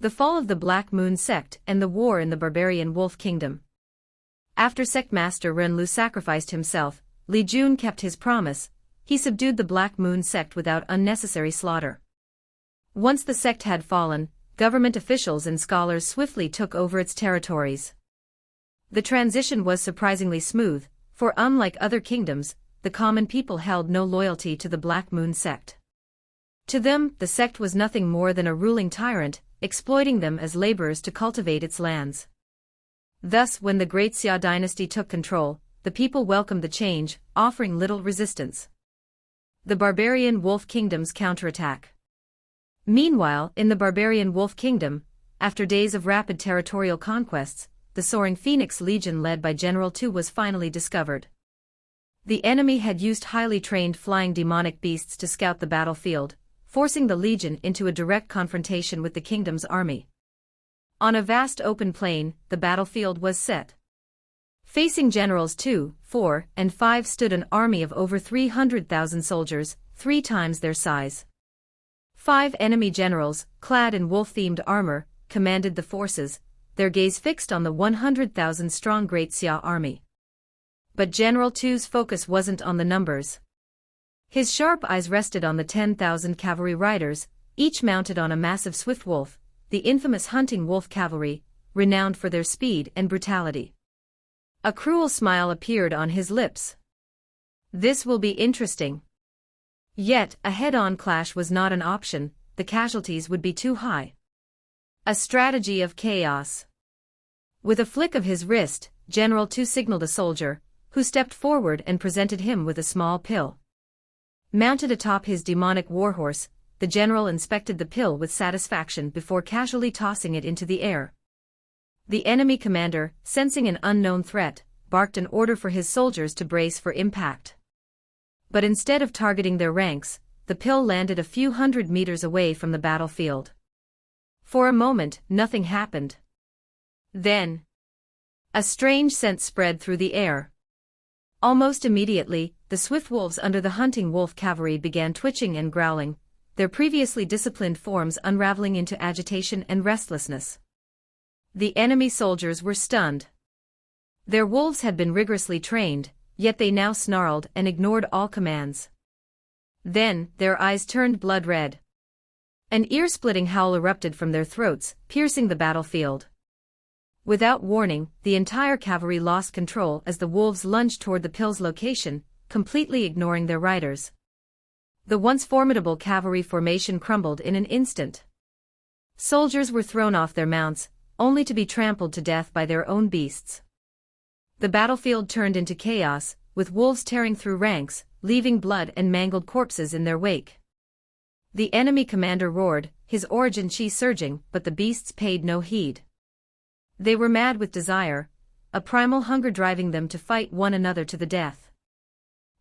The fall of the Black Moon sect and the war in the barbarian Wolf Kingdom. After sect master Renlu sacrificed himself, Li Jun kept his promise. He subdued the Black Moon sect without unnecessary slaughter. Once the sect had fallen, government officials and scholars swiftly took over its territories. The transition was surprisingly smooth, for unlike other kingdoms, the common people held no loyalty to the Black Moon sect. To them, the sect was nothing more than a ruling tyrant, exploiting them as laborers to cultivate its lands. Thus, when the Great Xia dynasty took control, the people welcomed the change, offering little resistance. The barbarian Wolf Kingdom's counterattack. Meanwhile, in the barbarian Wolf Kingdom, after days of rapid territorial conquests, the soaring Phoenix Legion led by General Tu was finally discovered. The enemy had used highly trained flying demonic beasts to scout the battlefield, forcing the Legion into a direct confrontation with the kingdom's army. On a vast open plain, the battlefield was set. Facing Generals 2, 4, and 5 stood an army of over 300,000 soldiers, 3 times their size. 5 enemy generals, clad in wolf-themed armor, commanded the forces, their gaze fixed on the 100,000-strong Great Xia army. But General Tu's focus wasn't on the numbers. His sharp eyes rested on the 10,000 cavalry riders, each mounted on a massive swift wolf, the infamous hunting wolf cavalry, renowned for their speed and brutality. A cruel smile appeared on his lips. This will be interesting. Yet, a head-on clash was not an option, the casualties would be too high. A strategy of chaos. With a flick of his wrist, General Tu signaled a soldier, who stepped forward and presented him with a small pill. Mounted atop his demonic warhorse, the general inspected the pill with satisfaction before casually tossing it into the air. The enemy commander, sensing an unknown threat, barked an order for his soldiers to brace for impact. But instead of targeting their ranks, the pill landed a few hundred meters away from the battlefield. For a moment, nothing happened. Then, a strange scent spread through the air. Almost immediately, the swift wolves under the hunting wolf cavalry began twitching and growling, their previously disciplined forms unraveling into agitation and restlessness. The enemy soldiers were stunned. Their wolves had been rigorously trained, yet they now snarled and ignored all commands. Then, their eyes turned blood red. An ear-splitting howl erupted from their throats, piercing the battlefield. Without warning, the entire cavalry lost control as the wolves lunged toward the pill's location, completely ignoring their riders. The once formidable cavalry formation crumbled in an instant. Soldiers were thrown off their mounts, only to be trampled to death by their own beasts. The battlefield turned into chaos, with wolves tearing through ranks, leaving blood and mangled corpses in their wake. The enemy commander roared, his origin chi surging, but the beasts paid no heed. They were mad with desire, a primal hunger driving them to fight one another to the death.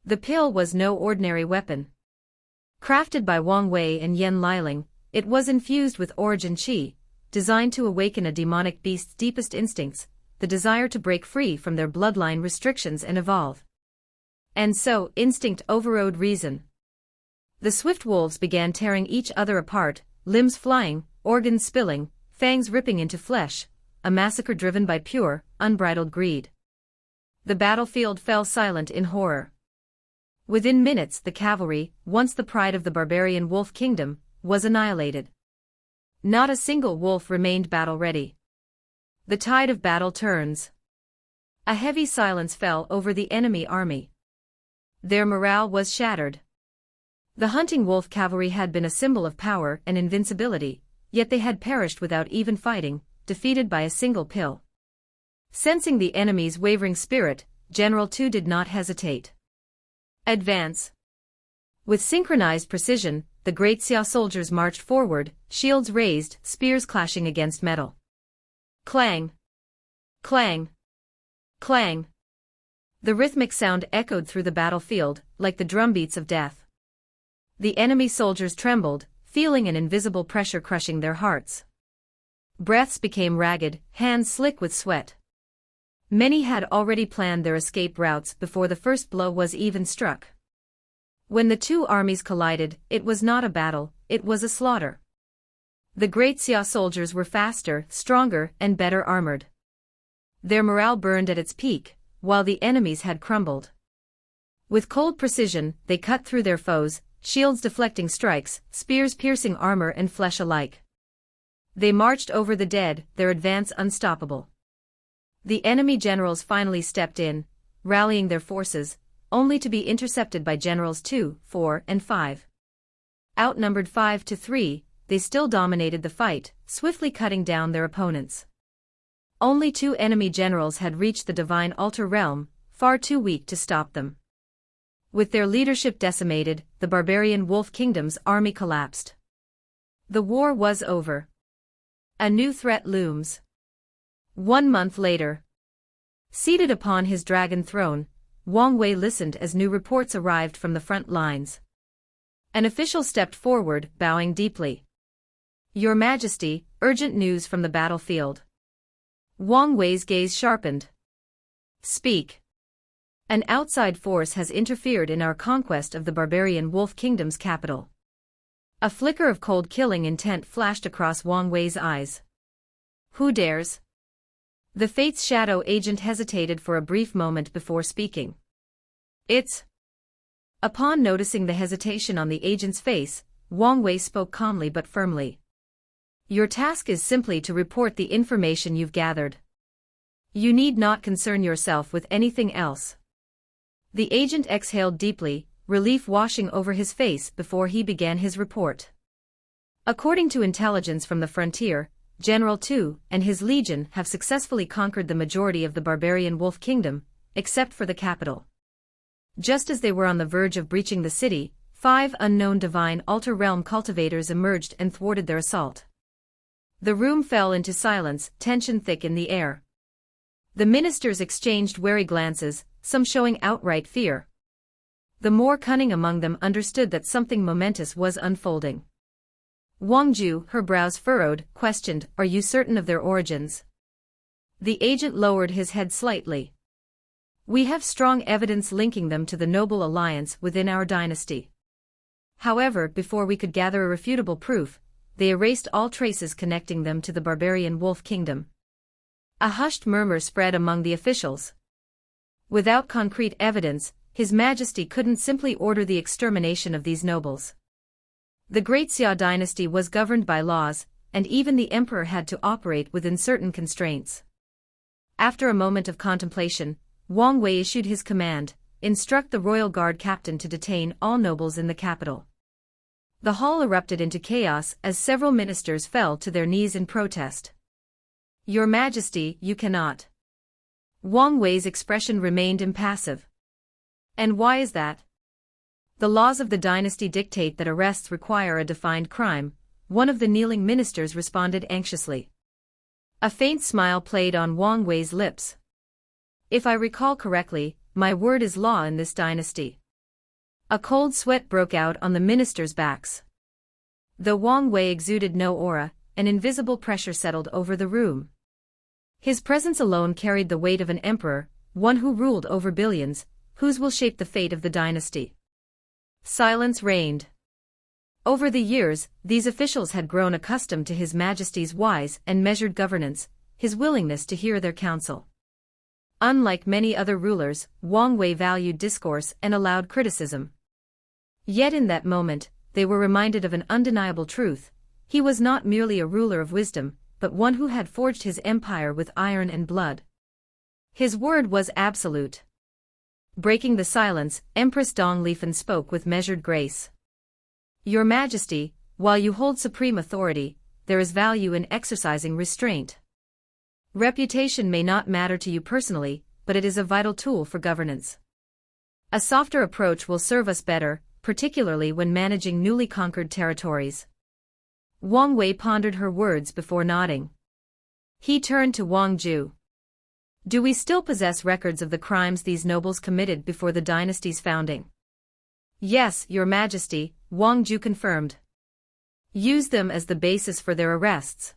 The pill was no ordinary weapon. Crafted by Wang Wei and Yen Liling, it was infused with origin chi, designed to awaken a demonic beast's deepest instincts, the desire to break free from their bloodline restrictions and evolve. And so, instinct overrode reason. The swift wolves began tearing each other apart, limbs flying, organs spilling, fangs ripping into flesh, a massacre driven by pure, unbridled greed. The battlefield fell silent in horror. Within minutes the cavalry, once the pride of the barbarian wolf kingdom, was annihilated. Not a single wolf remained battle-ready. The tide of battle turns. A heavy silence fell over the enemy army. Their morale was shattered. The hunting wolf cavalry had been a symbol of power and invincibility, yet they had perished without even fighting, defeated by a single pill. Sensing the enemy's wavering spirit, General Tu did not hesitate. Advance. With synchronized precision, the Great Xia soldiers marched forward, shields raised, spears clashing against metal. Clang! Clang! Clang! The rhythmic sound echoed through the battlefield, like the drumbeats of death. The enemy soldiers trembled, feeling an invisible pressure crushing their hearts. Breaths became ragged, hands slick with sweat. Many had already planned their escape routes before the first blow was even struck. When the two armies collided, it was not a battle, it was a slaughter. The great Xia soldiers were faster, stronger, and better armored. Their morale burned at its peak, while the enemies had crumbled. With cold precision, they cut through their foes, shields deflecting strikes, spears piercing armor and flesh alike. They marched over the dead, their advance unstoppable. The enemy generals finally stepped in, rallying their forces, only to be intercepted by generals 2, 4, and 5. Outnumbered 5-3, they still dominated the fight, swiftly cutting down their opponents. Only 2 enemy generals had reached the divine altar realm, far too weak to stop them. With their leadership decimated, the barbarian Wolf Kingdom's army collapsed. The war was over. A new threat looms. 1 month later. Seated upon his dragon throne, Wang Wei listened as new reports arrived from the front lines. An official stepped forward, bowing deeply. "Your Majesty, urgent news from the battlefield." Wang Wei's gaze sharpened. "Speak." "An outside force has interfered in our conquest of the barbarian Wolf Kingdom's capital." A flicker of cold killing intent flashed across Wang Wei's eyes. "Who dares?" The Fate's shadow agent hesitated for a brief moment before speaking. "It's..." Upon noticing the hesitation on the agent's face, Wang Wei spoke calmly but firmly. "Your task is simply to report the information you've gathered. You need not concern yourself with anything else." The agent exhaled deeply, relief washing over his face before he began his report. According to intelligence from the frontier, General Tu and his legion have successfully conquered the majority of the barbarian Wolf Kingdom, except for the capital. Just as they were on the verge of breaching the city, 5 unknown divine altar realm cultivators emerged and thwarted their assault. The room fell into silence, tension thick in the air. The ministers exchanged wary glances, some showing outright fear. The more cunning among them understood that something momentous was unfolding. Wang Ju, her brows furrowed, questioned, "Are you certain of their origins?" The agent lowered his head slightly. "We have strong evidence linking them to the noble alliance within our dynasty. However, before we could gather irrefutable proof, they erased all traces connecting them to the barbarian Wolf Kingdom." A hushed murmur spread among the officials. Without concrete evidence, His Majesty couldn't simply order the extermination of these nobles. The Great Xia dynasty was governed by laws, and even the emperor had to operate within certain constraints. After a moment of contemplation, Wang Wei issued his command: "Instruct the royal guard captain to detain all nobles in the capital." The hall erupted into chaos as several ministers fell to their knees in protest. "Your Majesty, you cannot." Wang Wei's expression remained impassive. "And why is that?" "The laws of the dynasty dictate that arrests require a defined crime," one of the kneeling ministers responded anxiously. A faint smile played on Wang Wei's lips. "If I recall correctly, my word is law in this dynasty." A cold sweat broke out on the ministers' backs. Though Wang Wei exuded no aura, an invisible pressure settled over the room. His presence alone carried the weight of an emperor, one who ruled over billions, whose will shape the fate of the dynasty. Silence reigned. Over the years, these officials had grown accustomed to His Majesty's wise and measured governance, his willingness to hear their counsel. Unlike many other rulers, Wang Wei valued discourse and allowed criticism. Yet in that moment, they were reminded of an undeniable truth: he was not merely a ruler of wisdom, but one who had forged his empire with iron and blood. His word was absolute. Breaking the silence, Empress Donglifan spoke with measured grace. "Your Majesty, while you hold supreme authority, there is value in exercising restraint. Reputation may not matter to you personally, but it is a vital tool for governance. A softer approach will serve us better, particularly when managing newly conquered territories." Wang Wei pondered her words before nodding. He turned to Wang Ju. "Do we still possess records of the crimes these nobles committed before the dynasty's founding?" "Yes, Your Majesty," Wang Ju confirmed. "Use them as the basis for their arrests."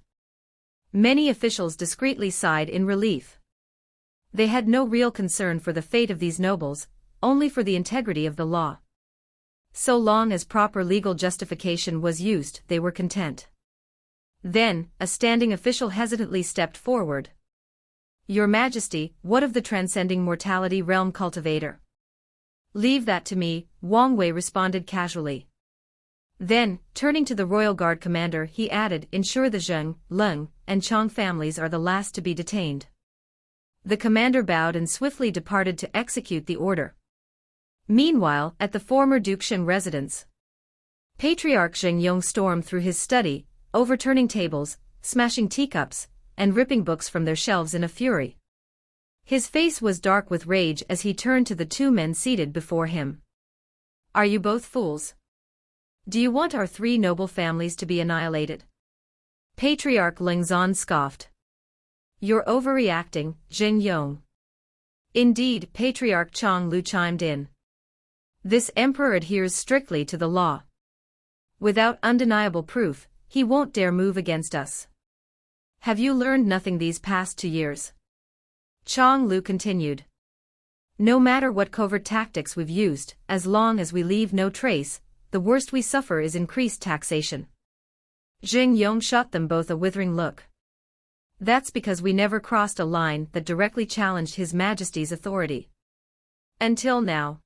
Many officials discreetly sighed in relief. They had no real concern for the fate of these nobles, only for the integrity of the law. So long as proper legal justification was used, they were content. Then, a standing official hesitantly stepped forward. "Your Majesty, what of the transcending mortality realm cultivator?" "Leave that to me," Wang Wei responded casually. Then, turning to the royal guard commander, he added, "Ensure the Zheng, Leng, and Chang families are the last to be detained." The commander bowed and swiftly departed to execute the order. Meanwhile, at the former Duke Sheng residence, Patriarch Zheng Yong stormed through his study, overturning tables, smashing teacups, and ripping books from their shelves in a fury. His face was dark with rage as he turned to the two men seated before him. "Are you both fools? Do you want our three noble families to be annihilated?" Patriarch Lingzan scoffed. "You're overreacting, Zheng Yong." "Indeed," Patriarch Chang Lu chimed in. "This emperor adheres strictly to the law. Without undeniable proof, he won't dare move against us. Have you learned nothing these past 2 years?" Chang Lu continued. "No matter what covert tactics we've used, as long as we leave no trace, the worst we suffer is increased taxation." Zheng Yong shot them both a withering look. "That's because we never crossed a line that directly challenged His Majesty's authority. Until now."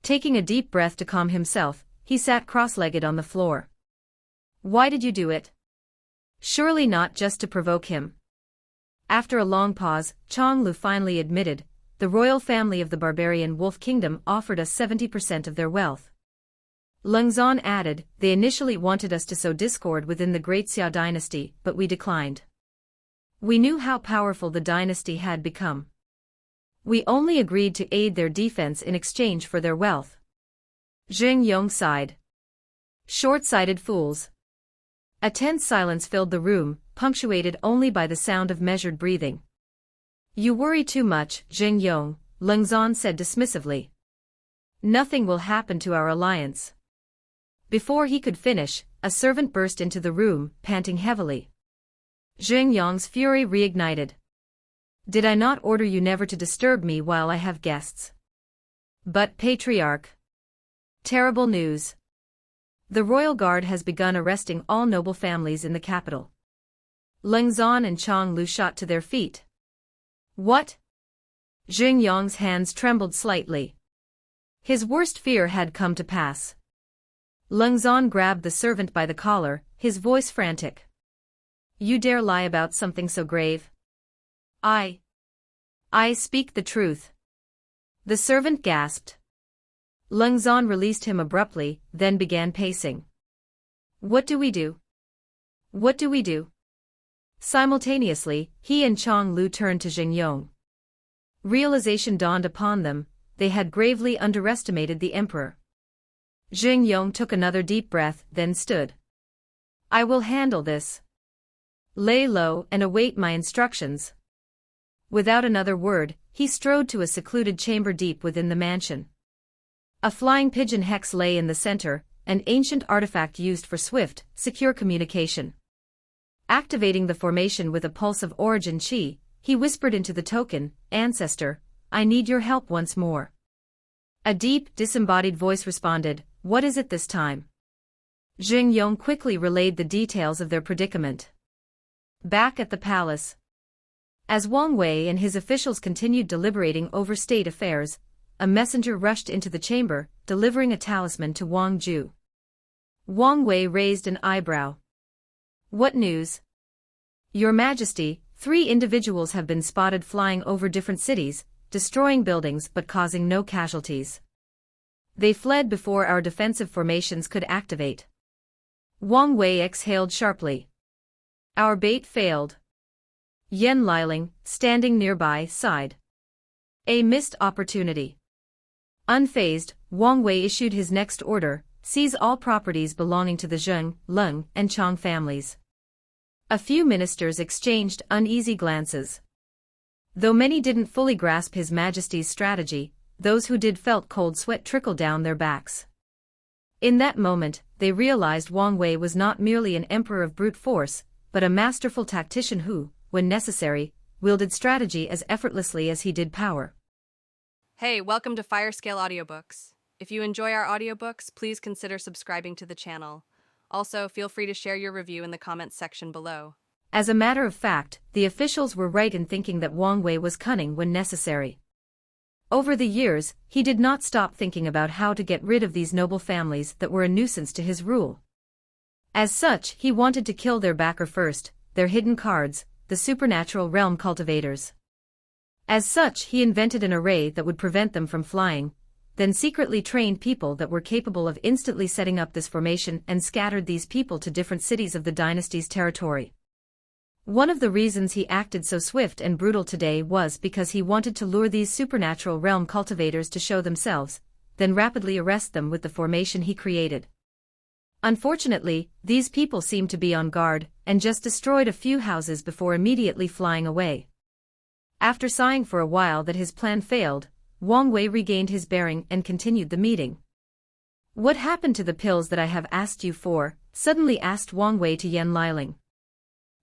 Taking a deep breath to calm himself, he sat cross-legged on the floor. "Why did you do it? Surely not just to provoke him." After a long pause, Chang Lu finally admitted, "The royal family of the barbarian Wolf Kingdom offered us 70% of their wealth." Lengzan added, "They initially wanted us to sow discord within the Great Xia dynasty, but we declined. We knew how powerful the dynasty had become. We only agreed to aid their defense in exchange for their wealth." Zheng Yong sighed. "Short-sighted fools." A tense silence filled the room, punctuated only by the sound of measured breathing. "You worry too much, Zheng Yong," Lengzan said dismissively. "Nothing will happen to our alliance." Before he could finish, a servant burst into the room, panting heavily. Zheng Yong's fury reignited. "Did I not order you never to disturb me while I have guests?" "But, Patriarch." "Terrible news. The royal guard has begun arresting all noble families in the capital." Lengzan and Chang Lu shot to their feet. "What?" Zheng Yong's hands trembled slightly. His worst fear had come to pass. Lengzan grabbed the servant by the collar, his voice frantic. "You dare lie about something so grave?" I speak the truth." The servant gasped. Lengzan released him abruptly, then began pacing. "What do we do? What do we do?" Simultaneously, he and Chang Lu turned to Zheng Yong. Realization dawned upon them, they had gravely underestimated the emperor. Zheng Yong took another deep breath, then stood. "I will handle this. Lay low and await my instructions." Without another word, he strode to a secluded chamber deep within the mansion. A flying pigeon hex lay in the center, an ancient artifact used for swift, secure communication. Activating the formation with a pulse of origin chi, he whispered into the token, "Ancestor, I need your help once more." A deep, disembodied voice responded, "What is it this time?" Zheng Yong quickly relayed the details of their predicament. Back at the palace, as Wang Wei and his officials continued deliberating over state affairs, a messenger rushed into the chamber, delivering a talisman to Wang Ju. Wang Wei raised an eyebrow. "What news?" "Your Majesty, 3 individuals have been spotted flying over different cities, destroying buildings but causing no casualties. They fled before our defensive formations could activate." Wang Wei exhaled sharply. "Our bait failed." Yen Liling, standing nearby, sighed. "A missed opportunity." Unfazed, Wang Wei issued his next order, "Seize all properties belonging to the Zheng, Leng, and Chang families." A few ministers exchanged uneasy glances. Though many didn't fully grasp His Majesty's strategy, those who did felt cold sweat trickle down their backs. In that moment, they realized Wang Wei was not merely an emperor of brute force, but a masterful tactician who, when necessary, wielded strategy as effortlessly as he did power. Hey, welcome to Firescale Audiobooks. If you enjoy our audiobooks, please consider subscribing to the channel. Also, feel free to share your review in the comments section below. As a matter of fact, the officials were right in thinking that Wang Wei was cunning when necessary. Over the years, he did not stop thinking about how to get rid of these noble families that were a nuisance to his rule. As such, he wanted to kill their backer first, their hidden cards, the supernatural realm cultivators. As such, he invented an array that would prevent them from flying, then secretly trained people that were capable of instantly setting up this formation and scattered these people to different cities of the dynasty's territory. One of the reasons he acted so swift and brutal today was because he wanted to lure these supernatural realm cultivators to show themselves, then rapidly arrest them with the formation he created. Unfortunately, these people seemed to be on guard, and just destroyed a few houses before immediately flying away. After sighing for a while that his plan failed, Wang Wei regained his bearing and continued the meeting. "What happened to the pills that I have asked you for?" suddenly asked Wang Wei to Yan Liling.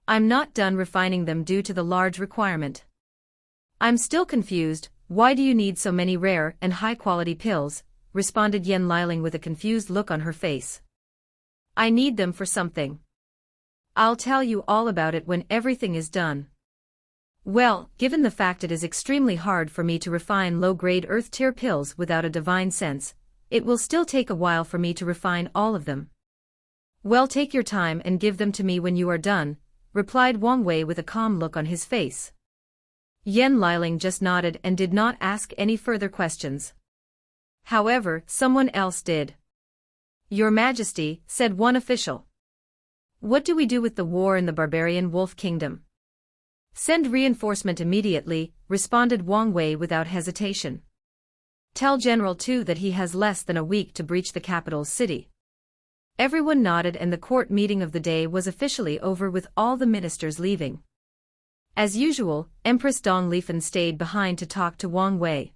"I'm not done refining them due to the large requirement." "I'm still confused, why do you need so many rare and high-quality pills?" responded Yan Liling with a confused look on her face. "I need them for something. I'll tell you all about it when everything is done." "Well, given the fact it is extremely hard for me to refine low-grade earth-tier pills without a divine sense, it will still take a while for me to refine all of them." "Well, take your time and give them to me when you are done," replied Wang Wei with a calm look on his face. Yan Liling just nodded and did not ask any further questions. However, someone else did. "Your Majesty," said one official. "What do we do with the war in the barbarian wolf kingdom?" "Send reinforcement immediately," responded Wang Wei without hesitation. "Tell General Tu that he has less than a week to breach the capital's city." Everyone nodded and the court meeting of the day was officially over with all the ministers leaving. As usual, Empress Dong Lifen stayed behind to talk to Wang Wei.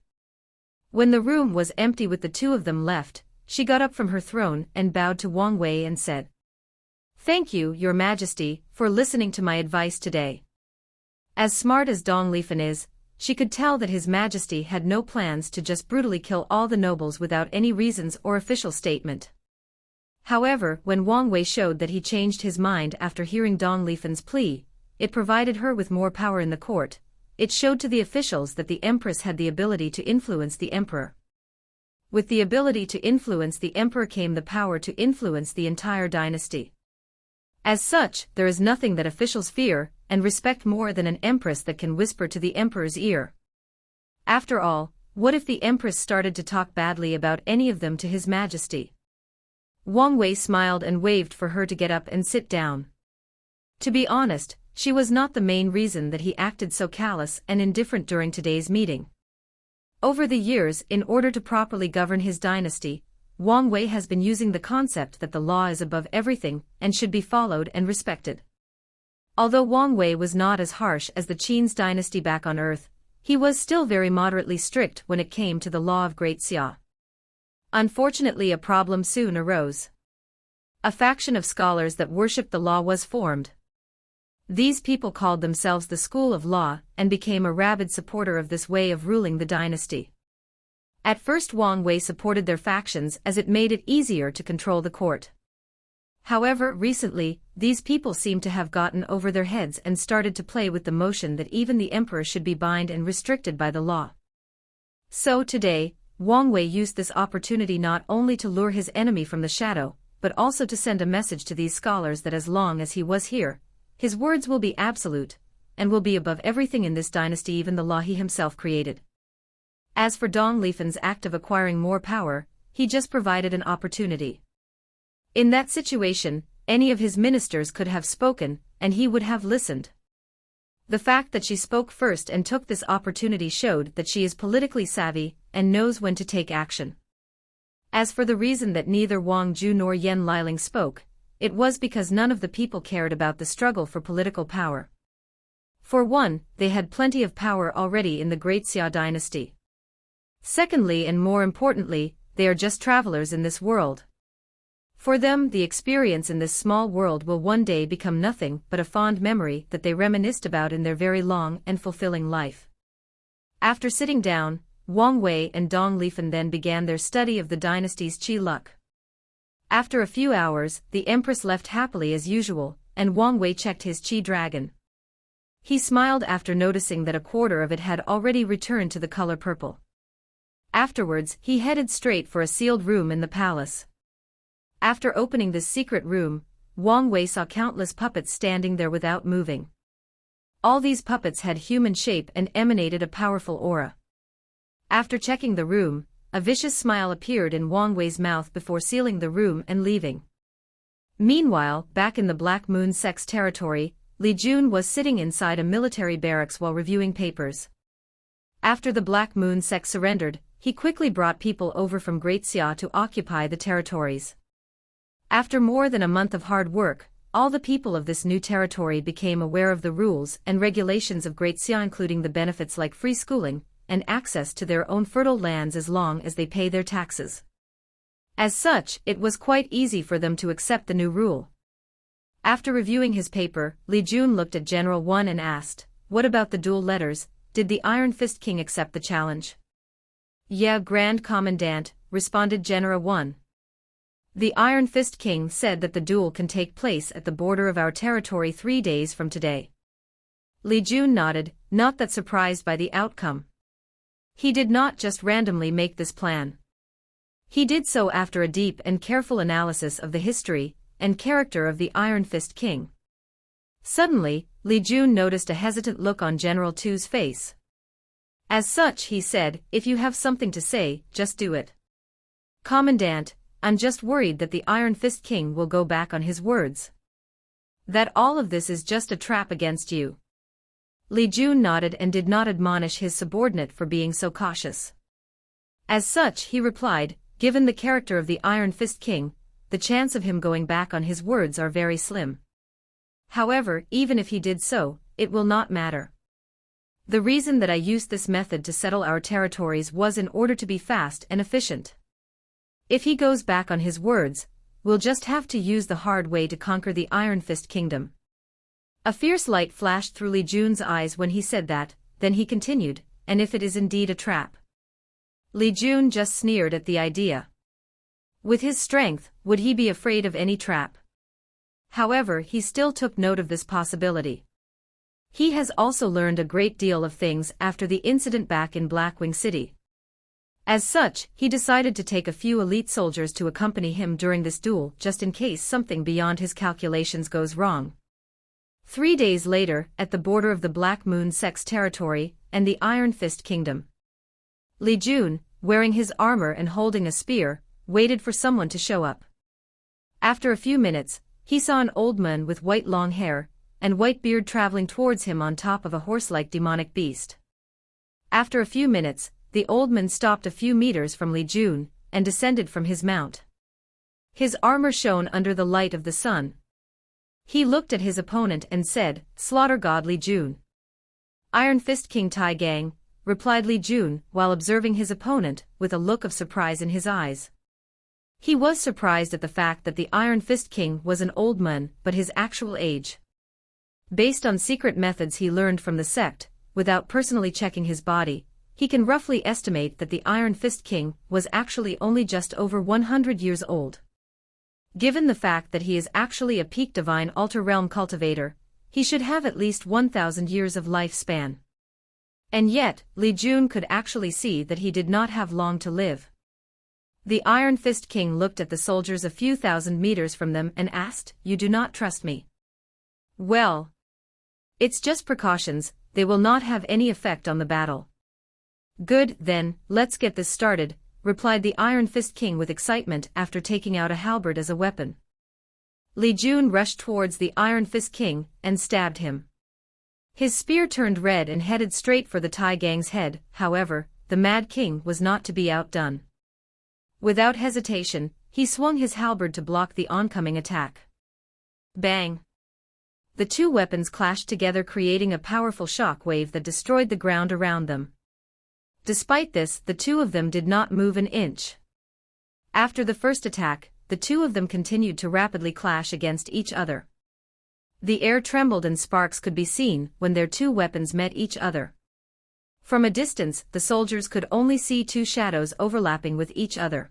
When the room was empty with the two of them left, she got up from her throne and bowed to Wang Wei and said, "Thank you, Your Majesty, for listening to my advice today." As smart as Dong Lifen is, she could tell that His Majesty had no plans to just brutally kill all the nobles without any reasons or official statement. However, when Wang Wei showed that he changed his mind after hearing Dong Lifen's plea, it provided her with more power in the court. It showed to the officials that the Empress had the ability to influence the Emperor. With the ability to influence the Emperor came the power to influence the entire dynasty. As such, there is nothing that officials fear and respect more than an Empress that can whisper to the Emperor's ear. After all, what if the Empress started to talk badly about any of them to His Majesty? Wang Wei smiled and waved for her to get up and sit down. To be honest, she was not the main reason that he acted so callous and indifferent during today's meeting. Over the years, in order to properly govern his dynasty, Wang Wei has been using the concept that the law is above everything and should be followed and respected. Although Wang Wei was not as harsh as the Qin's dynasty back on Earth, he was still very moderately strict when it came to the law of Great Xia. Unfortunately, a problem soon arose. A faction of scholars that worshipped the law was formed. These people called themselves the School of Law and became a rabid supporter of this way of ruling the dynasty. At first, Wang Wei supported their factions as it made it easier to control the court. However, recently, these people seem to have gotten over their heads and started to play with the notion that even the emperor should be bound and restricted by the law. So today, Wang Wei used this opportunity not only to lure his enemy from the shadow, but also to send a message to these scholars that as long as he was here, his words will be absolute, and will be above everything in this dynasty, even the law he himself created. As for Dong Lifen's act of acquiring more power, he just provided an opportunity. In that situation, any of his ministers could have spoken, and he would have listened. The fact that she spoke first and took this opportunity showed that she is politically savvy and knows when to take action. As for the reason that neither Wang Ju nor Yan Liling spoke, it was because none of the people cared about the struggle for political power. For one, they had plenty of power already in the Great Xia dynasty. Secondly, and more importantly, they are just travelers in this world. For them, the experience in this small world will one day become nothing but a fond memory that they reminisced about in their very long and fulfilling life. After sitting down, Wang Wei and Dong Lifen then began their study of the dynasty's qi luck. After a few hours, the Empress left happily as usual, and Wang Wei checked his chi dragon. He smiled after noticing that a quarter of it had already returned to the color purple. Afterwards, he headed straight for a sealed room in the palace. After opening this secret room, Wang Wei saw countless puppets standing there without moving. All these puppets had human shape and emanated a powerful aura. After checking the room, a vicious smile appeared in Wang Wei's mouth before sealing the room and leaving. Meanwhile, back in the Black Moon sect's territory, Li Jun was sitting inside a military barracks while reviewing papers. After the Black Moon sect surrendered, he quickly brought people over from Great Xia to occupy the territories. After more than a month of hard work, all the people of this new territory became aware of the rules and regulations of Great Xia, including the benefits like free schooling and access to their own fertile lands as long as they pay their taxes. As such, it was quite easy for them to accept the new rule. After reviewing his paper, Li Jun looked at General One and asked, "What about the duel letters? Did the Iron Fist King accept the challenge?" "Yeah, Grand Commandant," responded General One. "The Iron Fist King said that the duel can take place at the border of our territory 3 days from today." Li Jun nodded, not that surprised by the outcome. He did not just randomly make this plan. He did so after a deep and careful analysis of the history and character of the Iron Fist King. Suddenly, Li Jun noticed a hesitant look on General Tu's face. As such, he said, "If you have something to say, just do it." "Commandant, I'm just worried that the Iron Fist King will go back on his words. That all of this is just a trap against you." Li Jun nodded and did not admonish his subordinate for being so cautious. As such, he replied, "Given the character of the Iron Fist King, the chance of him going back on his words are very slim. However, even if he did so, it will not matter. The reason that I used this method to settle our territories was in order to be fast and efficient. If he goes back on his words, we'll just have to use the hard way to conquer the Iron Fist Kingdom." A fierce light flashed through Li Jun's eyes when he said that, then he continued, "And if it is indeed a trap?" Li Jun just sneered at the idea. With his strength, would he be afraid of any trap? However, he still took note of this possibility. He has also learned a great deal of things after the incident back in Blackwing City. As such, he decided to take a few elite soldiers to accompany him during this duel just in case something beyond his calculations goes wrong. 3 days later, at the border of the Black Moon sect's territory and the Iron Fist Kingdom, Li Jun, wearing his armor and holding a spear, waited for someone to show up. After a few minutes, he saw an old man with white long hair and white beard traveling towards him on top of a horse-like demonic beast. After a few minutes, the old man stopped a few meters from Li Jun and descended from his mount. His armor shone under the light of the sun. He looked at his opponent and said, "Slaughter God Li Jun." "Iron Fist King Tai Gang," replied Li Jun while observing his opponent with a look of surprise in his eyes. He was surprised at the fact that the Iron Fist King was an old man, but his actual age. Based on secret methods he learned from the sect, without personally checking his body, he can roughly estimate that the Iron Fist King was actually only just over 100 years old. Given the fact that he is actually a peak divine altar realm cultivator, he should have at least 1,000 years of lifespan. And yet, Li Jun could actually see that he did not have long to live. The Iron Fist King looked at the soldiers a few thousand meters from them and asked, "You do not trust me?" "Well, it's just precautions, they will not have any effect on the battle." "Good, then, let's get this started," replied the Iron Fist King with excitement after taking out a halberd as a weapon. Li Jun rushed towards the Iron Fist King and stabbed him. His spear turned red and headed straight for the Tai Gang's head. However, the Mad King was not to be outdone. Without hesitation, he swung his halberd to block the oncoming attack. Bang! The two weapons clashed together, creating a powerful shock wave that destroyed the ground around them. Despite this, the two of them did not move an inch. After the first attack, the two of them continued to rapidly clash against each other. The air trembled and sparks could be seen when their two weapons met each other. From a distance, the soldiers could only see two shadows overlapping with each other.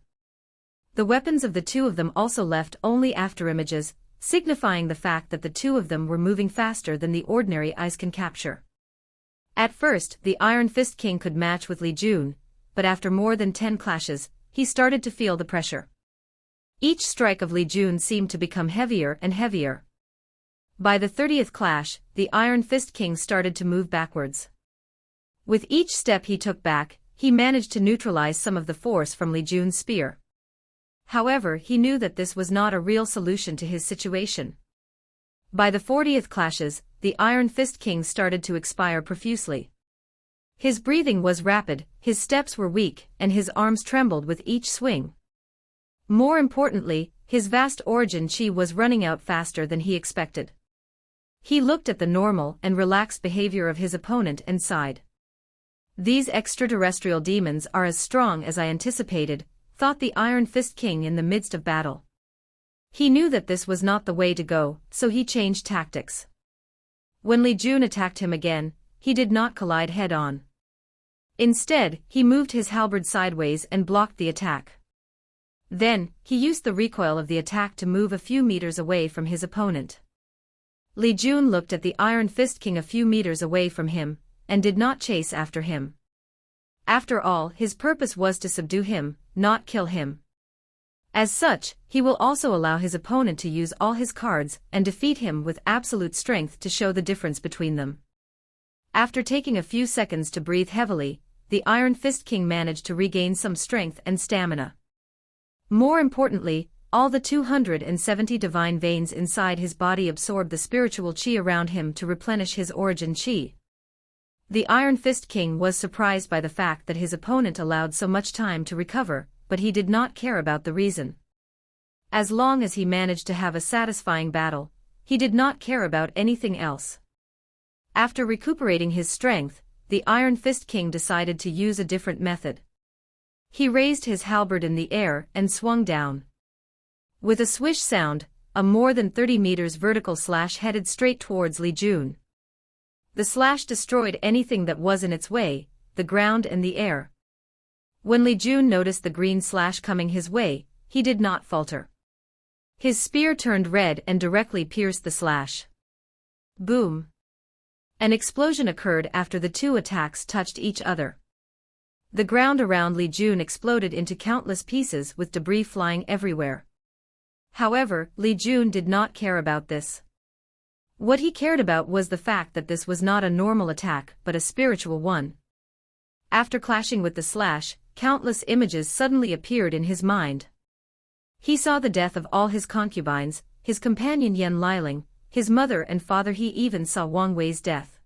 The weapons of the two of them also left only afterimages, signifying the fact that the two of them were moving faster than the ordinary eyes can capture. At first, the Iron Fist King could match with Li Jun, but after more than 10 clashes, he started to feel the pressure. Each strike of Li Jun seemed to become heavier and heavier. By the 30th clash, the Iron Fist King started to move backwards. With each step he took back, he managed to neutralize some of the force from Li Jun's spear. However, he knew that this was not a real solution to his situation. By the 40th clashes, the Iron Fist King started to expire profusely. His breathing was rapid, his steps were weak, and his arms trembled with each swing. More importantly, his vast origin chi was running out faster than he expected. He looked at the normal and relaxed behavior of his opponent and sighed. These extraterrestrial demons are as strong as I anticipated, thought the Iron Fist King in the midst of battle. He knew that this was not the way to go, so he changed tactics. When Li Jun attacked him again, he did not collide head-on. Instead, he moved his halberd sideways and blocked the attack. Then, he used the recoil of the attack to move a few meters away from his opponent. Li Jun looked at the Iron Fist King a few meters away from him, and did not chase after him. After all, his purpose was to subdue him, not kill him. As such, he will also allow his opponent to use all his cards and defeat him with absolute strength to show the difference between them. After taking a few seconds to breathe heavily, the Iron Fist King managed to regain some strength and stamina. More importantly, all the 270 divine veins inside his body absorbed the spiritual chi around him to replenish his origin chi. The Iron Fist King was surprised by the fact that his opponent allowed so much time to recover, but he did not care about the reason. As long as he managed to have a satisfying battle, he did not care about anything else. After recuperating his strength, the Iron Fist King decided to use a different method. He raised his halberd in the air and swung down. With a swish sound, a more than 30 meters vertical slash headed straight towards Li Jun. The slash destroyed anything that was in its way, the ground and the air. When Li Jun noticed the green slash coming his way, he did not falter. His spear turned red and directly pierced the slash. Boom! An explosion occurred after the two attacks touched each other. The ground around Li Jun exploded into countless pieces with debris flying everywhere. However, Li Jun did not care about this. What he cared about was the fact that this was not a normal attack but a spiritual one. After clashing with the slash, countless images suddenly appeared in his mind. He saw the death of all his concubines, his companion Yan Liling, his mother and father. He even saw Wang Wei's death.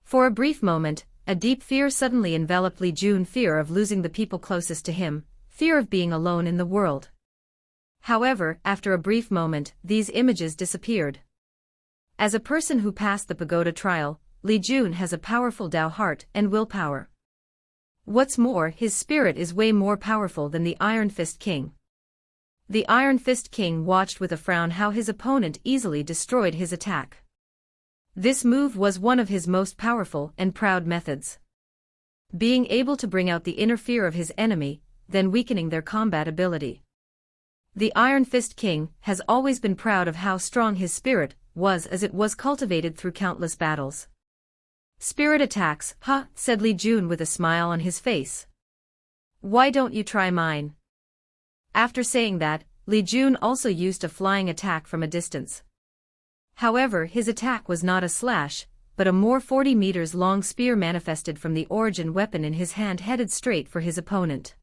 For a brief moment, a deep fear suddenly enveloped Li Jun, fear of losing the people closest to him, fear of being alone in the world. However, after a brief moment, these images disappeared. As a person who passed the pagoda trial, Li Jun has a powerful Tao heart and willpower. What's more, his spirit is way more powerful than the Iron Fist King. The Iron Fist King watched with a frown how his opponent easily destroyed his attack. This move was one of his most powerful and proud methods. Being able to bring out the inner fear of his enemy, then weakening their combat ability. The Iron Fist King has always been proud of how strong his spirit was, as it was cultivated through countless battles. Spirit attacks, huh, said Li Jun with a smile on his face. Why don't you try mine? After saying that, Li Jun also used a flying attack from a distance. However, his attack was not a slash, but a more 40 meters long spear manifested from the origin weapon in his hand, headed straight for his opponent.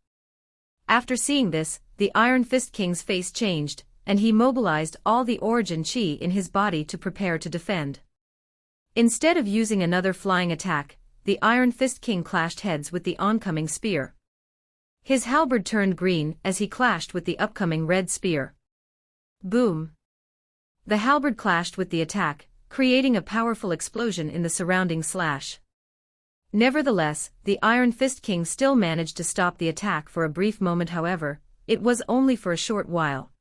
After seeing this, the Iron Fist King's face changed, and he mobilized all the origin chi in his body to prepare to defend. Instead of using another flying attack, the Iron Fist King clashed heads with the oncoming spear. His halberd turned green as he clashed with the upcoming red spear. Boom! The halberd clashed with the attack, creating a powerful explosion in the surrounding slash. Nevertheless, the Iron Fist King still managed to stop the attack for a brief moment. However, it was only for a short while.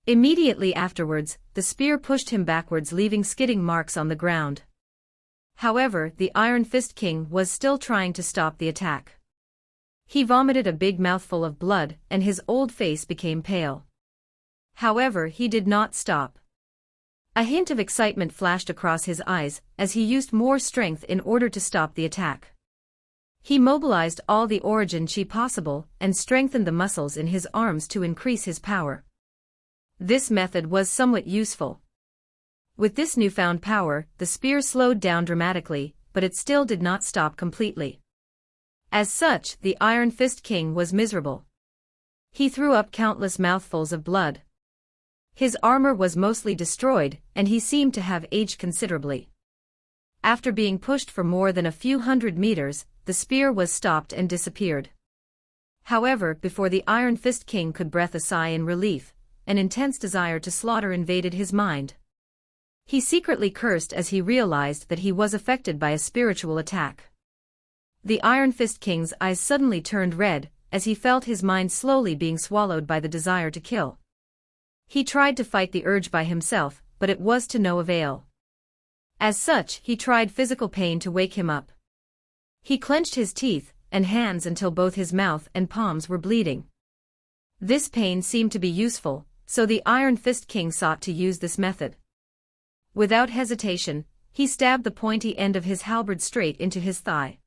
Immediately afterwards, the spear pushed him backwards, leaving skidding marks on the ground. However, the Iron Fist King was still trying to stop the attack. He vomited a big mouthful of blood and his old face became pale. However, he did not stop. A hint of excitement flashed across his eyes as he used more strength in order to stop the attack. He mobilized all the origin chi possible and strengthened the muscles in his arms to increase his power. This method was somewhat useful. With this newfound power, the spear slowed down dramatically, but it still did not stop completely. As such, the Iron Fist King was miserable. He threw up countless mouthfuls of blood. His armor was mostly destroyed, and he seemed to have aged considerably. After being pushed for more than a few hundred meters, the spear was stopped and disappeared. However, before the Iron Fist King could breathe a sigh in relief, an intense desire to slaughter invaded his mind. He secretly cursed as he realized that he was affected by a spiritual attack. The Iron Fist King's eyes suddenly turned red, as he felt his mind slowly being swallowed by the desire to kill. He tried to fight the urge by himself, but it was to no avail. As such, he tried physical pain to wake him up. He clenched his teeth and hands until both his mouth and palms were bleeding. This pain seemed to be useful, so the Iron Fist King sought to use this method. Without hesitation, he stabbed the pointy end of his halberd straight into his thigh.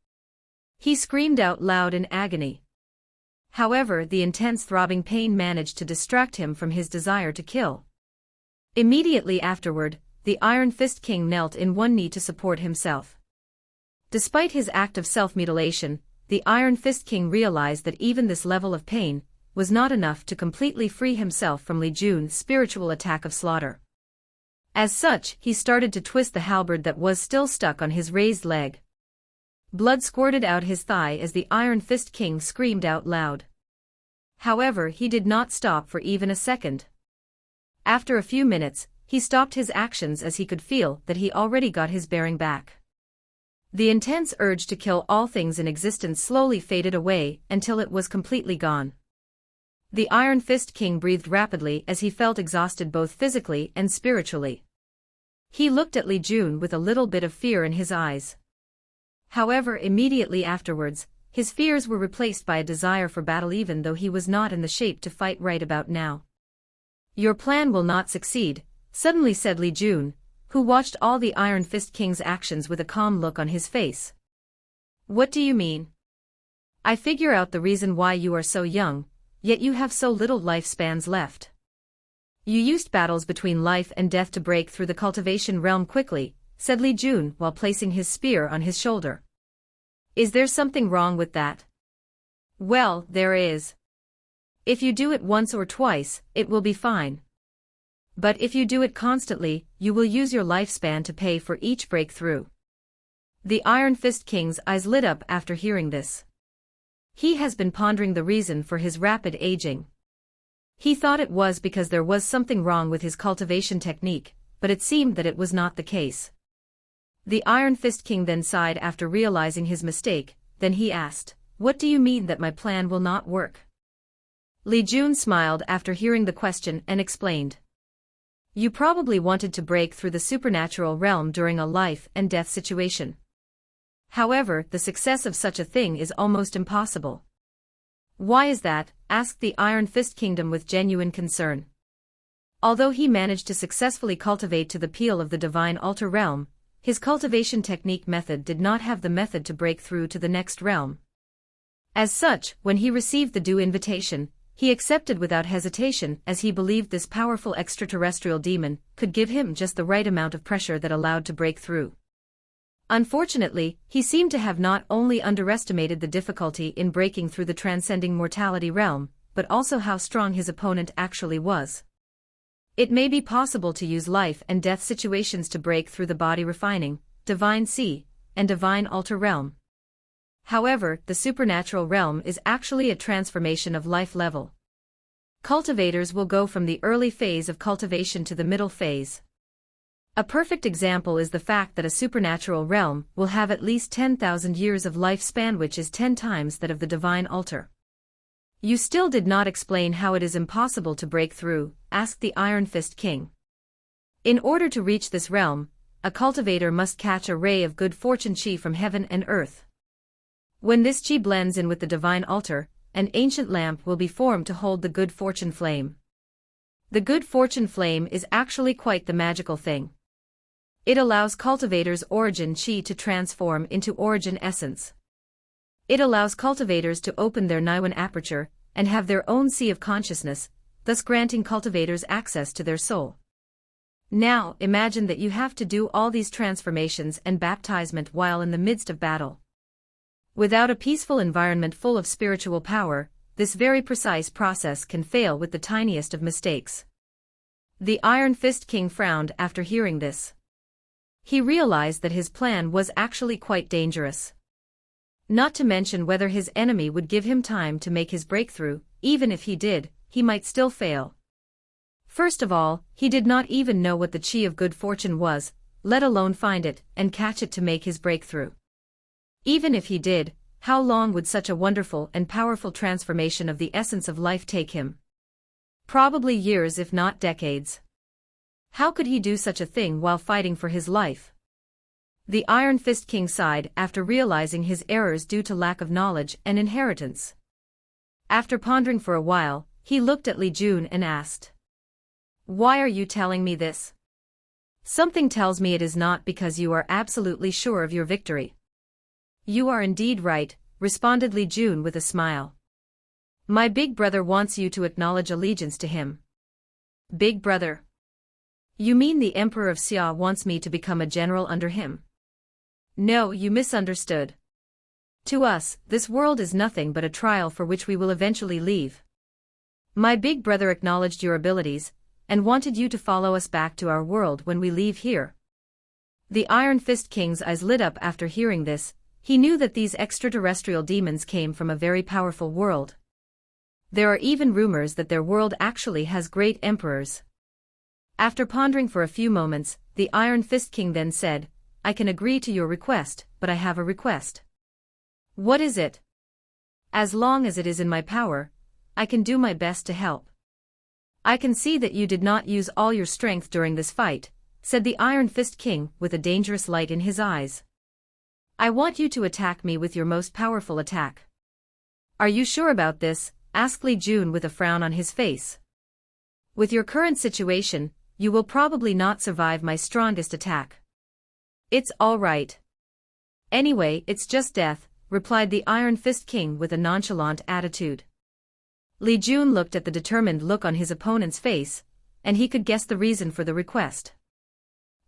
He screamed out loud in agony. However, the intense throbbing pain managed to distract him from his desire to kill. Immediately afterward, the Iron Fist King knelt in one knee to support himself. Despite his act of self-mutilation, the Iron Fist King realized that even this level of pain was not enough to completely free himself from Li Jun's spiritual attack of slaughter. As such, he started to twist the halberd that was still stuck on his raised leg. Blood squirted out his thigh as the Iron Fist King screamed out loud. However, he did not stop for even a second. After a few minutes, he stopped his actions as he could feel that he already got his bearing back. The intense urge to kill all things in existence slowly faded away until it was completely gone. The Iron Fist King breathed rapidly as he felt exhausted both physically and spiritually. He looked at Li Jun with a little bit of fear in his eyes. However, immediately afterwards, his fears were replaced by a desire for battle even though he was not in the shape to fight right about now. "Your plan will not succeed," suddenly said Li Jun, who watched all the Iron Fist King's actions with a calm look on his face. "What do you mean? I figure out the reason why you are so young, yet you have so little lifespans left. You used battles between life and death to break through the cultivation realm quickly," said Li Jun while placing his spear on his shoulder. "Is there something wrong with that?" "Well, there is. If you do it once or twice, it will be fine. But if you do it constantly, you will use your lifespan to pay for each breakthrough." The Iron Fist King's eyes lit up after hearing this. He has been pondering the reason for his rapid aging. He thought it was because there was something wrong with his cultivation technique, but it seemed that it was not the case. The Iron Fist King then sighed after realizing his mistake, then he asked, "What do you mean that my plan will not work?" Li Jun smiled after hearing the question and explained. "You probably wanted to break through the supernatural realm during a life and death situation. However, the success of such a thing is almost impossible." "Why is that?" asked the Iron Fist Kingdom with genuine concern. Although he managed to successfully cultivate to the peel of the divine altar realm, his cultivation technique method did not have the method to break through to the next realm. As such, when he received the due invitation, he accepted without hesitation as he believed this powerful extraterrestrial demon could give him just the right amount of pressure that allowed to break through. Unfortunately, he seemed to have not only underestimated the difficulty in breaking through the transcending mortality realm, but also how strong his opponent actually was. It may be possible to use life and death situations to break through the body refining, divine sea, and divine altar realm. However, the supernatural realm is actually a transformation of life level. Cultivators will go from the early phase of cultivation to the middle phase. A perfect example is the fact that a supernatural realm will have at least 10,000 years of lifespan, which is 10 times that of the divine altar. "You still did not explain how it is impossible to break through," asked the Iron Fist King. "In order to reach this realm, a cultivator must catch a ray of good fortune chi from heaven and earth. When this qi blends in with the divine altar, an ancient lamp will be formed to hold the good fortune flame. The good fortune flame is actually quite the magical thing. It allows cultivators' origin qi to transform into origin essence. It allows cultivators to open their Niwen aperture and have their own sea of consciousness, thus granting cultivators access to their soul. Now, imagine that you have to do all these transformations and baptizement while in the midst of battle. Without a peaceful environment full of spiritual power, this very precise process can fail with the tiniest of mistakes. The Iron Fist King frowned after hearing this. He realized that his plan was actually quite dangerous. Not to mention whether his enemy would give him time to make his breakthrough. Even if he did, he might still fail. First of all, he did not even know what the qi of good fortune was, let alone find it and catch it to make his breakthrough. Even if he did, how long would such a wonderful and powerful transformation of the essence of life take him? Probably years if not decades. How could he do such a thing while fighting for his life? The Iron Fist King sighed after realizing his errors due to lack of knowledge and inheritance. After pondering for a while, he looked at Li Jun and asked, "Why are you telling me this?" "Something tells me it is not because you are absolutely sure of your victory." "You are indeed right," responded Li Jun with a smile. "My big brother wants you to acknowledge allegiance to him." "Big brother? You mean the Emperor of Xia wants me to become a general under him?" "No, you misunderstood. To us, this world is nothing but a trial for which we will eventually leave. My big brother acknowledged your abilities, and wanted you to follow us back to our world when we leave here." The Iron Fist King's eyes lit up after hearing this. He knew that these extraterrestrial demons came from a very powerful world. There are even rumors that their world actually has great emperors. After pondering for a few moments, the Iron Fist King then said, "I can agree to your request, but I have a request." "What is it?" "As long as it is in my power, I can do my best to help." "I can see that you did not use all your strength during this fight," said the Iron Fist King with a dangerous light in his eyes. "I want you to attack me with your most powerful attack." "Are you sure about this?" asked Li Jun with a frown on his face. "With your current situation, you will probably not survive my strongest attack." "It's all right. Anyway, it's just death," replied the Iron Fist King with a nonchalant attitude. Li Jun looked at the determined look on his opponent's face, and he could guess the reason for the request.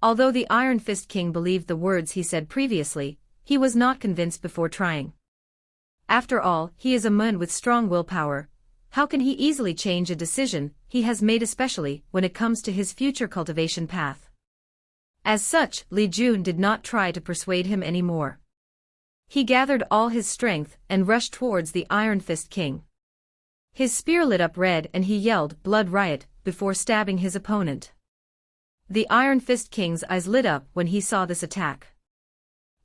Although the Iron Fist King believed the words he said previously, he was not convinced before trying. After all, he is a man with strong willpower. How can he easily change a decision he has made, especially when it comes to his future cultivation path? As such, Li Jun did not try to persuade him anymore. He gathered all his strength and rushed towards the Iron Fist King. His spear lit up red and he yelled, "Blood riot," before stabbing his opponent. The Iron Fist King's eyes lit up when he saw this attack.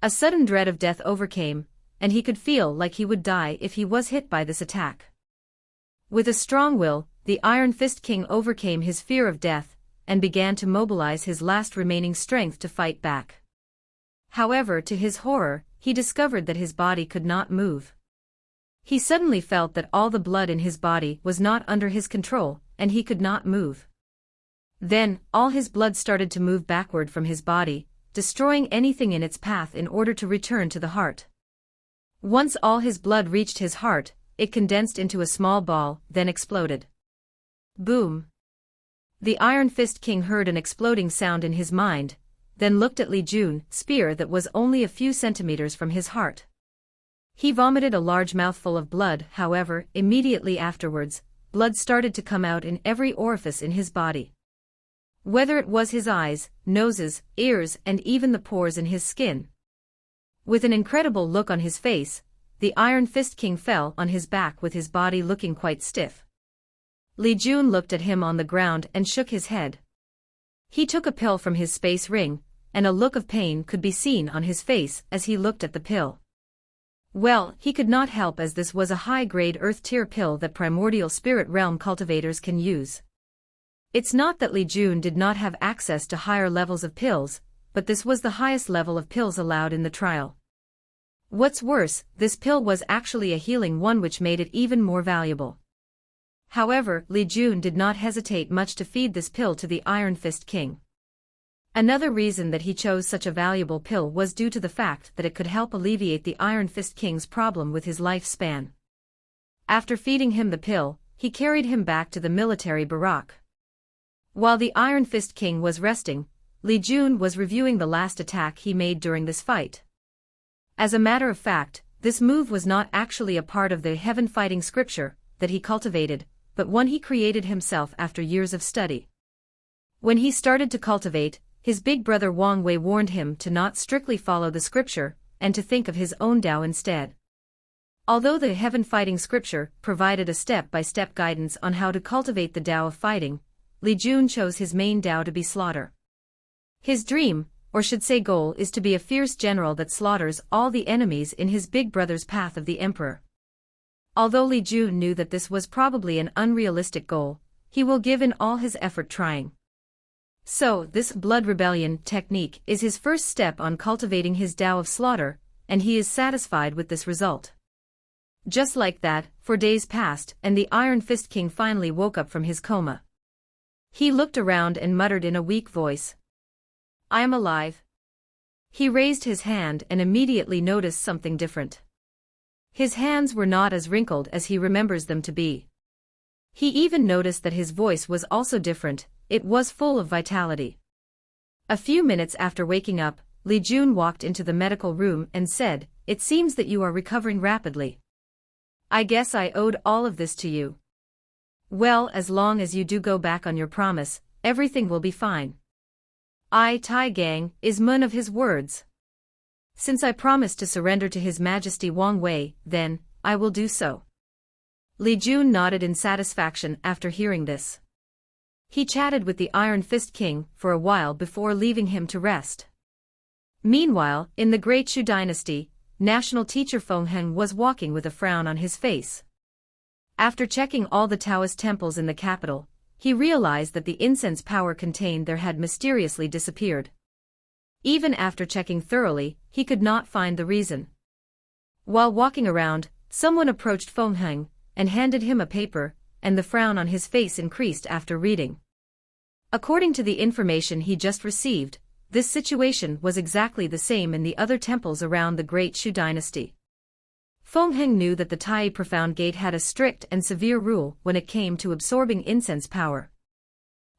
A sudden dread of death overcame, and he could feel like he would die if he was hit by this attack. With a strong will, the Iron Fist King overcame his fear of death, and began to mobilize his last remaining strength to fight back. However, to his horror, he discovered that his body could not move. He suddenly felt that all the blood in his body was not under his control, and he could not move. Then, all his blood started to move backward from his body, destroying anything in its path in order to return to the heart. Once all his blood reached his heart, it condensed into a small ball, then exploded. Boom! The Iron Fist King heard an exploding sound in his mind, then looked at Li Jun's spear that was only a few centimeters from his heart. He vomited a large mouthful of blood. However, immediately afterwards, blood started to come out in every orifice in his body. Whether it was his eyes, noses, ears, and even the pores in his skin. With an incredible look on his face, the Iron Fist King fell on his back with his body looking quite stiff. Li Jun looked at him on the ground and shook his head. He took a pill from his space ring, and a look of pain could be seen on his face as he looked at the pill. Well, he could not help, as this was a high-grade Earth-tier pill that primordial spirit realm cultivators can use. It's not that Li Jun did not have access to higher levels of pills, but this was the highest level of pills allowed in the trial. What's worse, this pill was actually a healing one, which made it even more valuable. However, Li Jun did not hesitate much to feed this pill to the Iron Fist King. Another reason that he chose such a valuable pill was due to the fact that it could help alleviate the Iron Fist King's problem with his lifespan. After feeding him the pill, he carried him back to the military barrack. While the Iron Fist King was resting, Li Jun was reviewing the last attack he made during this fight. As a matter of fact, this move was not actually a part of the heaven fighting scripture that he cultivated, but one he created himself after years of study. When he started to cultivate, his big brother Wang Wei warned him to not strictly follow the scripture, and to think of his own Tao instead. Although the heaven fighting scripture provided a step-by-step guidance on how to cultivate the Tao of fighting, Li Jun chose his main Tao to be slaughter. His dream, or should say goal, is to be a fierce general that slaughters all the enemies in his big brother's path of the emperor. Although Li Jun knew that this was probably an unrealistic goal, he will give in all his effort trying. So, this blood rebellion technique is his first step on cultivating his Tao of slaughter, and he is satisfied with this result. Just like that, 4 days passed, and the Iron Fist King finally woke up from his coma. He looked around and muttered in a weak voice, "I am alive." He raised his hand and immediately noticed something different. His hands were not as wrinkled as he remembers them to be. He even noticed that his voice was also different, it was full of vitality. A few minutes after waking up, Li Jun walked into the medical room and said, "It seems that you are recovering rapidly. I guess I owed all of this to you. Well, as long as you do go back on your promise, everything will be fine." "I Tai Gang" is one of his words. "Since I promised to surrender to His Majesty Wang Wei, then, I will do so." Li Jun nodded in satisfaction after hearing this. He chatted with the Iron Fist King for a while before leaving him to rest. Meanwhile, in the Great Shu Dynasty, National Teacher Feng Heng was walking with a frown on his face. After checking all the Taoist temples in the capital, he realized that the incense power contained there had mysteriously disappeared. Even after checking thoroughly, he could not find the reason. While walking around, someone approached Feng Heng and handed him a paper, and the frown on his face increased after reading. According to the information he just received, this situation was exactly the same in the other temples around the Great Shu Dynasty. Feng Heng knew that the Tai Profound Gate had a strict and severe rule when it came to absorbing incense power.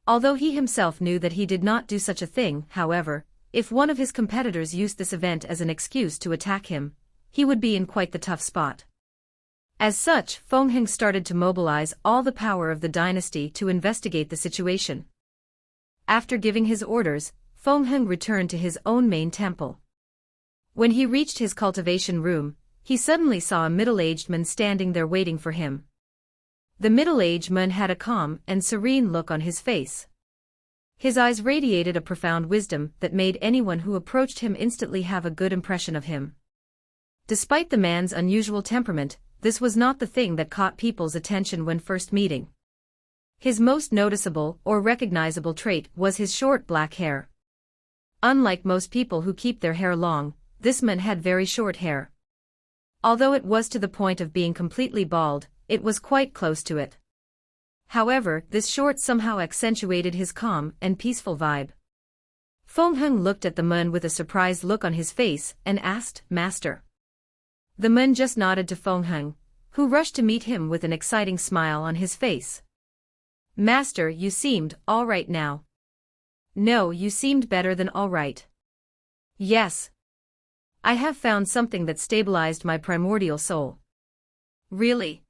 Although he himself knew that he did not do such a thing, however, if one of his competitors used this event as an excuse to attack him, he would be in quite the tough spot. As such, Feng Heng started to mobilize all the power of the dynasty to investigate the situation. After giving his orders, Feng Heng returned to his own main temple. When he reached his cultivation room, he suddenly saw a middle-aged man standing there waiting for him. The middle-aged man had a calm and serene look on his face. His eyes radiated a profound wisdom that made anyone who approached him instantly have a good impression of him. Despite the man's unusual temperament, this was not the thing that caught people's attention when first meeting. His most noticeable or recognizable trait was his short black hair. Unlike most people who keep their hair long, this man had very short hair. Although it was to the point of being completely bald, it was quite close to it. However, this short somehow accentuated his calm and peaceful vibe. Feng Heng looked at the man with a surprised look on his face and asked, "Master?" The man just nodded to Feng Heng, who rushed to meet him with an exciting smile on his face. "Master, you seemed all right now." "No, you seemed better than all right." "Yes. I have found something that stabilized my primordial soul." "Really?"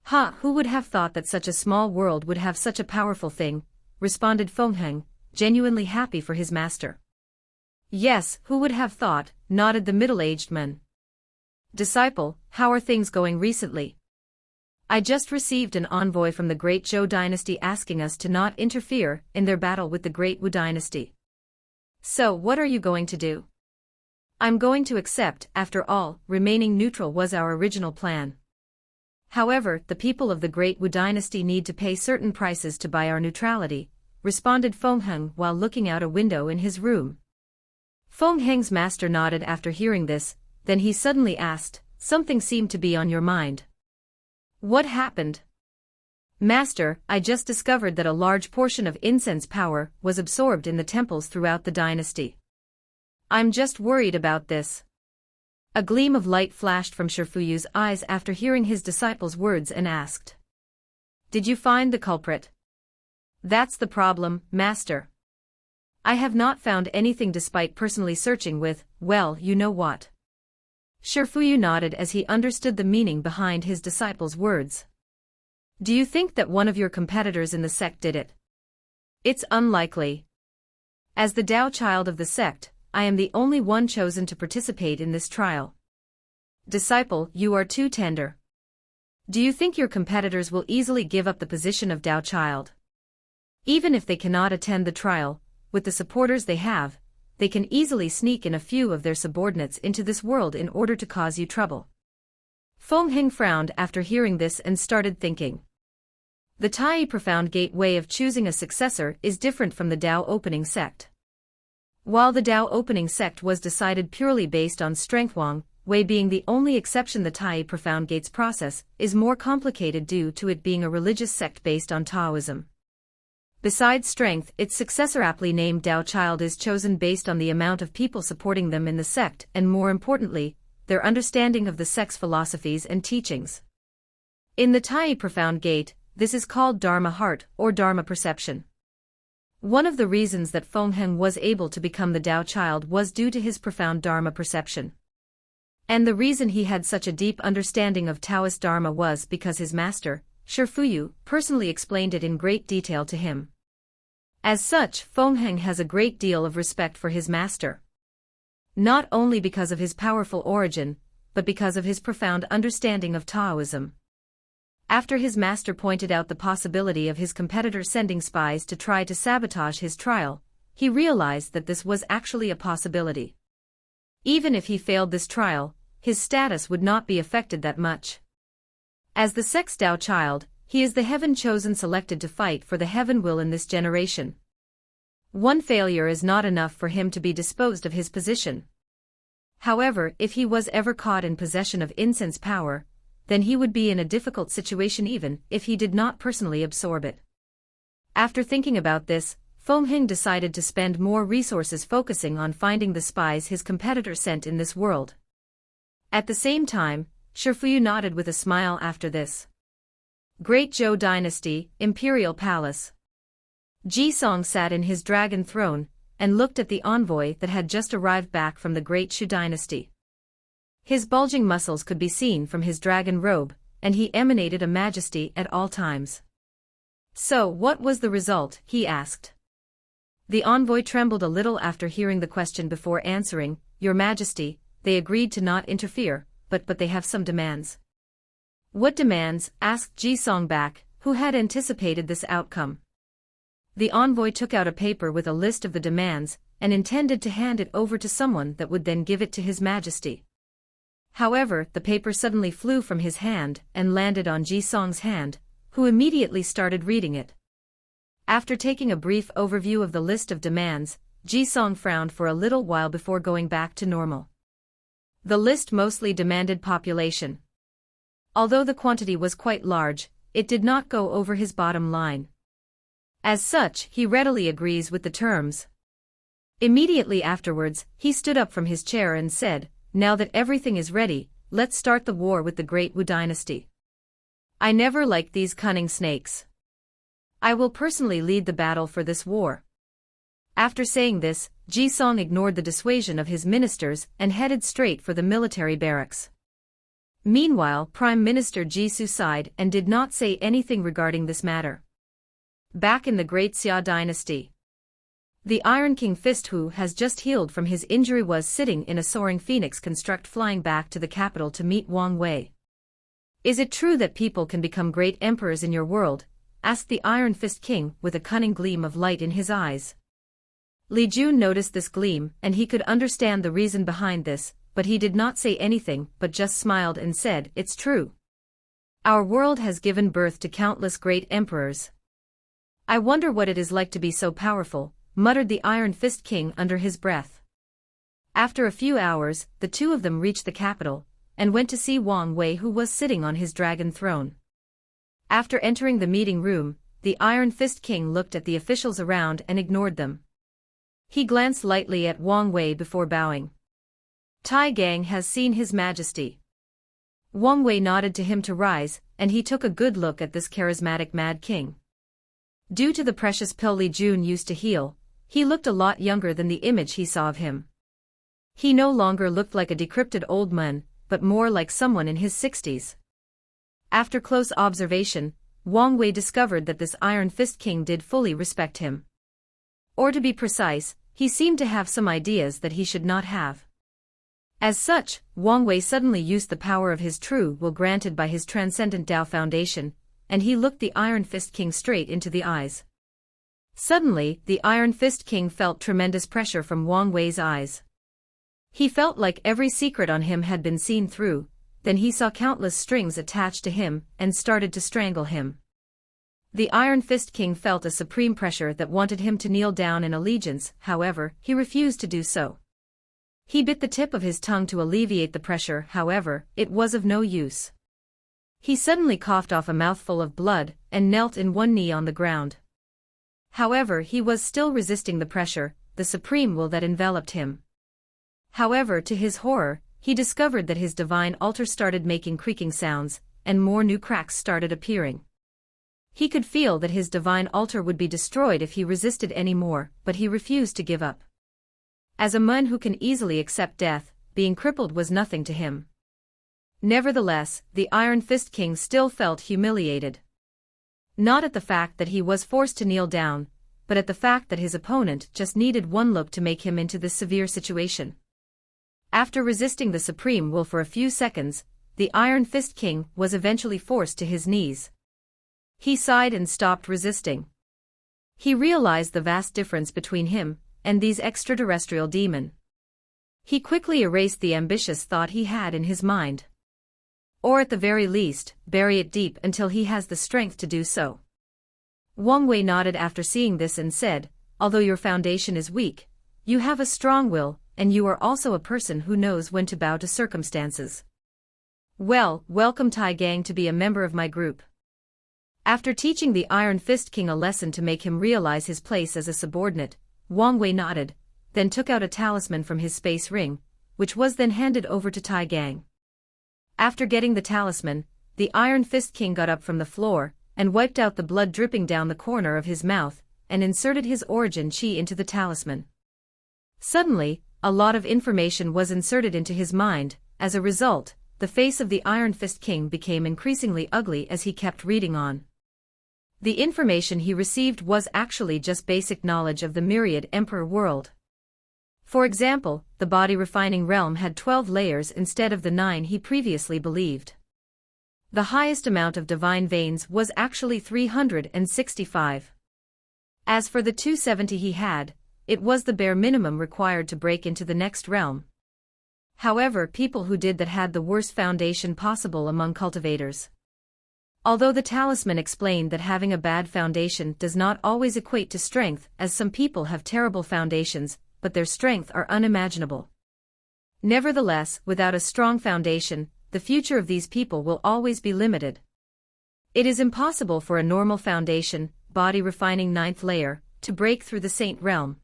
"Ha, who would have thought that such a small world would have such a powerful thing," responded Feng Heng, genuinely happy for his master. "Yes, who would have thought," nodded the middle-aged man. "Disciple, how are things going recently?" "I just received an envoy from the Great Zhou dynasty asking us to not interfere in their battle with the Great Wu dynasty." "So what are you going to do?" "I'm going to accept, after all, remaining neutral was our original plan. However, the people of the Great Wu dynasty need to pay certain prices to buy our neutrality," responded Feng Heng while looking out a window in his room. Feng Heng's master nodded after hearing this, Then he suddenly asked, "Something seemed to be on your mind." "What happened?" "Master, I just discovered that a large portion of incense power was absorbed in the temples throughout the dynasty. I'm just worried about this." A gleam of light flashed from Shifuyu's eyes after hearing his disciple's words and asked, "Did you find the culprit?" "That's the problem, Master. I have not found anything despite personally searching with, well, you know what." Shifuyu nodded as he understood the meaning behind his disciple's words. "Do you think that one of your competitors in the sect did it?" "It's unlikely. As the Tao child of the sect, I am the only one chosen to participate in this trial." "Disciple, you are too tender. Do you think your competitors will easily give up the position of Tao child? Even if they cannot attend the trial, with the supporters they have, they can easily sneak in a few of their subordinates into this world in order to cause you trouble." Feng Heng frowned after hearing this and started thinking. The Tai Profound Gate way of choosing a successor is different from the Tao Opening Sect. While the Tao Opening Sect was decided purely based on strength, Wang Wei being the only exception, the Tai Profound Gates process is more complicated due to it being a religious sect based on Taoism. Besides strength, its successor, aptly named Tao Child, is chosen based on the amount of people supporting them in the sect and, more importantly, their understanding of the sect's philosophies and teachings. In the Tai Profound Gate, this is called Dharma Heart or Dharma Perception. One of the reasons that Feng Heng was able to become the Tao Child was due to his profound Dharma perception. And the reason he had such a deep understanding of Taoist Dharma was because his master, Shifuyu, personally explained it in great detail to him. As such, Feng Heng has a great deal of respect for his master. Not only because of his powerful origin, but because of his profound understanding of Taoism. After his master pointed out the possibility of his competitor sending spies to try to sabotage his trial, he realized that this was actually a possibility. Even if he failed this trial, his status would not be affected that much. As the sect's Tao child, he is the heaven-chosen selected to fight for the heaven will in this generation. One failure is not enough for him to be disposed of his position. However, if he was ever caught in possession of incense power, then he would be in a difficult situation even if he did not personally absorb it. After thinking about this, Feng Heng decided to spend more resources focusing on finding the spies his competitor sent in this world. At the same time, Shifuyu nodded with a smile after this. Great Zhou Dynasty, Imperial Palace. Ji Song sat in his dragon throne and looked at the envoy that had just arrived back from the Great Shu Dynasty. His bulging muscles could be seen from his dragon robe, and he emanated a majesty at all times. "So, what was the result?" he asked. The envoy trembled a little after hearing the question before answering, "Your Majesty, they agreed to not interfere, but they have some demands." "What demands?" asked Ji Song back, who had anticipated this outcome. The envoy took out a paper with a list of the demands, and intended to hand it over to someone that would then give it to His Majesty. However, the paper suddenly flew from his hand and landed on Ji Song's hand, who immediately started reading it. After taking a brief overview of the list of demands, Ji Song frowned for a little while before going back to normal. The list mostly demanded population. Although the quantity was quite large, it did not go over his bottom line. As such, he readily agrees with the terms. Immediately afterwards, he stood up from his chair and said, "Now that everything is ready, let's start the war with the Great Wu Dynasty. I never liked these cunning snakes. I will personally lead the battle for this war." After saying this, Ji Song ignored the dissuasion of his ministers and headed straight for the military barracks. Meanwhile, Prime Minister Ji Su sighed and did not say anything regarding this matter. Back in the Great Xia Dynasty, the Iron King Fist, who has just healed from his injury, was sitting in a soaring phoenix construct flying back to the capital to meet Wang Wei. "Is it true that people can become great emperors in your world?" asked the Iron Fist King with a cunning gleam of light in his eyes. Li Jun noticed this gleam and he could understand the reason behind this, but he did not say anything but just smiled and said, "It's true. Our world has given birth to countless great emperors. I wonder what it is like to be so powerful," muttered the Iron Fist King under his breath. After a few hours, the two of them reached the capital, and went to see Wang Wei, who was sitting on his dragon throne. After entering the meeting room, the Iron Fist King looked at the officials around and ignored them. He glanced lightly at Wang Wei before bowing. Tai Gang has seen His Majesty. Wang Wei nodded to him to rise, and he took a good look at this charismatic Mad King. Due to the precious pill Li Jun used to heal, he looked a lot younger than the image he saw of him. He no longer looked like a decrepit old man, but more like someone in his 60s. After close observation, Wang Wei discovered that this Iron Fist King did fully respect him. Or to be precise, he seemed to have some ideas that he should not have. As such, Wang Wei suddenly used the power of his true will granted by his transcendent Tao foundation, and he looked the Iron Fist King straight into the eyes. Suddenly, the Iron Fist King felt tremendous pressure from Wang Wei's eyes. He felt like every secret on him had been seen through, then he saw countless strings attached to him and started to strangle him. The Iron Fist King felt a supreme pressure that wanted him to kneel down in allegiance, however, he refused to do so. He bit the tip of his tongue to alleviate the pressure, however, it was of no use. He suddenly coughed off a mouthful of blood and knelt in one knee on the ground. However, he was still resisting the pressure, the supreme will that enveloped him. However, to his horror, he discovered that his divine altar started making creaking sounds, and more new cracks started appearing. He could feel that his divine altar would be destroyed if he resisted any more, but he refused to give up. As a man who can easily accept death, being crippled was nothing to him. Nevertheless, the Iron Fist King still felt humiliated. Not at the fact that he was forced to kneel down, but at the fact that his opponent just needed one look to make him into this severe situation. After resisting the supreme will for a few seconds, the Iron Fist King was eventually forced to his knees. He sighed and stopped resisting. He realized the vast difference between him and these extraterrestrial demon. He quickly erased the ambitious thought he had in his mind. Or at the very least, bury it deep until he has the strength to do so. Wang Wei nodded after seeing this and said, although your foundation is weak, you have a strong will, and you are also a person who knows when to bow to circumstances. Well, welcome Tai Gang to be a member of my group. After teaching the Iron Fist King a lesson to make him realize his place as a subordinate, Wang Wei nodded, then took out a talisman from his space ring, which was then handed over to Tai Gang. After getting the talisman, the Iron Fist King got up from the floor, and wiped out the blood dripping down the corner of his mouth, and inserted his origin chi into the talisman. Suddenly, a lot of information was inserted into his mind. As a result, the face of the Iron Fist King became increasingly ugly as he kept reading on. The information he received was actually just basic knowledge of the myriad Emperor world. For example, the body refining realm had 12 layers instead of the 9 he previously believed. The highest amount of divine veins was actually 365. As for the 270 he had, it was the bare minimum required to break into the next realm. However, people who did that had the worst foundation possible among cultivators. Although the talisman explained that having a bad foundation does not always equate to strength, as some people have terrible foundations, but their strength are unimaginable. Nevertheless, without a strong foundation, the future of these people will always be limited. It is impossible for a normal foundation, body refining 9th layer, to break through the saint realm.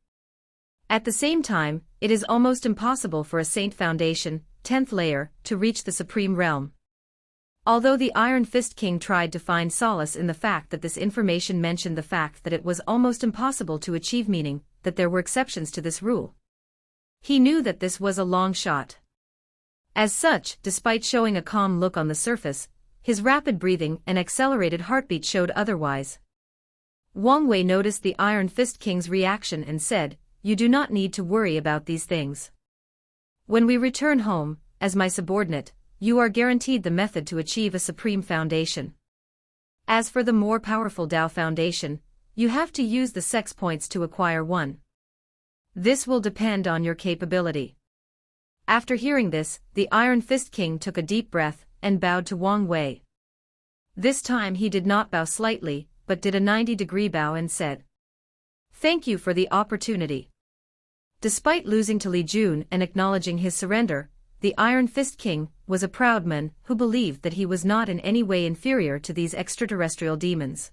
At the same time, it is almost impossible for a saint foundation, 10th layer, to reach the supreme realm. Although the Iron Fist King tried to find solace in the fact that this information mentioned the fact that it was almost impossible to achieve, meaning that there were exceptions to this rule. He knew that this was a long shot. As such, despite showing a calm look on the surface, his rapid breathing and accelerated heartbeat showed otherwise. Wang Wei noticed the Iron Fist King's reaction and said, "You do not need to worry about these things. When we return home, as my subordinate, you are guaranteed the method to achieve a supreme foundation. As for the more powerful Tao foundation, you have to use the sex points to acquire one. This will depend on your capability." After hearing this, the Iron Fist King took a deep breath and bowed to Wang Wei. This time he did not bow slightly, but did a 90-degree bow and said, "Thank you for the opportunity. Despite losing to Li Jun and acknowledging his surrender, the Iron Fist King was a proud man who believed that he was not in any way inferior to these extraterrestrial demons.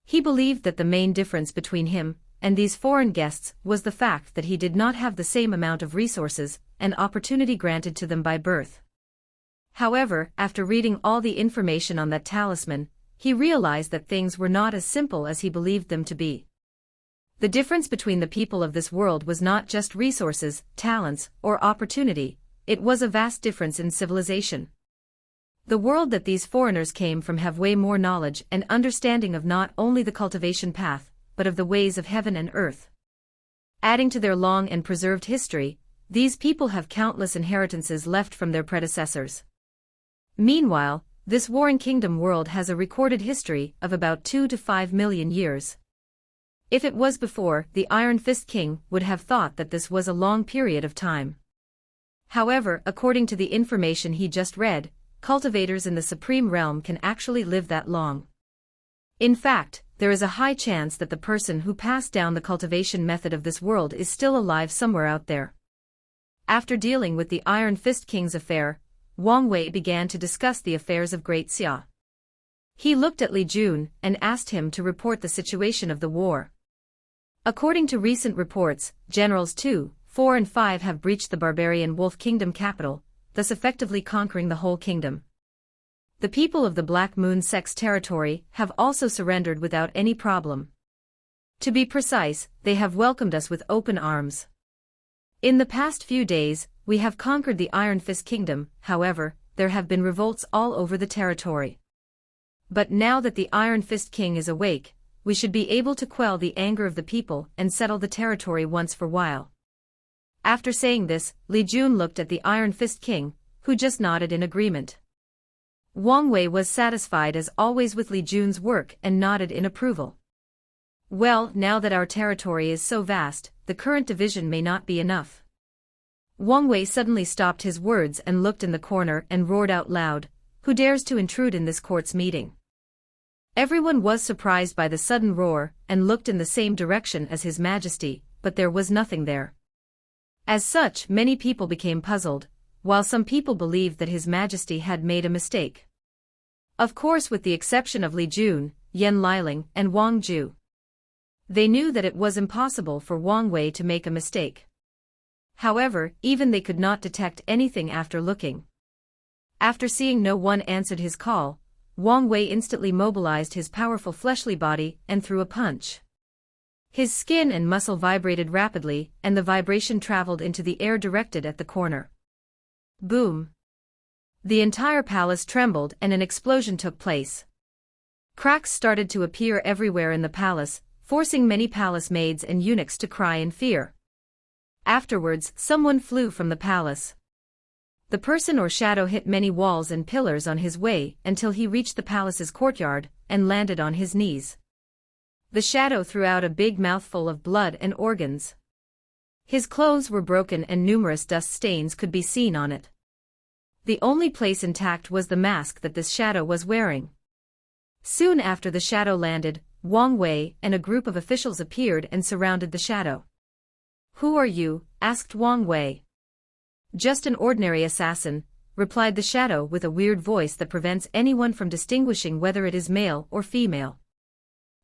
He believed that the main difference between him and these foreign guests was the fact that he did not have the same amount of resources and opportunity granted to them by birth. However, after reading all the information on that talisman, he realized that things were not as simple as he believed them to be. The difference between the people of this world was not just resources, talents, or opportunity, it was a vast difference in civilization. The world that these foreigners came from have way more knowledge and understanding of not only the cultivation path, but of the ways of heaven and earth. Adding to their long and preserved history, these people have countless inheritances left from their predecessors. Meanwhile, this warring kingdom world has a recorded history of about 2 to 5 million years. If it was before, the Iron Fist King would have thought that this was a long period of time. However, according to the information he just read, cultivators in the Supreme Realm can actually live that long. In fact, there is a high chance that the person who passed down the cultivation method of this world is still alive somewhere out there. After dealing with the Iron Fist King's affair, Wang Wei began to discuss the affairs of Great Xia. He looked at Li Jun and asked him to report the situation of the war. According to recent reports, Generals 2, 4 and 5 have breached the barbarian Wolf Kingdom capital, thus effectively conquering the whole kingdom. The people of the Black Moon sect's territory have also surrendered without any problem. To be precise, they have welcomed us with open arms. In the past few days, we have conquered the Iron Fist Kingdom, however, there have been revolts all over the territory. But now that the Iron Fist King is awake, we should be able to quell the anger of the people and settle the territory once for while. After saying this, Li Jun looked at the Iron Fist King, who just nodded in agreement. Wang Wei was satisfied as always with Li Jun's work and nodded in approval. Well, now that our territory is so vast, the current division may not be enough. Wang Wei suddenly stopped his words and looked in the corner and roared out loud, "Who dares to intrude in this court's meeting?" Everyone was surprised by the sudden roar and looked in the same direction as His Majesty, but there was nothing there. As such, many people became puzzled, while some people believed that His Majesty had made a mistake. Of course, with the exception of Li Jun, Yan Liling, and Wang Ju. They knew that it was impossible for Wang Wei to make a mistake. However, even they could not detect anything after looking. After seeing no one answered his call, Wang Wei instantly mobilized his powerful fleshly body and threw a punch. His skin and muscle vibrated rapidly, and the vibration traveled into the air directed at the corner. Boom! The entire palace trembled and an explosion took place. Cracks started to appear everywhere in the palace, forcing many palace maids and eunuchs to cry in fear. Afterwards, someone flew from the palace. The person or shadow hit many walls and pillars on his way until he reached the palace's courtyard and landed on his knees. The shadow threw out a big mouthful of blood and organs. His clothes were broken and numerous dust stains could be seen on it. The only place intact was the mask that this shadow was wearing. Soon after the shadow landed, Wang Wei and a group of officials appeared and surrounded the shadow. "Who are you?" asked Wang Wei. "Just an ordinary assassin," replied the shadow with a weird voice that prevents anyone from distinguishing whether it is male or female.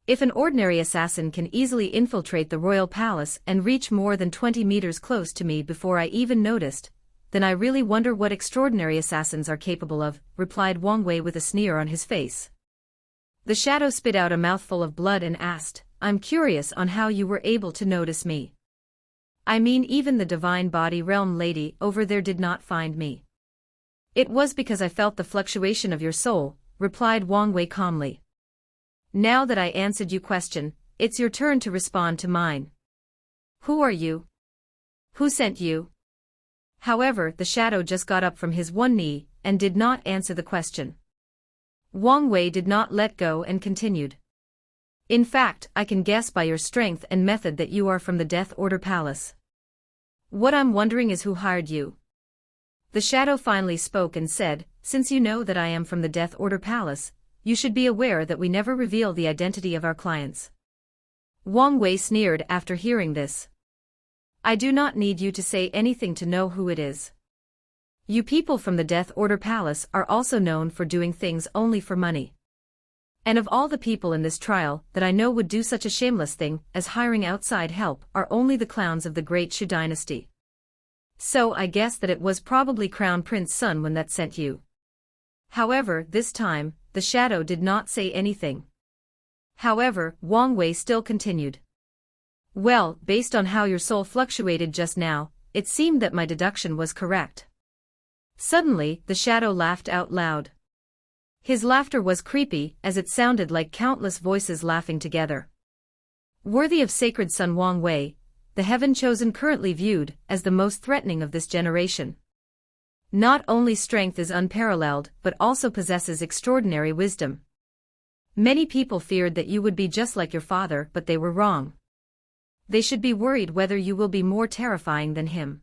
If an ordinary assassin can easily infiltrate the royal palace and reach more than 20 meters close to me before I even noticed, then I really wonder what extraordinary assassins are capable of, replied Wang Wei with a sneer on his face. The shadow spit out a mouthful of blood and asked, "I'm curious on how you were able to notice me. I mean, even the divine body realm lady over there did not find me." "It was because I felt the fluctuation of your soul," replied Wang Wei calmly. "Now that I answered your question, it's your turn to respond to mine. Who are you? Who sent you?" However, the shadow just got up from his one knee and did not answer the question. Wang Wei did not let go and continued. "In fact, I can guess by your strength and method that you are from the Death Order Palace. What I'm wondering is who hired you." The shadow finally spoke and said, "Since you know that I am from the Death Order Palace, you should be aware that we never reveal the identity of our clients." Wang Wei sneered after hearing this. I do not need you to say anything to know who it is. You people from the Death Order Palace are also known for doing things only for money. And of all the people in this trial that I know would do such a shameless thing as hiring outside help are only the clowns of the Great Shu dynasty. So I guess that it was probably Crown Prince Sun when that sent you. However, this time, the shadow did not say anything. However, Wang Wei still continued. Well, based on how your soul fluctuated just now, it seemed that my deduction was correct. Suddenly, the shadow laughed out loud. His laughter was creepy, as it sounded like countless voices laughing together. Worthy of sacred son Wang Wei, the heaven-chosen currently viewed as the most threatening of this generation. Not only strength is unparalleled but also possesses extraordinary wisdom. Many people feared that you would be just like your father, but they were wrong. They should be worried whether you will be more terrifying than him.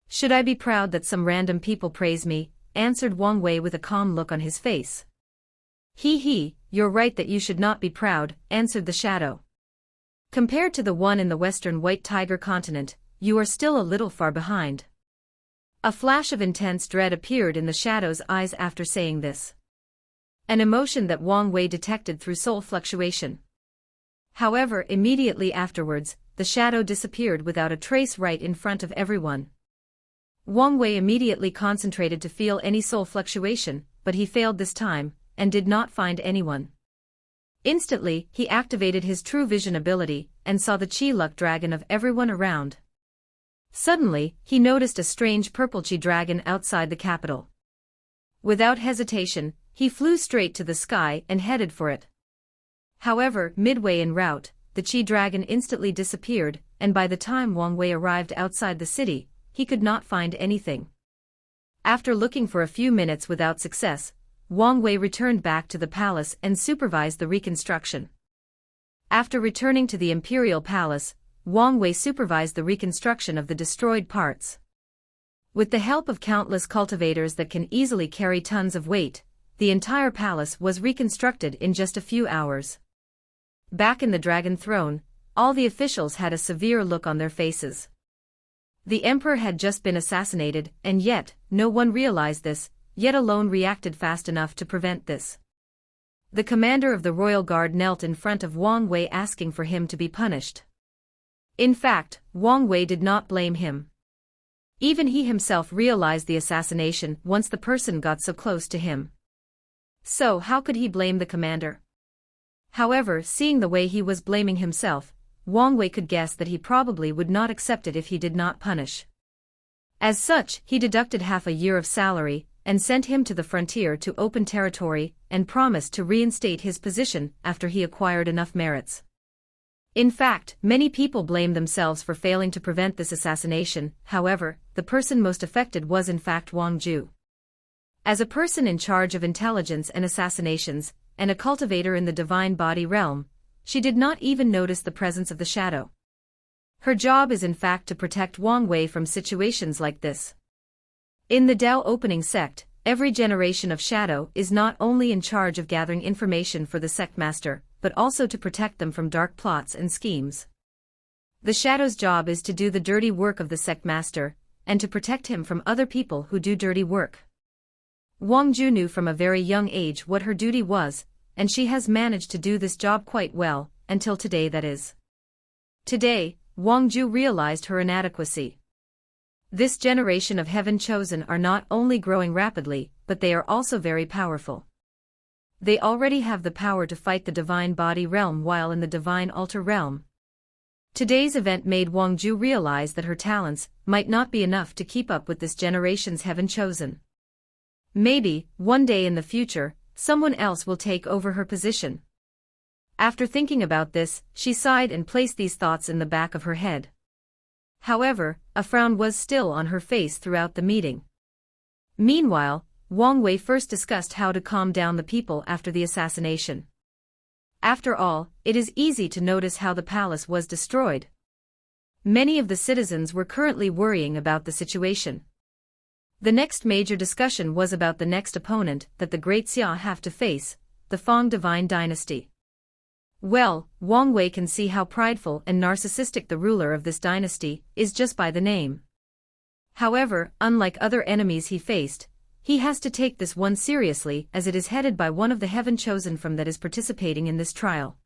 Should I be proud that some random people praise me? Answered Wang Wei with a calm look on his face. He, you're right that you should not be proud, answered the shadow. Compared to the one in the western White Tiger continent, you are still a little far behind. A flash of intense dread appeared in the shadow's eyes after saying this. An emotion that Wang Wei detected through soul fluctuation. However, immediately afterwards, the shadow disappeared without a trace right in front of everyone. Wang Wei immediately concentrated to feel any soul fluctuation, but he failed this time, and did not find anyone. Instantly, he activated his true vision ability, and saw the Chi Luck dragon of everyone around. Suddenly, he noticed a strange purple Chi dragon outside the capital. Without hesitation, he flew straight to the sky and headed for it. However, midway en route, the Chi dragon instantly disappeared, and by the time Wang Wei arrived outside the city, he could not find anything. After looking for a few minutes without success, Wang Wei returned back to the palace and supervised the reconstruction. After returning to the imperial palace, Wang Wei supervised the reconstruction of the destroyed parts. With the help of countless cultivators that can easily carry tons of weight, the entire palace was reconstructed in just a few hours. Back in the Dragon Throne, all the officials had a severe look on their faces. The emperor had just been assassinated, and yet, no one realized this, yet alone reacted fast enough to prevent this. The commander of the royal guard knelt in front of Wang Wei asking for him to be punished. In fact, Wang Wei did not blame him. Even he himself realized the assassination once the person got so close to him. So how could he blame the commander? However, seeing the way he was blaming himself, Wang Wei could guess that he probably would not accept it if he did not punish. As such, he deducted half a year of salary, and sent him to the frontier to open territory, and promised to reinstate his position after he acquired enough merits. In fact, many people blame themselves for failing to prevent this assassination. However, the person most affected was in fact Wang Ju. As a person in charge of intelligence and assassinations, and a cultivator in the divine body realm, she did not even notice the presence of the shadow. Her job is in fact to protect Wang Wei from situations like this. In the Dao opening sect, every generation of shadow is not only in charge of gathering information for the sect master, but also to protect them from dark plots and schemes. The shadow's job is to do the dirty work of the sect master, and to protect him from other people who do dirty work. Wang Ju knew from a very young age what her duty was, and she has managed to do this job quite well, until today that is. Today, Wang Ju realized her inadequacy. This generation of heaven chosen are not only growing rapidly, but they are also very powerful. They already have the power to fight the divine body realm while in the divine altar realm. Today's event made Wang Ju realize that her talents might not be enough to keep up with this generation's heaven chosen. Maybe, one day in the future, someone else will take over her position. After thinking about this, she sighed and placed these thoughts in the back of her head. However, a frown was still on her face throughout the meeting. Meanwhile, Wang Wei first discussed how to calm down the people after the assassination. After all, it is easy to notice how the palace was destroyed. Many of the citizens were currently worrying about the situation. The next major discussion was about the next opponent that the Great Xia have to face, the Fang Divine Dynasty. Well, Wang Wei can see how prideful and narcissistic the ruler of this dynasty is just by the name. However, unlike other enemies he faced, he has to take this one seriously as it is headed by one of the heaven chosen from that is participating in this trial.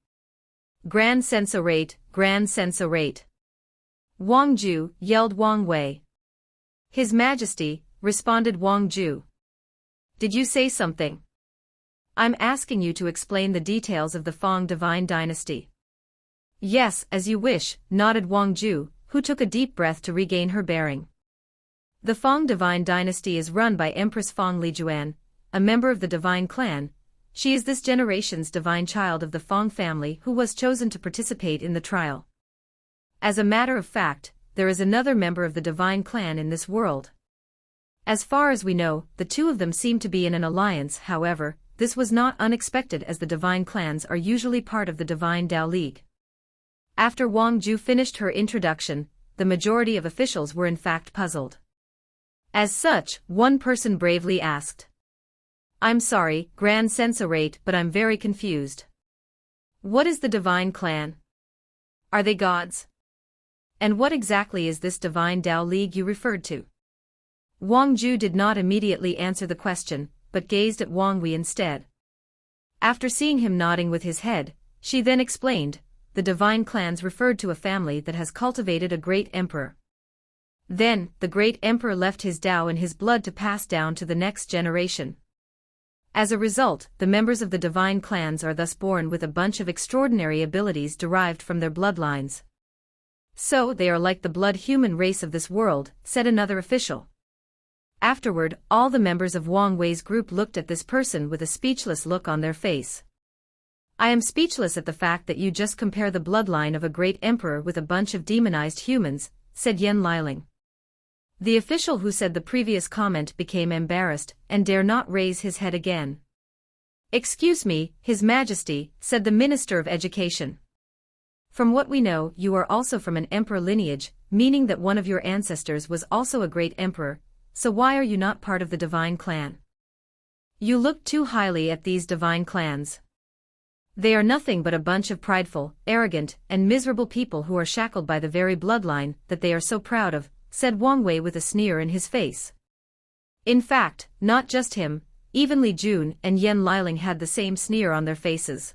Grand censorate, grand censorate. Wang Ju, yelled Wang Wei. His Majesty, responded Wang Ju. Did you say something? I'm asking you to explain the details of the Fang divine dynasty. Yes, as you wish, nodded Wang Ju, who took a deep breath to regain her bearing. The Fang divine dynasty is run by Empress Fang Lijuan, a member of the divine clan. She is this generation's divine child of the Fang family who was chosen to participate in the trial. As a matter of fact, there is another member of the divine clan in this world. As far as we know, the two of them seem to be in an alliance. However, this was not unexpected as the divine clans are usually part of the divine Dao League. After Wang Ju finished her introduction, the majority of officials were in fact puzzled. As such, one person bravely asked, I'm sorry, Grand Censorate, but I'm very confused. What is the divine clan? Are they gods? And what exactly is this divine Dao League you referred to? Wang Ju did not immediately answer the question, but gazed at Wang Wei instead. After seeing him nodding with his head, she then explained, the divine clans referred to a family that has cultivated a great emperor. Then, the great emperor left his Dao in his blood to pass down to the next generation. As a result, the members of the divine clans are thus born with a bunch of extraordinary abilities derived from their bloodlines. So they are like the blood human race of this world, said another official. Afterward, all the members of Wang Wei's group looked at this person with a speechless look on their face. I am speechless at the fact that you just compare the bloodline of a great emperor with a bunch of demonized humans, said Yan Liling. The official who said the previous comment became embarrassed and dare not raise his head again. Excuse me, His Majesty, said the Minister of Education. From what we know, you are also from an emperor lineage, meaning that one of your ancestors was also a great emperor. So why are you not part of the divine clan? You look too highly at these divine clans. They are nothing but a bunch of prideful, arrogant, and miserable people who are shackled by the very bloodline that they are so proud of, said Wang Wei with a sneer in his face. In fact, not just him, even Li Jun and Yan Liling had the same sneer on their faces.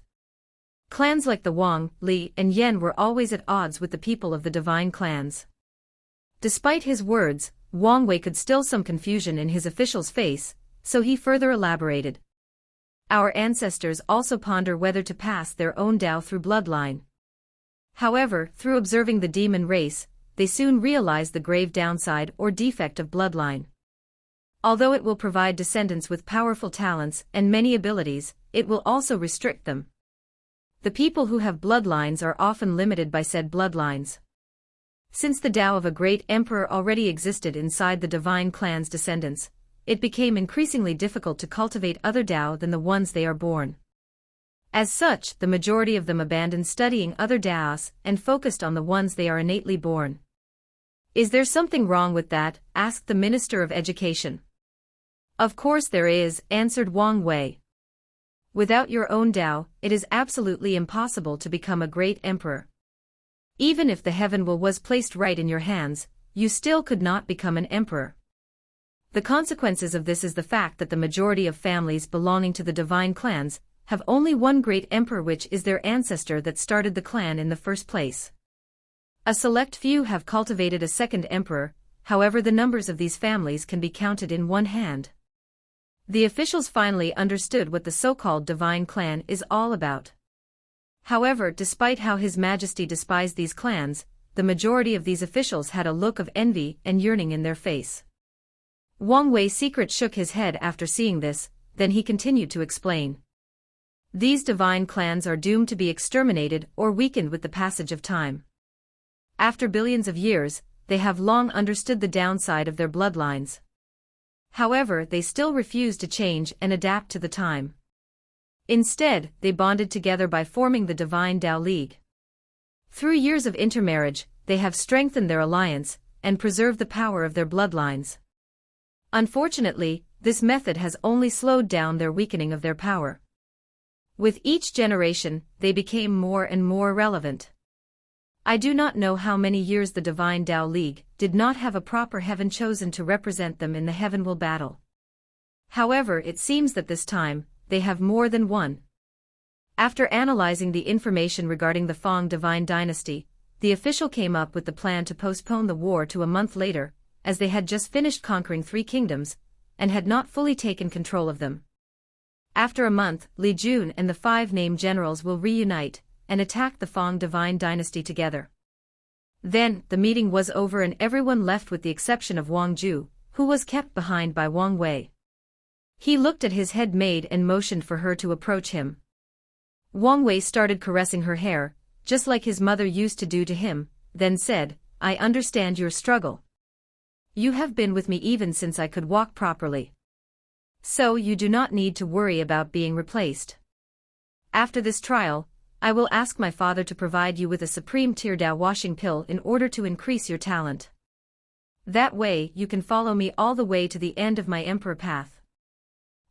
Clans like the Wang, Li, and Yan were always at odds with the people of the divine clans. Despite his words, Wang Wei could still some confusion in his official's face, so he further elaborated. Our ancestors also ponder whether to pass their own Dao through bloodline. However, through observing the demon race, they soon realize the grave downside or defect of bloodline. Although it will provide descendants with powerful talents and many abilities, it will also restrict them. The people who have bloodlines are often limited by said bloodlines. Since the Dao of a great emperor already existed inside the divine clan's descendants, it became increasingly difficult to cultivate other Dao than the ones they are born. As such, the majority of them abandoned studying other Daos and focused on the ones they are innately born. Is there something wrong with that? Asked the Minister of Education. Of course there is, answered Wang Wei. Without your own Dao, it is absolutely impossible to become a great emperor. Even if the heaven will was placed right in your hands, you still could not become an emperor. The consequences of this is the fact that the majority of families belonging to the divine clans have only one great emperor, which is their ancestor that started the clan in the first place. A select few have cultivated a second emperor, however the numbers of these families can be counted in one hand. The officials finally understood what the so-called divine clan is all about. However, despite how His Majesty despised these clans, the majority of these officials had a look of envy and yearning in their face. Wang Wei secret shook his head after seeing this, then he continued to explain. These divine clans are doomed to be exterminated or weakened with the passage of time. After billions of years, they have long understood the downside of their bloodlines. However, they still refuse to change and adapt to the time. Instead, they bonded together by forming the Divine Dao League. Through years of intermarriage, they have strengthened their alliance and preserved the power of their bloodlines. Unfortunately, this method has only slowed down their weakening of their power. With each generation, they became more and more relevant. I do not know how many years the Divine Tao League did not have a proper heaven chosen to represent them in the heavenward battle. However, it seems that this time, they have more than one. After analyzing the information regarding the Fang Divine Dynasty, the official came up with the plan to postpone the war to a month later, as they had just finished conquering 3 kingdoms, and had not fully taken control of them. After a month, Li Jun and the 5 named generals will reunite, and attack the Fang Divine Dynasty together. Then, the meeting was over and everyone left with the exception of Wang Ju, who was kept behind by Wang Wei. He looked at his head maid and motioned for her to approach him. Wang Wei started caressing her hair, just like his mother used to do to him, then said, "I understand your struggle. You have been with me even since I could walk properly. So you do not need to worry about being replaced. After this trial, I will ask my father to provide you with a supreme tier Tao washing pill in order to increase your talent. That way you can follow me all the way to the end of my emperor path."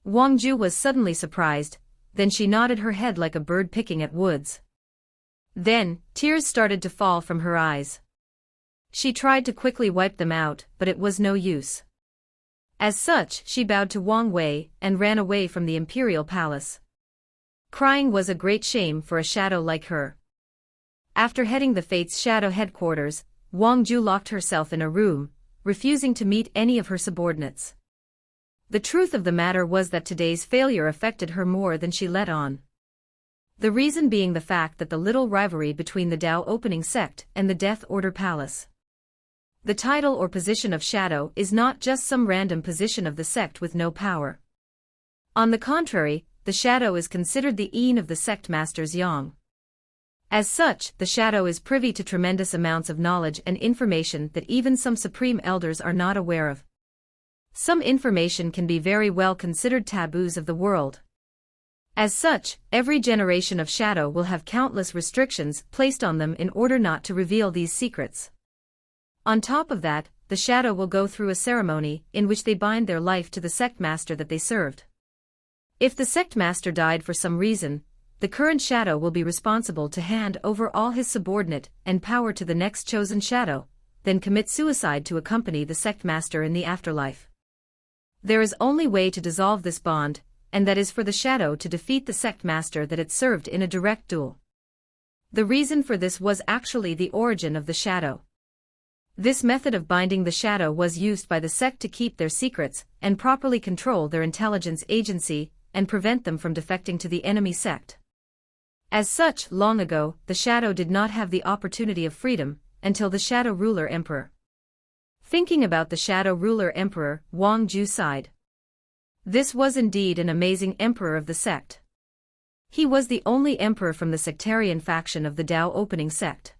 Wang Ju was suddenly surprised, then she nodded her head like a bird picking at woods. Then, tears started to fall from her eyes. She tried to quickly wipe them out, but it was no use. As such, she bowed to Wang Wei and ran away from the imperial palace. Crying was a great shame for a shadow like her. After heading the Fate's shadow headquarters, Wang Ju locked herself in a room, refusing to meet any of her subordinates. The truth of the matter was that today's failure affected her more than she let on. The reason being the fact that the little rivalry between the Tao opening sect and the Death Order Palace. The title or position of shadow is not just some random position of the sect with no power. On the contrary, the shadow is considered the Een of the sect master's yang. As such, the shadow is privy to tremendous amounts of knowledge and information that even some supreme elders are not aware of. Some information can be very well considered taboos of the world. As such, every generation of shadow will have countless restrictions placed on them in order not to reveal these secrets. On top of that, the shadow will go through a ceremony in which they bind their life to the sect master that they served. If the sect master died for some reason, the current shadow will be responsible to hand over all his subordinate and power to the next chosen shadow, then commit suicide to accompany the sect master in the afterlife. There is only way to dissolve this bond, and that is for the shadow to defeat the sect master that it served in a direct duel. The reason for this was actually the origin of the shadow. This method of binding the shadow was used by the sect to keep their secrets and properly control their intelligence agency and prevent them from defecting to the enemy sect. As such, long ago, the shadow did not have the opportunity of freedom until the shadow ruler emperor. Thinking about the shadow ruler emperor, Wang Ju sighed. This was indeed an amazing emperor of the sect. He was the only emperor from the sectarian faction of the Tao opening sect.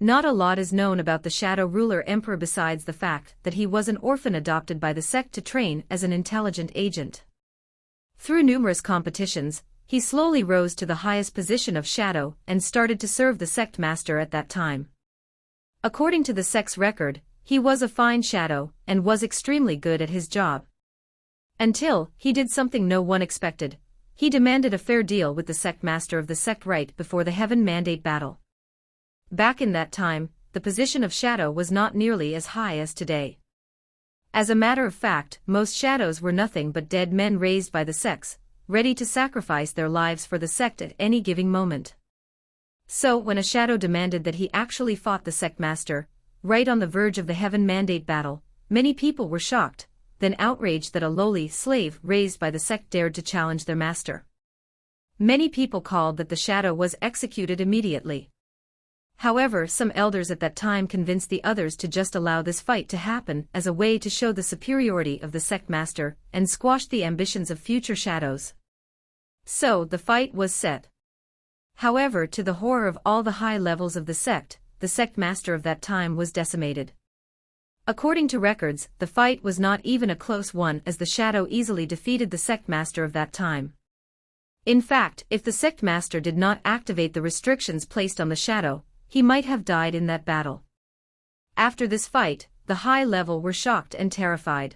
Not a lot is known about the shadow ruler emperor besides the fact that he was an orphan adopted by the sect to train as an intelligent agent. Through numerous competitions, he slowly rose to the highest position of shadow and started to serve the sect master at that time. According to the sect's record, he was a fine shadow and was extremely good at his job. Until he did something no one expected. He demanded a fair deal with the sect master of the sect right before the heaven mandate battle. Back in that time, the position of shadow was not nearly as high as today. As a matter of fact, most shadows were nothing but dead men raised by the sects, ready to sacrifice their lives for the sect at any given moment. So when a shadow demanded that he actually fought the sect master, right on the verge of the heaven mandate battle, many people were shocked, then outraged that a lowly slave raised by the sect dared to challenge their master. Many people called that the shadow was executed immediately. However, some elders at that time convinced the others to just allow this fight to happen as a way to show the superiority of the sect master and squash the ambitions of future shadows. So the fight was set. However, to the horror of all the high levels of the sect master of that time was decimated. According to records, the fight was not even a close one as the shadow easily defeated the sect master of that time. In fact, if the sect master did not activate the restrictions placed on the shadow, he might have died in that battle. After this fight, the high level were shocked and terrified.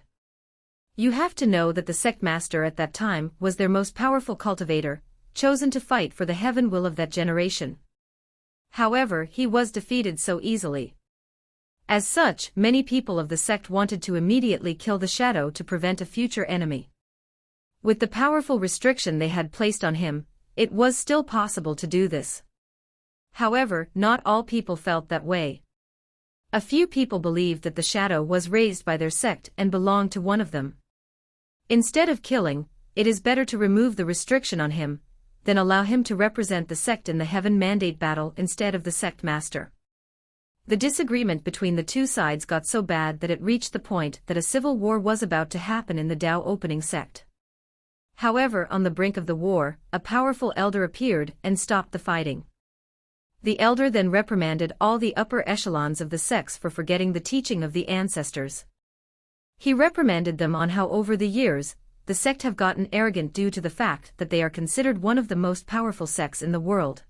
You have to know that the sect master at that time was their most powerful cultivator, chosen to fight for the heaven will of that generation. However, he was defeated so easily. As such, many people of the sect wanted to immediately kill the shadow to prevent a future enemy. With the powerful restriction they had placed on him, it was still possible to do this. However, not all people felt that way. A few people believed that the shadow was raised by their sect and belonged to one of them. Instead of killing, it is better to remove the restriction on him, than allow him to represent the sect in the heaven mandate battle instead of the sect master. The disagreement between the two sides got so bad that it reached the point that a civil war was about to happen in the Tao opening sect. However, on the brink of the war, a powerful elder appeared and stopped the fighting. The elder then reprimanded all the upper echelons of the sects for forgetting the teaching of the ancestors. He reprimanded them on how over the years, the sect have gotten arrogant due to the fact that they are considered one of the most powerful sects in the world.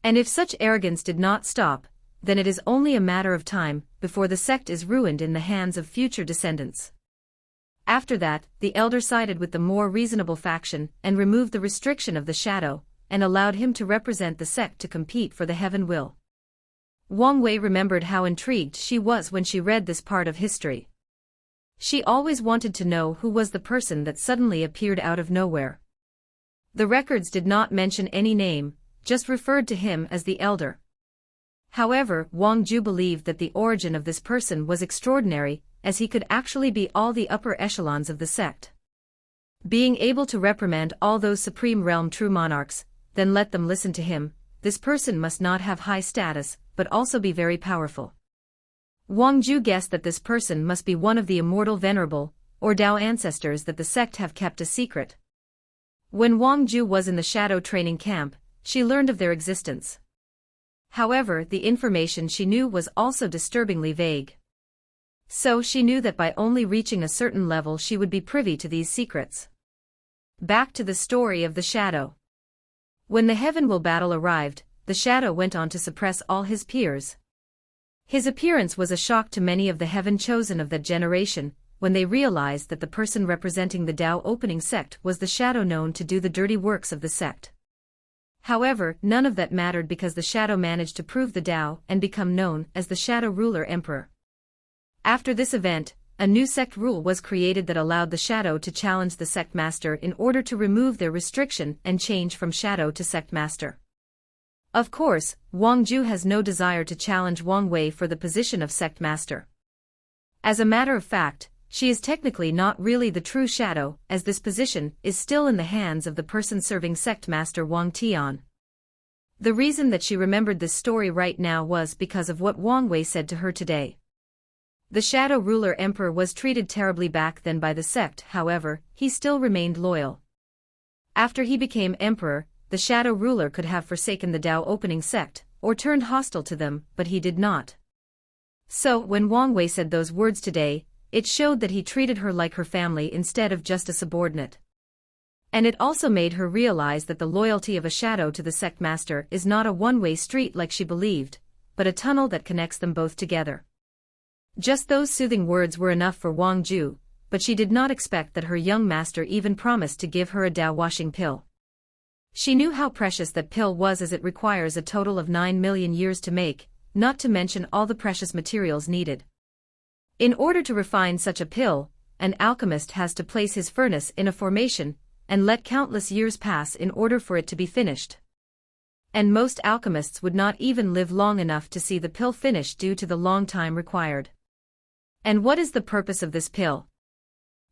And if such arrogance did not stop, then it is only a matter of time before the sect is ruined in the hands of future descendants. After that, the elder sided with the more reasonable faction and removed the restriction of the shadow, and allowed him to represent the sect to compete for the heaven will. Wang Wei remembered how intrigued she was when she read this part of history. She always wanted to know who was the person that suddenly appeared out of nowhere. The records did not mention any name, just referred to him as the elder. However, Wang Ju believed that the origin of this person was extraordinary, as he could actually be all the upper echelons of the sect. Being able to reprimand all those supreme realm true monarchs, then let them listen to him, this person must not have high status, but also be very powerful. Wang Ju guessed that this person must be one of the immortal venerable, or Tao ancestors that the sect have kept a secret. When Wang Ju was in the shadow training camp, she learned of their existence. However, the information she knew was also disturbingly vague. So she knew that by only reaching a certain level she would be privy to these secrets. Back to the story of the shadow. When the heaven will battle arrived, the shadow went on to suppress all his peers. His appearance was a shock to many of the heaven chosen of that generation, when they realized that the person representing the Tao opening sect was the shadow known to do the dirty works of the sect. However, none of that mattered because the shadow managed to prove the Tao and become known as the Shadow Ruler Emperor. After this event, a new sect rule was created that allowed the shadow to challenge the sect master in order to remove their restriction and change from shadow to sect master. Of course, Wang Ju has no desire to challenge Wang Wei for the position of sect master. As a matter of fact, she is technically not really the true shadow, as this position is still in the hands of the person serving sect master Wang Tian. The reason that she remembered this story right now was because of what Wang Wei said to her today. The Shadow Ruler Emperor was treated terribly back then by the sect, however, he still remained loyal. After he became emperor, the Shadow Ruler could have forsaken the Tao opening sect, or turned hostile to them, but he did not. So, when Wang Wei said those words today, it showed that he treated her like her family instead of just a subordinate. And it also made her realize that the loyalty of a shadow to the sect master is not a one-way street like she believed, but a tunnel that connects them both together. Just those soothing words were enough for Wang Ju, but she did not expect that her young master even promised to give her a Tao washing pill. She knew how precious that pill was, as it requires a total of 9 million years to make, not to mention all the precious materials needed. In order to refine such a pill, an alchemist has to place his furnace in a formation, and let countless years pass in order for it to be finished. And most alchemists would not even live long enough to see the pill finished due to the long time required. And what is the purpose of this pill?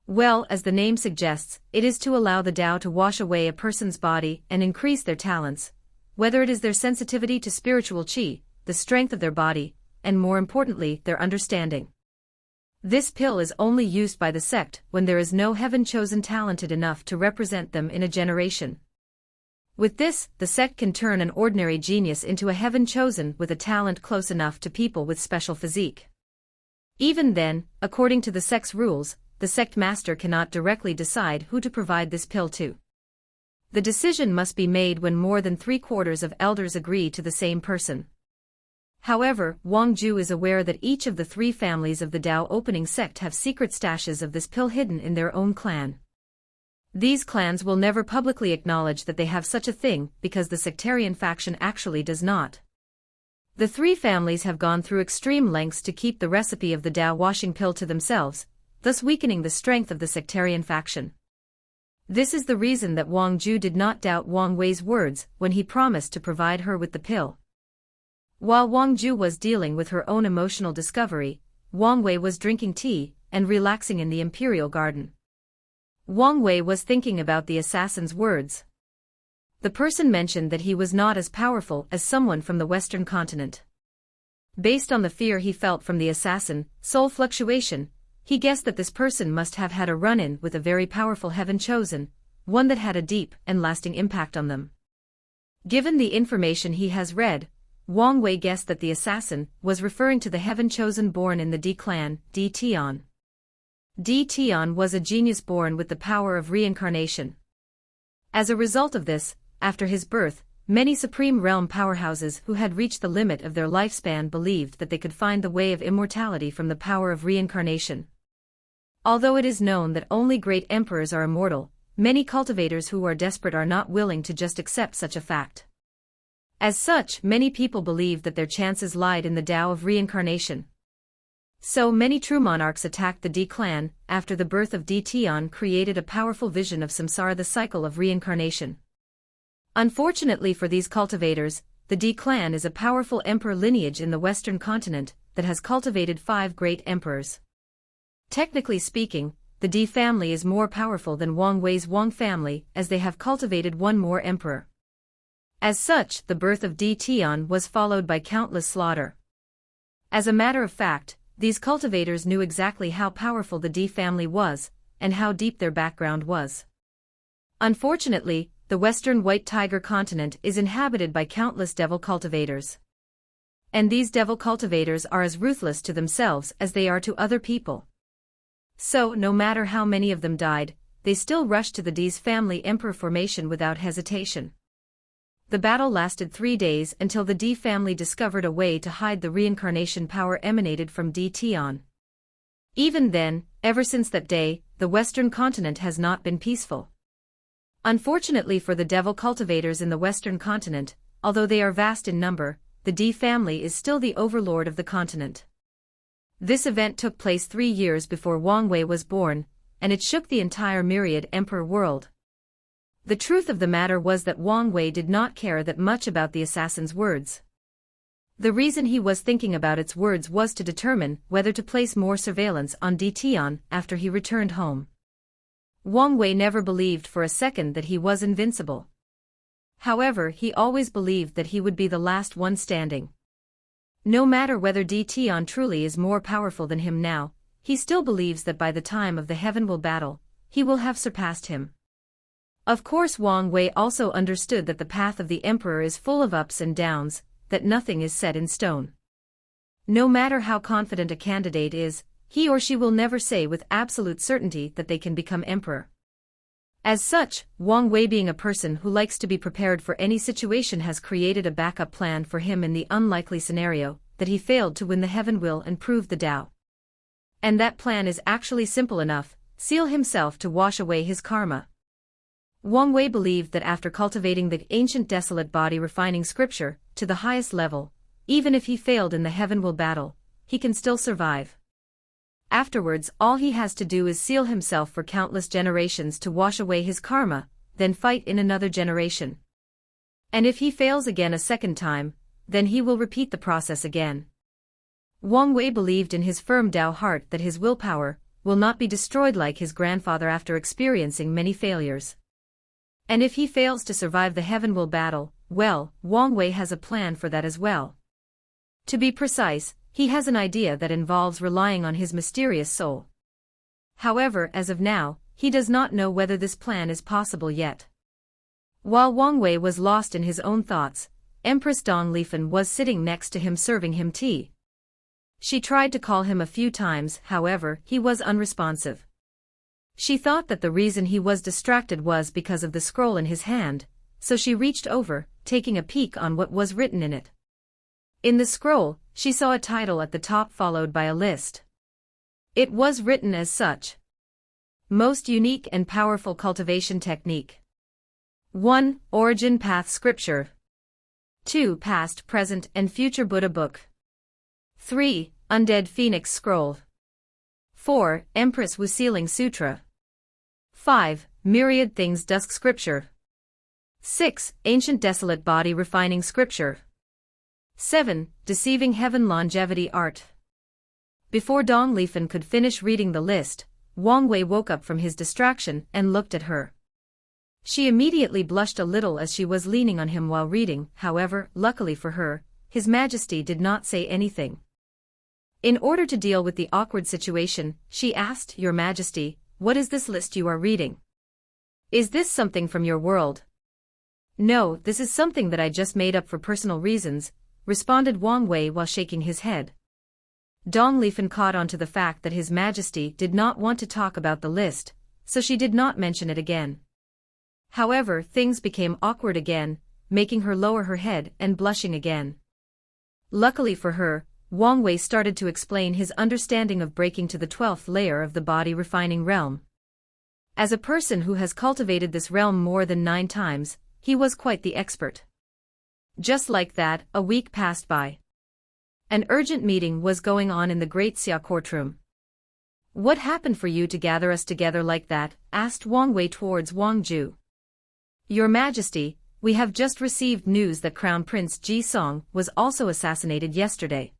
Well, as the name suggests, it is to allow the Tao to wash away a person's body and increase their talents, whether it is their sensitivity to spiritual qi, the strength of their body, and more importantly, their understanding. This pill is only used by the sect when there is no heaven-chosen talented enough to represent them in a generation. With this, the sect can turn an ordinary genius into a heaven-chosen with a talent close enough to people with special physique. Even then, according to the sect's rules, the sect master cannot directly decide who to provide this pill to. The decision must be made when more than 3/4 of elders agree to the same person. However, Wang Ju is aware that each of the 3 families of the Tao opening sect have secret stashes of this pill hidden in their own clan. These clans will never publicly acknowledge that they have such a thing because the sectarian faction actually does not. The three families have gone through extreme lengths to keep the recipe of the Dao washing pill to themselves, thus weakening the strength of the sectarian faction. This is the reason that Wang Ju did not doubt Wang Wei's words when he promised to provide her with the pill. While Wang Ju was dealing with her own emotional discovery, Wang Wei was drinking tea and relaxing in the imperial garden. Wang Wei was thinking about the assassin's words. The person mentioned that he was not as powerful as someone from the Western continent. Based on the fear he felt from the assassin, soul fluctuation, he guessed that this person must have had a run-in with a very powerful heaven chosen, one that had a deep and lasting impact on them. Given the information he has read, Wang Wei guessed that the assassin was referring to the heaven chosen born in the D clan, D Tian. D Tian was a genius born with the power of reincarnation. As a result of this, after his birth, many Supreme Realm powerhouses who had reached the limit of their lifespan believed that they could find the way of immortality from the power of reincarnation. Although it is known that only great emperors are immortal, many cultivators who are desperate are not willing to just accept such a fact. As such, many people believed that their chances lied in the Tao of reincarnation. So many true monarchs attacked the D clan. After the birth of D Tian created a powerful vision of samsara, the cycle of reincarnation. Unfortunately for these cultivators, the D clan is a powerful emperor lineage in the Western continent that has cultivated 5 great emperors. Technically speaking, the D family is more powerful than Wang Wei's Wang family as they have cultivated one more emperor. As such, the birth of D Tian was followed by countless slaughter. As a matter of fact, these cultivators knew exactly how powerful the D family was, and how deep their background was. Unfortunately, the Western White Tiger continent is inhabited by countless devil cultivators. And these devil cultivators are as ruthless to themselves as they are to other people. So, no matter how many of them died, they still rushed to the D's family emperor formation without hesitation. The battle lasted 3 days until the D family discovered a way to hide the reincarnation power emanated from D Tian. Even then, ever since that day, the Western continent has not been peaceful. Unfortunately for the devil cultivators in the Western continent, although they are vast in number, the D family is still the overlord of the continent. This event took place 3 years before Wang Wei was born, and it shook the entire myriad emperor world. The truth of the matter was that Wang Wei did not care that much about the assassin's words. The reason he was thinking about its words was to determine whether to place more surveillance on D Tian after he returned home. Wang Wei never believed for a second that he was invincible. However, he always believed that he would be the last one standing. No matter whether D Tian truly is more powerful than him now, he still believes that by the time of the Heavenwell battle, he will have surpassed him. Of course, Wang Wei also understood that the path of the emperor is full of ups and downs, that nothing is set in stone. No matter how confident a candidate is, he or she will never say with absolute certainty that they can become emperor. As such, Wang Wei, being a person who likes to be prepared for any situation, has created a backup plan for him in the unlikely scenario that he failed to win the Heavenwell and prove the Tao. And that plan is actually simple enough: seal himself to wash away his karma. Wang Wei believed that after cultivating the ancient desolate body, refining scripture to the highest level, even if he failed in the Heavenwell battle, he can still survive. Afterwards, all he has to do is seal himself for countless generations to wash away his karma, then fight in another generation. And if he fails again a second time, then he will repeat the process again. Wang Wei believed in his firm Tao heart that his willpower will not be destroyed like his grandfather after experiencing many failures. And if he fails to survive the Heavenwell battle, well, Wang Wei has a plan for that as well. To be precise, he has an idea that involves relying on his mysterious soul. However, as of now, he does not know whether this plan is possible yet. While Wang Wei was lost in his own thoughts, Empress Dong Lifen was sitting next to him serving him tea. She tried to call him a few times, however, he was unresponsive. She thought that the reason he was distracted was because of the scroll in his hand, so she reached over, taking a peek on what was written in it. In the scroll, she saw a title at the top followed by a list. It was written as such: Most unique and powerful cultivation technique. 1. Origin Path Scripture. 2. Past, Present, and Future Buddha Book. 3. Undead Phoenix Scroll. 4. Empress Wu Sealing Sutra. 5. Myriad Things Dusk Scripture. 6. Ancient Desolate Body Refining Scripture. 7. Deceiving Heaven Longevity Art. Before Dong Lifen could finish reading the list, Wang Wei woke up from his distraction and looked at her. She immediately blushed a little as she was leaning on him while reading. However, luckily for her, His Majesty did not say anything. In order to deal with the awkward situation, she asked, "Your Majesty, what is this list you are reading? Is this something from your world?" "No, this is something that I just made up for personal reasons," responded Wang Wei while shaking his head. Dong Lifen caught on to the fact that His Majesty did not want to talk about the list, so she did not mention it again. However, things became awkward again, making her lower her head and blushing again. Luckily for her, Wang Wei started to explain his understanding of breaking to the 12th layer of the body refining realm. As a person who has cultivated this realm more than 9 times, he was quite the expert. Just like that, a week passed by. An urgent meeting was going on in the Great Xia courtroom. "What happened for you to gather us together like that?" asked Wang Wei towards Wang Ju. "Your Majesty, we have just received news that Crown Prince Ji Song was also assassinated yesterday."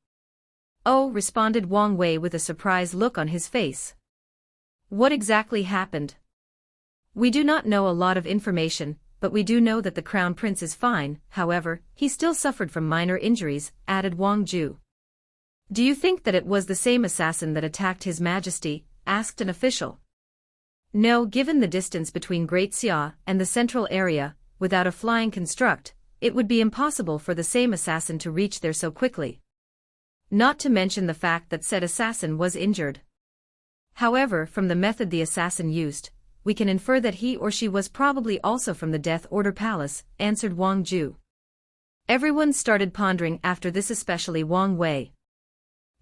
"Oh," responded Wang Wei with a surprised look on his face. "What exactly happened?" "We do not know a lot of information, but we do know that the Crown Prince is fine. However, he still suffered from minor injuries," added Wang Ju. "Do you think that it was the same assassin that attacked His Majesty?" asked an official. "No, given the distance between Great Xia and the central area, without a flying construct, it would be impossible for the same assassin to reach there so quickly. Not to mention the fact that said assassin was injured. However, from the method the assassin used, we can infer that he or she was probably also from the Death Order Palace," answered Wang Ju. Everyone started pondering after this, especially Wang Wei.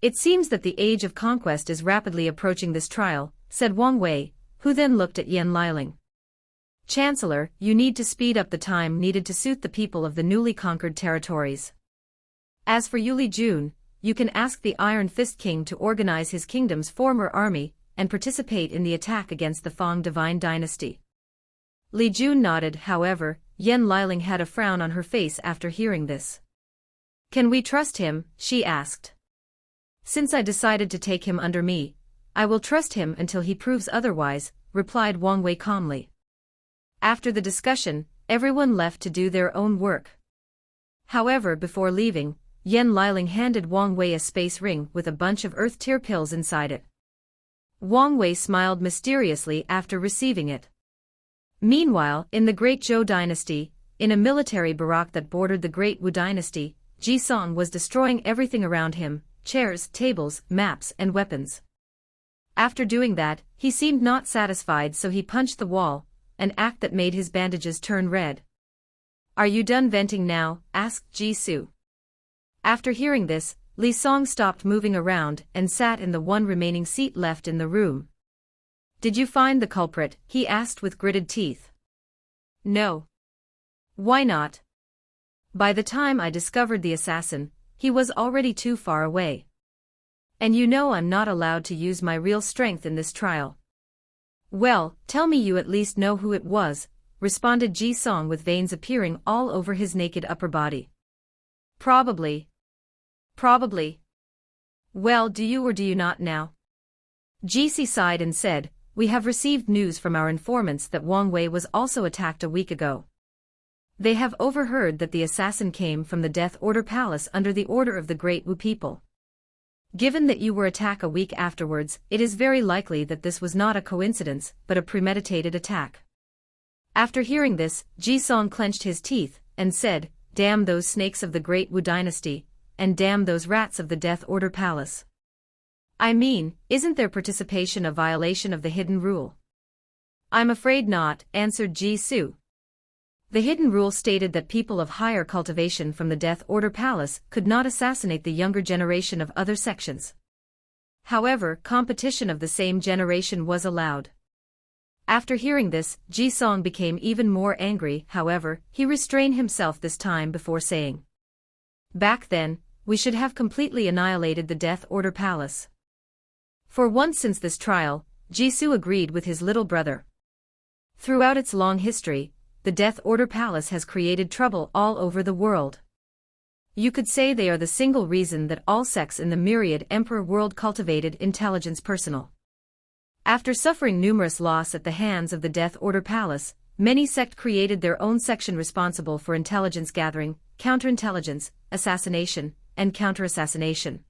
"It seems that the age of conquest is rapidly approaching this trial," said Wang Wei, who then looked at Yan Liling. "Chancellor, you need to speed up the time needed to suit the people of the newly conquered territories. As for Yuli Jun, you can ask the Iron Fist King to organize his kingdom's former army and participate in the attack against the Fang Divine Dynasty." Li Jun nodded. However, Yan Liling had a frown on her face after hearing this. "Can we trust him?" she asked. "Since I decided to take him under me, I will trust him until he proves otherwise," replied Wang Wei calmly. After the discussion, everyone left to do their own work. However, before leaving, Yan Liling handed Wang Wei a space ring with a bunch of earth tier pills inside it. Wang Wei smiled mysteriously after receiving it. Meanwhile, in the Great Zhou dynasty, in a military barrack that bordered the Great Wu dynasty, Ji Song was destroying everything around him: chairs, tables, maps, and weapons. After doing that, he seemed not satisfied, so he punched the wall, an act that made his bandages turn red. "Are you done venting now?" asked Ji Su. After hearing this, Li Song stopped moving around and sat in the one remaining seat left in the room. "Did you find the culprit?" he asked with gritted teeth. "No." "Why not?" "By the time I discovered the assassin, he was already too far away. And you know I'm not allowed to use my real strength in this trial." "Well, tell me you at least know who it was," responded Ji Song with veins appearing all over his naked upper body. Probably. "Well, do you or do you not now?" Ji Si sighed and said, "We have received news from our informants that Wang Wei was also attacked a week ago. They have overheard that the assassin came from the Death Order Palace under the order of the Great Wu people. Given that you were attacked a week afterwards, it is very likely that this was not a coincidence, but a premeditated attack." After hearing this, Ji Song clenched his teeth and said, "Damn those snakes of the Great Wu dynasty, and damn those rats of the Death Order Palace. I mean, isn't their participation a violation of the hidden rule?" "I'm afraid not," answered Ji Su. The hidden rule stated that people of higher cultivation from the Death Order Palace could not assassinate the younger generation of other sections. However, competition of the same generation was allowed. After hearing this, Ji-song became even more angry. However, he restrained himself this time before saying, "Back then, we should have completely annihilated the Death Order Palace." For once since this trial, Jisoo agreed with his little brother. Throughout its long history, the Death Order Palace has created trouble all over the world. You could say they are the single reason that all sects in the myriad Emperor world cultivated intelligence personal. After suffering numerous loss at the hands of the Death Order Palace, many sects created their own section responsible for intelligence gathering, counterintelligence, assassination, and counterassassination.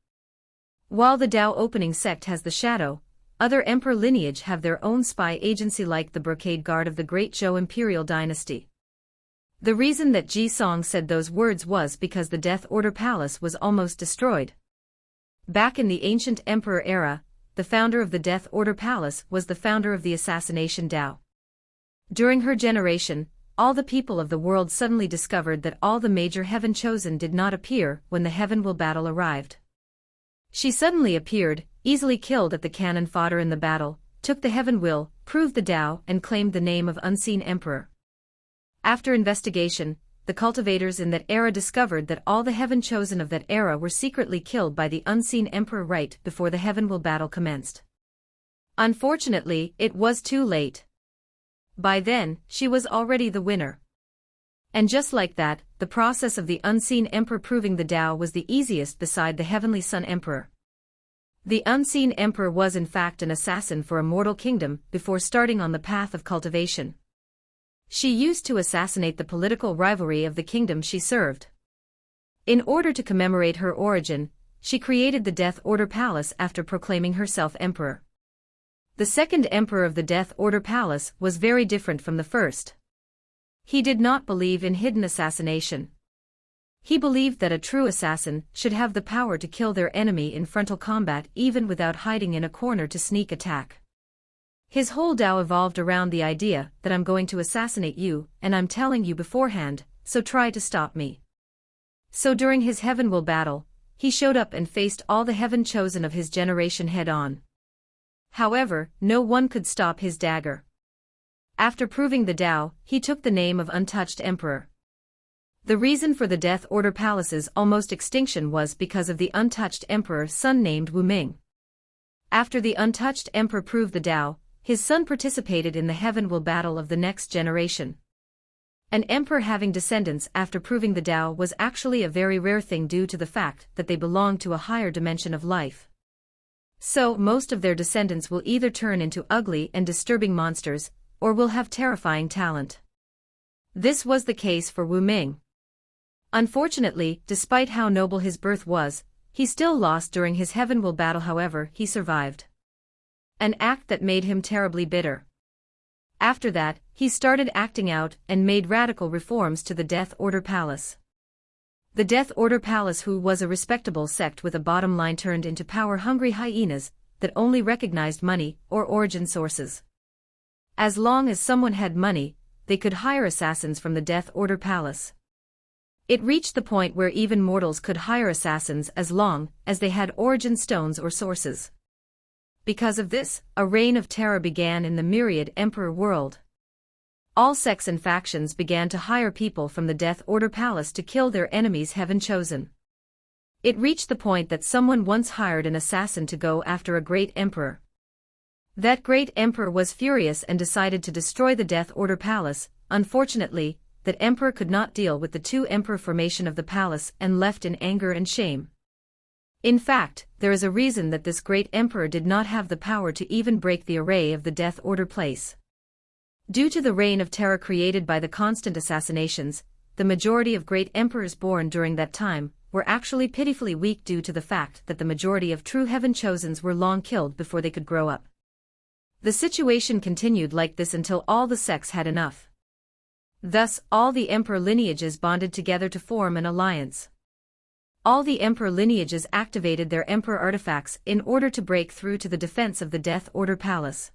While the Dao Opening sect has the Shadow, other emperor lineage have their own spy agency like the Brocade Guard of the Great Zhou Imperial Dynasty. The reason that Ji-song said those words was because the Death Order Palace was almost destroyed. Back in the ancient emperor era, the founder of the Death Order Palace was the founder of the assassination Dao. During her generation, all the people of the world suddenly discovered that all the major heaven chosen did not appear when the heaven will battle arrived. She suddenly appeared, easily killed at the cannon fodder in the battle, took the heaven will, proved the Dao, and claimed the name of unseen emperor. After investigation, the cultivators in that era discovered that all the heaven chosen of that era were secretly killed by the unseen emperor right before the heaven will battle commenced. Unfortunately, it was too late. By then, she was already the winner. And just like that, the process of the unseen emperor proving the Dao was the easiest beside the heavenly sun emperor. The unseen emperor was in fact an assassin for a mortal kingdom before starting on the path of cultivation. She used to assassinate the political rivalry of the kingdom she served. In order to commemorate her origin, she created the Death Order Palace after proclaiming herself emperor. The second emperor of the Death Order Palace was very different from the first. He did not believe in hidden assassination. He believed that a true assassin should have the power to kill their enemy in frontal combat even without hiding in a corner to sneak attack. His whole Dao evolved around the idea that I'm going to assassinate you, and I'm telling you beforehand, so try to stop me. So during his heaven will battle, he showed up and faced all the heaven chosen of his generation head-on. However, no one could stop his dagger. After proving the Dao, he took the name of Untouched Emperor. The reason for the Death Order Palace's almost extinction was because of the Untouched Emperor's son named Wu Ming. After the Untouched Emperor proved the Dao, his son participated in the heaven will battle of the next generation. An emperor having descendants after proving the Dao was actually a very rare thing due to the fact that they belonged to a higher dimension of life. So, most of their descendants will either turn into ugly and disturbing monsters, or will have terrifying talent. This was the case for Wu Ming. Unfortunately, despite how noble his birth was, he still lost during his heaven will battle. However, he survived. An act that made him terribly bitter. After that, he started acting out and made radical reforms to the Death Order Palace. The Death Order Palace, who was a respectable sect with a bottom line, turned into power-hungry hyenas that only recognized money or origin sources. As long as someone had money, they could hire assassins from the Death Order Palace. It reached the point where even mortals could hire assassins as long as they had origin stones or sources. Because of this, a reign of terror began in the myriad emperor world. All sects and factions began to hire people from the Death Order Palace to kill their enemies heaven chosen. It reached the point that someone once hired an assassin to go after a great emperor. That great emperor was furious and decided to destroy the Death Order Palace. Unfortunately, that emperor could not deal with the two emperor formation of the palace and left in anger and shame. In fact, there is a reason that this great emperor did not have the power to even break the array of the Death Order place. Due to the reign of terror created by the constant assassinations, the majority of great emperors born during that time were actually pitifully weak due to the fact that the majority of true heaven chosens were long killed before they could grow up. The situation continued like this until all the sects had enough. Thus, all the emperor lineages bonded together to form an alliance. All the emperor lineages activated their emperor artifacts in order to break through to the defense of the Death Order Palace.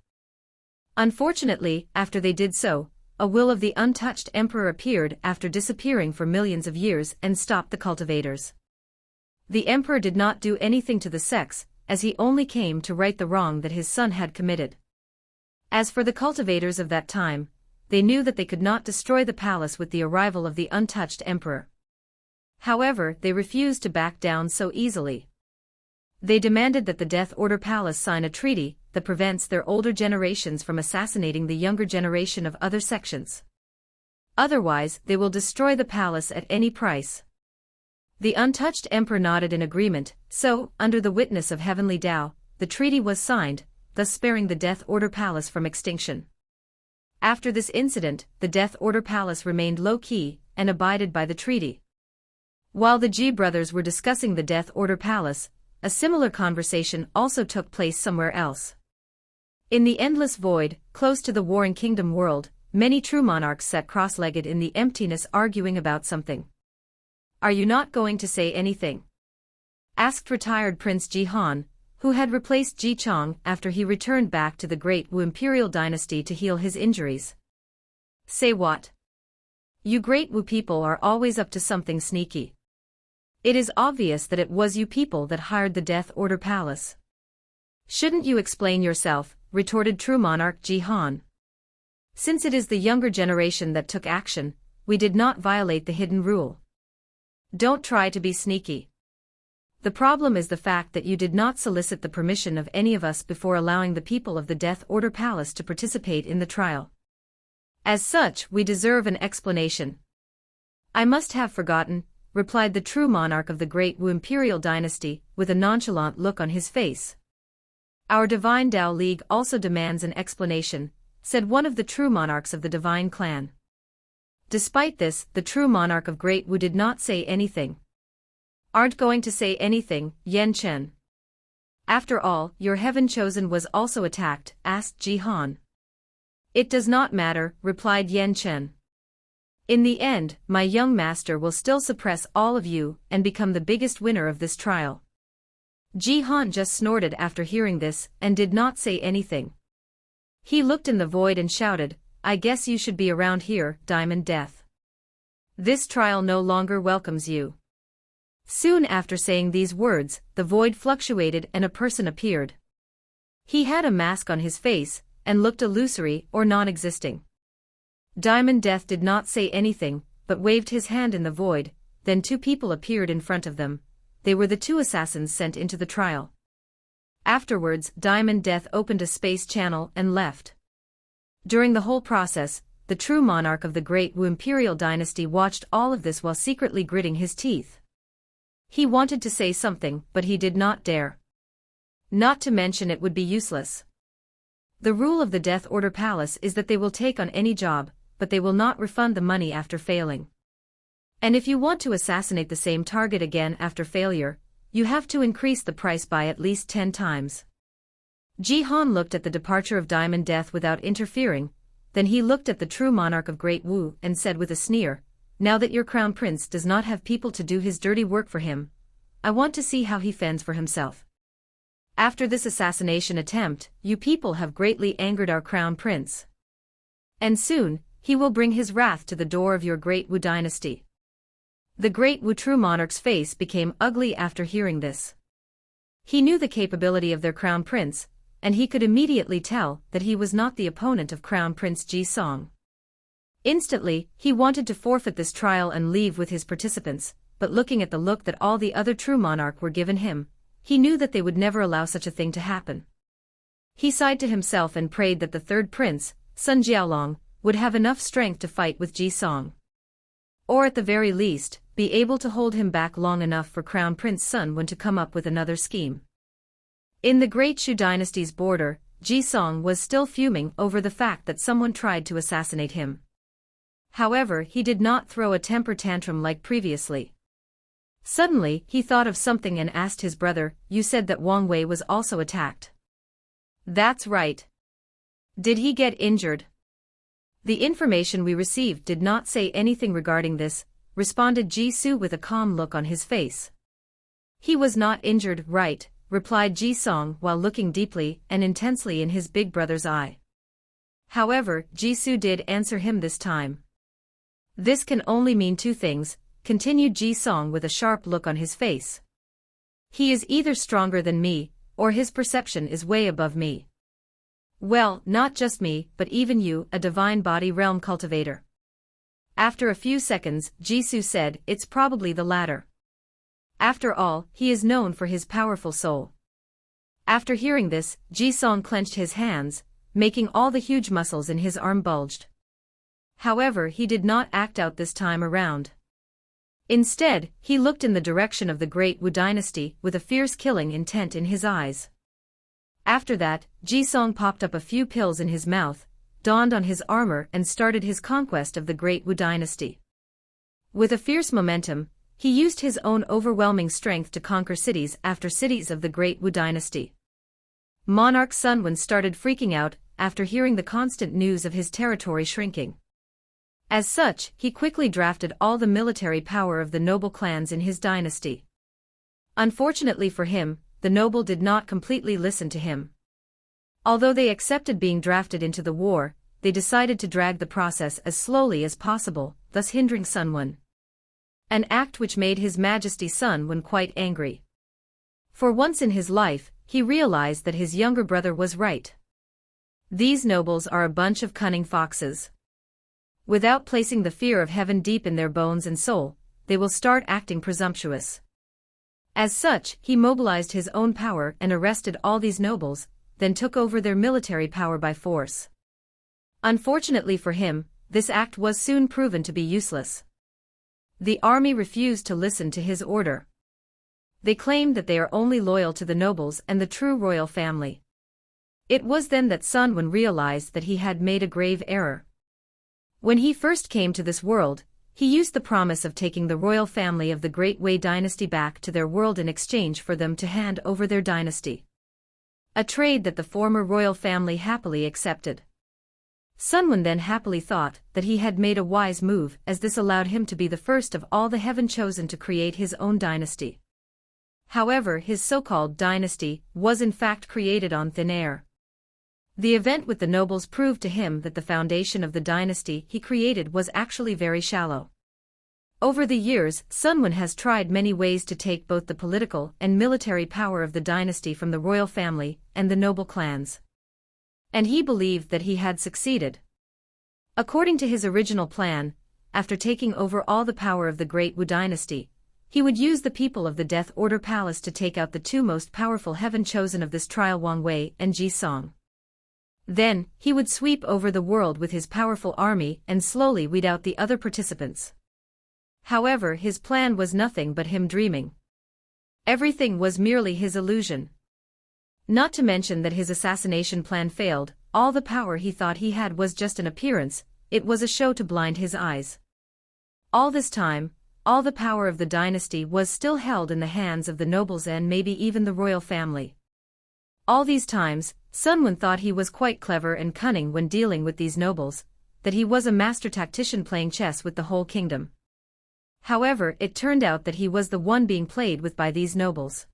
Unfortunately, after they did so, a will of the untouched emperor appeared after disappearing for millions of years and stopped the cultivators. The emperor did not do anything to the sects, as he only came to right the wrong that his son had committed. As for the cultivators of that time, they knew that they could not destroy the palace with the arrival of the untouched emperor. However, they refused to back down so easily. They demanded that the Death Order Palace sign a treaty that prevents their older generations from assassinating the younger generation of other sections. Otherwise, they will destroy the palace at any price. The untouched emperor nodded in agreement, so, under the witness of heavenly Tao, the treaty was signed, thus sparing the Death Order Palace from extinction. After this incident, the Death Order Palace remained low-key and abided by the treaty. While the Ji brothers were discussing the Death Order Palace, a similar conversation also took place somewhere else. In the endless void, close to the warring kingdom world, many true monarchs sat cross-legged in the emptiness arguing about something. "Are you not going to say anything?" asked retired Prince Ji Han, who had replaced Ji Chong after he returned back to the Great Wu Imperial dynasty to heal his injuries. "Say what? You Great Wu people are always up to something sneaky. It is obvious that it was you people that hired the Death Order Palace. Shouldn't you explain yourself?" retorted true monarch Ji Han. "Since it is the younger generation that took action, we did not violate the hidden rule. Don't try to be sneaky. The problem is the fact that you did not solicit the permission of any of us before allowing the people of the Death Order Palace to participate in the trial. As such, we deserve an explanation." "I must have forgotten," replied the true monarch of the Great Wu Imperial dynasty, with a nonchalant look on his face. "Our Divine Tao League also demands an explanation," said one of the true monarchs of the Divine Clan. Despite this, the true monarch of Great Wu did not say anything. "Aren't going to say anything, Yan Chen? After all, your heaven chosen was also attacked," asked Ji Han. "It does not matter," replied Yan Chen. "In the end, my young master will still suppress all of you and become the biggest winner of this trial." Ji Han just snorted after hearing this and did not say anything. He looked in the void and shouted, "I guess you should be around here, Diamond Death. This trial no longer welcomes you." Soon after saying these words, the void fluctuated and a person appeared. He had a mask on his face and looked illusory or non-existing. Diamond Death did not say anything, but waved his hand in the void. Then two people appeared in front of them. They were the two assassins sent into the trial. Afterwards, Diamond Death opened a space channel and left. During the whole process, the true monarch of the Great Wu Imperial dynasty watched all of this while secretly gritting his teeth. He wanted to say something, but he did not dare. Not to mention it would be useless. The rule of the Death Order Palace is that they will take on any job, but they will not refund the money after failing. And if you want to assassinate the same target again after failure, you have to increase the price by at least 10 times. Ji Han looked at the departure of Diamond Death without interfering, then he looked at the true monarch of Great Wu and said with a sneer, "Now that your crown prince does not have people to do his dirty work for him, I want to see how he fends for himself. After this assassination attempt, you people have greatly angered our crown prince. And soon, he will bring his wrath to the door of your Great Wu dynasty." The Great Wu true monarch's face became ugly after hearing this. He knew the capability of their crown prince, and he could immediately tell that he was not the opponent of Crown Prince Ji Song. Instantly, he wanted to forfeit this trial and leave with his participants, but looking at the look that all the other true monarch were given him, he knew that they would never allow such a thing to happen. He sighed to himself and prayed that the third prince, Sun Jiaolong, would have enough strength to fight with Ji Song. Or at the very least, be able to hold him back long enough for Crown Prince Sun Wen to come up with another scheme. In the Great Shu dynasty's border, Ji Song was still fuming over the fact that someone tried to assassinate him. However, he did not throw a temper tantrum like previously. Suddenly, he thought of something and asked his brother, "You said that Wang Wei was also attacked." "That's right. Did he get injured?" "The information we received did not say anything regarding this," responded Ji Su with a calm look on his face. "He was not injured, right?" replied Ji Song while looking deeply and intensely in his big brother's eye. However, Ji Su did answer him this time. "This can only mean two things," continued Ji Song with a sharp look on his face. "He is either stronger than me, or his perception is way above me. Well, not just me, but even you, a divine body realm cultivator. After a few seconds, Jisoo said, it's probably the latter. After all, he is known for his powerful soul. After hearing this, Jisung clenched his hands, making all the huge muscles in his arm bulged. However, he did not act out this time around. Instead, he looked in the direction of the Great Wu dynasty with a fierce killing intent in his eyes. After that, Jisung popped up a few pills in his mouth, donned on his armor and started his conquest of the Great Wu dynasty. With a fierce momentum, he used his own overwhelming strength to conquer cities after cities of the Great Wu dynasty. Monarch Sunwon started freaking out after hearing the constant news of his territory shrinking. As such, he quickly drafted all the military power of the noble clans in his dynasty. Unfortunately for him, the noble did not completely listen to him. Although they accepted being drafted into the war, they decided to drag the process as slowly as possible, thus hindering Sunwon. An act which made His Majesty Sunwon quite angry. For once in his life, he realized that his younger brother was right. These nobles are a bunch of cunning foxes. Without placing the fear of heaven deep in their bones and soul, they will start acting presumptuous. As such, he mobilized his own power and arrested all these nobles, then took over their military power by force. Unfortunately for him, this act was soon proven to be useless. The army refused to listen to his order. They claimed that they are only loyal to the nobles and the true royal family. It was then that Sunwon realized that he had made a grave error. When he first came to this world, he used the promise of taking the royal family of the Great Wei dynasty back to their world in exchange for them to hand over their dynasty. A trade that the former royal family happily accepted. Sunwon then happily thought that he had made a wise move, as this allowed him to be the first of all the heaven chosen to create his own dynasty. However, his so-called dynasty was in fact created on thin air. The event with the nobles proved to him that the foundation of the dynasty he created was actually very shallow. Over the years, Sunwon has tried many ways to take both the political and military power of the dynasty from the royal family and the noble clans. And he believed that he had succeeded. According to his original plan, after taking over all the power of the Great Wu dynasty, he would use the people of the Death Order Palace to take out the two most powerful heaven chosen of this trial, Wang Wei and Jisung. Then, he would sweep over the world with his powerful army and slowly weed out the other participants. However, his plan was nothing but him dreaming. Everything was merely his illusion. Not to mention that his assassination plan failed, all the power he thought he had was just an appearance, it was a show to blind his eyes. All this time, all the power of the dynasty was still held in the hands of the nobles and maybe even the royal family. All these times, Sunwon thought he was quite clever and cunning when dealing with these nobles, that he was a master tactician playing chess with the whole kingdom. However, it turned out that he was the one being played with by these nobles.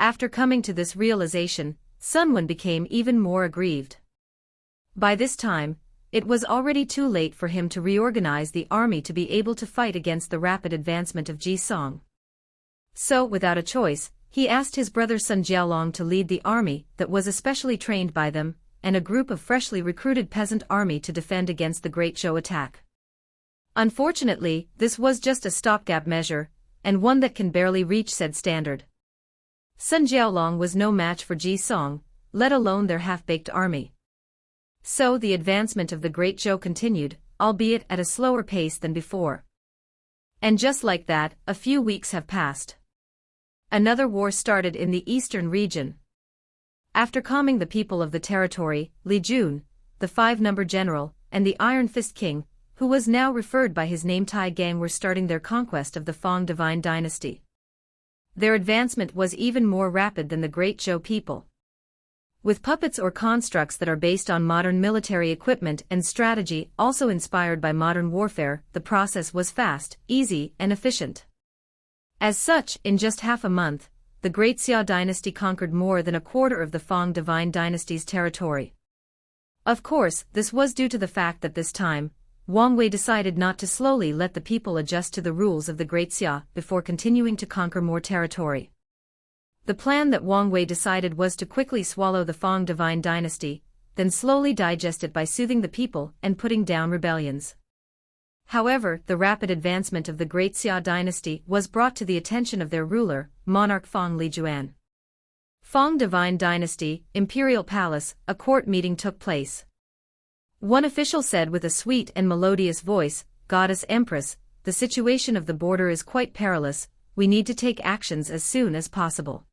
After coming to this realization, Sunwon became even more aggrieved. By this time, it was already too late for him to reorganize the army to be able to fight against the rapid advancement of Jisung. So, without a choice, he asked his brother Sun Jiaolong to lead the army that was especially trained by them, and a group of freshly recruited peasant army to defend against the Great Zhou attack. Unfortunately, this was just a stopgap measure, and one that can barely reach said standard. Sun Jiaolong was no match for Jisung, let alone their half-baked army. So the advancement of the Great Zhou continued, albeit at a slower pace than before. And just like that, a few weeks have passed. Another war started in the eastern region. After calming the people of the territory, Li Jun, the five-number general, and the Iron Fist King, who was now referred by his name Tai Gang, were starting their conquest of the Fang divine dynasty. Their advancement was even more rapid than the Great Zhou people. With puppets or constructs that are based on modern military equipment and strategy also inspired by modern warfare, the process was fast, easy, and efficient. As such, in just half a month, the Great Xia dynasty conquered more than a quarter of the Fang divine dynasty's territory. Of course, this was due to the fact that this time, Wang Wei decided not to slowly let the people adjust to the rules of the Great Xia before continuing to conquer more territory. The plan that Wang Wei decided was to quickly swallow the Fang divine dynasty, then slowly digest it by soothing the people and putting down rebellions. However, the rapid advancement of the Great Xia dynasty was brought to the attention of their ruler, monarch Fang Lijuan. Fang Divine Dynasty, Imperial Palace, a court meeting took place. One official said with a sweet and melodious voice, "Goddess Empress, the situation of the border is quite perilous, we need to take actions as soon as possible.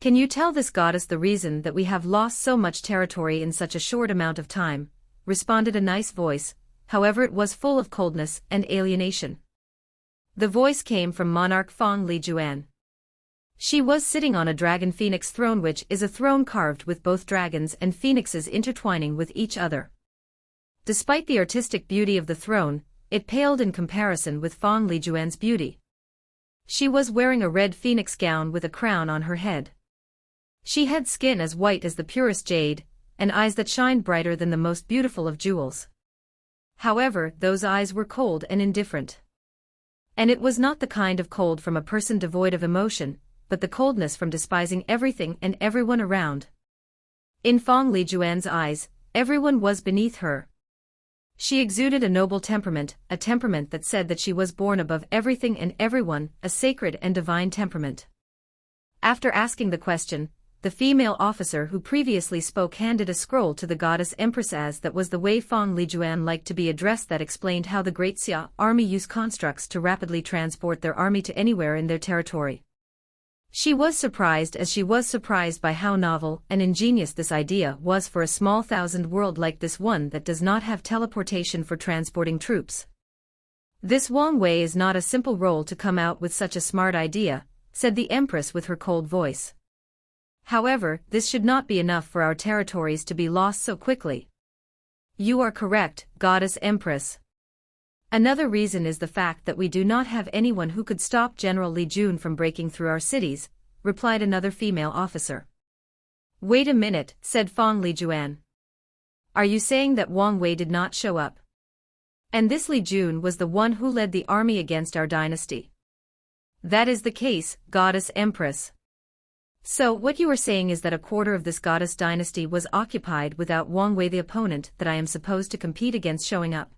Can you tell this goddess the reason that we have lost so much territory in such a short amount of time?" responded a nice voice, however it was full of coldness and alienation. The voice came from monarch Fang Lijuan. She was sitting on a dragon phoenix throne, which is a throne carved with both dragons and phoenixes intertwining with each other. Despite the artistic beauty of the throne, it paled in comparison with Fang Lijuan's beauty. She was wearing a red phoenix gown with a crown on her head. She had skin as white as the purest jade, and eyes that shined brighter than the most beautiful of jewels. However, those eyes were cold and indifferent. And it was not the kind of cold from a person devoid of emotion, but the coldness from despising everything and everyone around. In Fang Lijuan's eyes, everyone was beneath her. She exuded a noble temperament, a temperament that said that she was born above everything and everyone, a sacred and divine temperament. After asking the question, the female officer who previously spoke handed a scroll to the goddess Empress, as that was the way Fang Lijuan liked to be addressed, that explained how the Great Xia army use constructs to rapidly transport their army to anywhere in their territory. She was surprised by how novel and ingenious this idea was for a small thousand world like this one that does not have teleportation for transporting troops. "This Wang Wei is not a simple role to come out with such a smart idea," said the Empress with her cold voice. "However, this should not be enough for our territories to be lost so quickly." "You are correct, Goddess Empress. Another reason is the fact that we do not have anyone who could stop General Li Jun from breaking through our cities," replied another female officer. "Wait a minute," said Fang Lijuan. "Are you saying that Wang Wei did not show up? And this Li Jun was the one who led the army against our dynasty?" "That is the case, Goddess Empress. So what you are saying is that a quarter of this goddess dynasty was occupied without Wang Wei, the opponent that I am supposed to compete against, showing up?"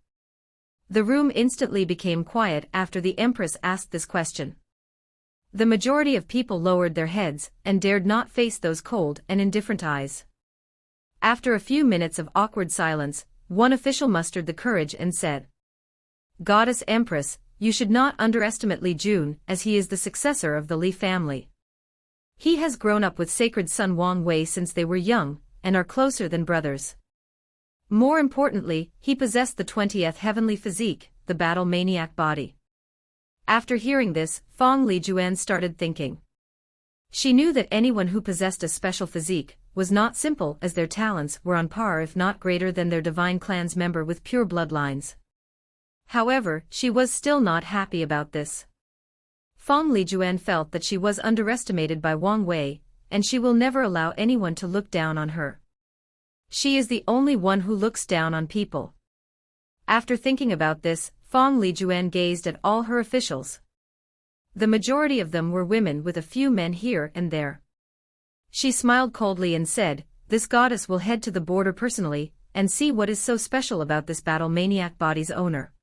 The room instantly became quiet after the Empress asked this question. The majority of people lowered their heads and dared not face those cold and indifferent eyes. After a few minutes of awkward silence, one official mustered the courage and said, "Goddess Empress, you should not underestimate Li Jun, as he is the successor of the Li family. He has grown up with sacred son Wang Wei since they were young, and are closer than brothers. More importantly, he possessed the 20th heavenly physique, the battle maniac body." After hearing this, Fang Lijuan started thinking. She knew that anyone who possessed a special physique was not simple, as their talents were on par if not greater than their divine clan's member with pure bloodlines. However, she was still not happy about this. Fang Lijuan felt that she was underestimated by Wang Wei, and she will never allow anyone to look down on her. She is the only one who looks down on people. After thinking about this, Fang Lijuan gazed at all her officials. The majority of them were women, with a few men here and there. She smiled coldly and said, "This goddess will head to the border personally, and see what is so special about this battle maniac body's owner."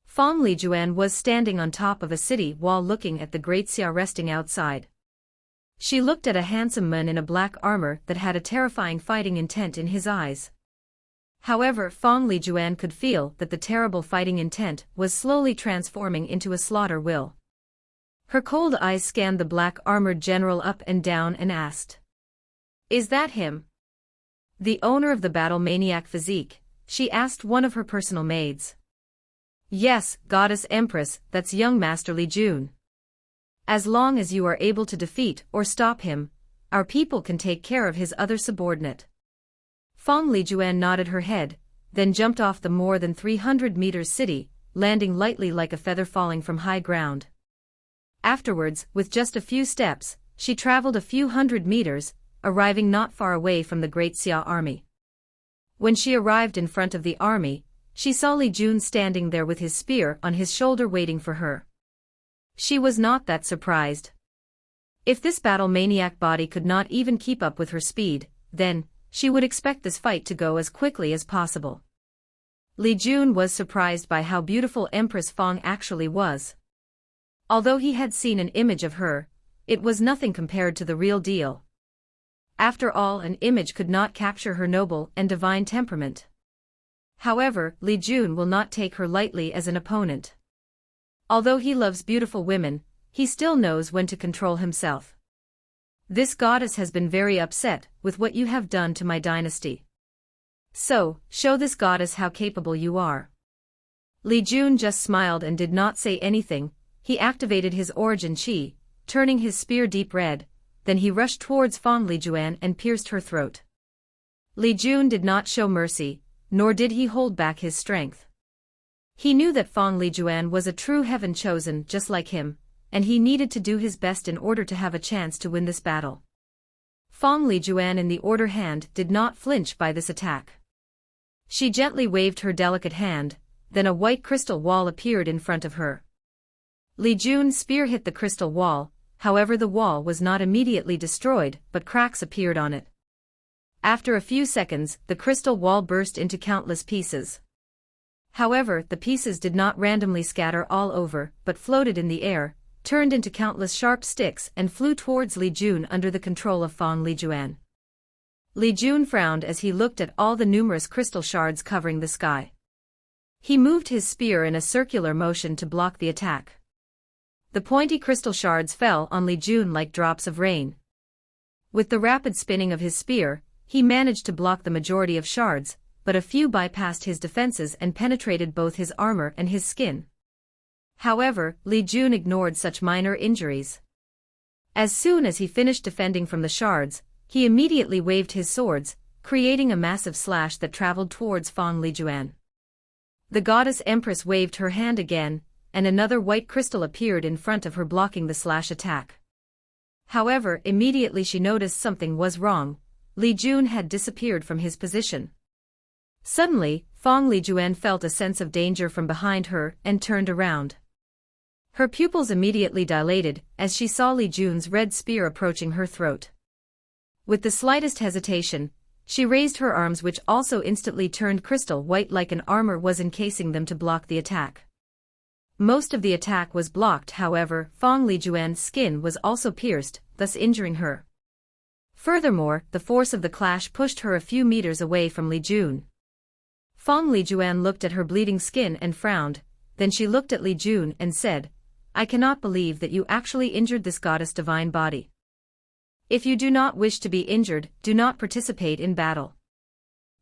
Fang Lijuan was standing on top of a city wall looking at the Great Xia resting outside. She looked at a handsome man in a black armor that had a terrifying fighting intent in his eyes. However, Fang Lijuan could feel that the terrible fighting intent was slowly transforming into a slaughter will. Her cold eyes scanned the black-armored general up and down and asked, "Is that him? The owner of the battle maniac physique?" she asked one of her personal maids. "Yes, Goddess Empress, that's young Master Li Jun. As long as you are able to defeat or stop him, our people can take care of his other subordinate." Fang Lijuan nodded her head, then jumped off the more than 300 meters city, landing lightly like a feather falling from high ground. Afterwards, with just a few steps, she traveled a few hundred meters, arriving not far away from the Great Xia army. When she arrived in front of the army, she saw Li Jun standing there with his spear on his shoulder waiting for her. She was not that surprised. If this battle maniac body could not even keep up with her speed, then she would expect this fight to go as quickly as possible. Li Jun was surprised by how beautiful Empress Fong actually was. Although he had seen an image of her, it was nothing compared to the real deal. After all, an image could not capture her noble and divine temperament. However, Li Jun will not take her lightly as an opponent. Although he loves beautiful women, he still knows when to control himself. This goddess has been very upset with what you have done to my dynasty. So, show this goddess how capable you are. Li Jun just smiled and did not say anything. He activated his origin chi, turning his spear deep red, then he rushed towards Fong Lijuan and pierced her throat. Li Jun did not show mercy, nor did he hold back his strength. He knew that Fong Lijuan was a true heaven chosen just like him, and he needed to do his best in order to have a chance to win this battle. Fong Lijuan in the order hand did not flinch by this attack. She gently waved her delicate hand, then a white crystal wall appeared in front of her. Li Jun's spear hit the crystal wall, however the wall was not immediately destroyed but cracks appeared on it. After a few seconds, the crystal wall burst into countless pieces. However, the pieces did not randomly scatter all over but floated in the air, turned into countless sharp sticks and flew towards Li Jun under the control of Fong Lijuan. Li Jun frowned as he looked at all the numerous crystal shards covering the sky. He moved his spear in a circular motion to block the attack. The pointy crystal shards fell on Li Jun like drops of rain. With the rapid spinning of his spear, he managed to block the majority of shards, but a few bypassed his defenses and penetrated both his armor and his skin. However, Li Jun ignored such minor injuries. As soon as he finished defending from the shards, he immediately waved his swords, creating a massive slash that traveled towards Fong Lijuan. The goddess Empress waved her hand again, and another white crystal appeared in front of her blocking the slash attack. However, immediately she noticed something was wrong. Li Jun had disappeared from his position. Suddenly, Fong Lijuan felt a sense of danger from behind her and turned around. Her pupils immediately dilated as she saw Li Jun's red spear approaching her throat. With the slightest hesitation, she raised her arms, which also instantly turned crystal white like an armor was encasing them to block the attack. Most of the attack was blocked, however, Fong Lijuan's skin was also pierced, thus injuring her. Furthermore, the force of the clash pushed her a few meters away from Li Jun. Fong Lijuan looked at her bleeding skin and frowned, then she looked at Li Jun and said, "I cannot believe that you actually injured this goddess' divine body. If you do not wish to be injured, do not participate in battle.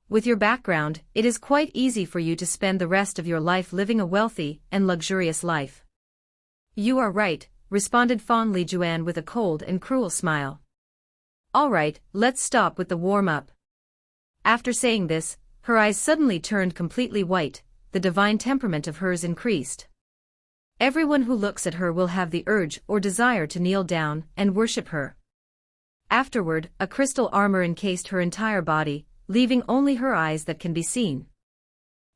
With your background, it is quite easy for you to spend the rest of your life living a wealthy and luxurious life." "You are right," responded Fong Lijuan with a cold and cruel smile. "All right, let's stop with the warm-up." After saying this, her eyes suddenly turned completely white, the divine temperament of hers increased. Everyone who looks at her will have the urge or desire to kneel down and worship her. Afterward, a crystal armor encased her entire body, leaving only her eyes that can be seen.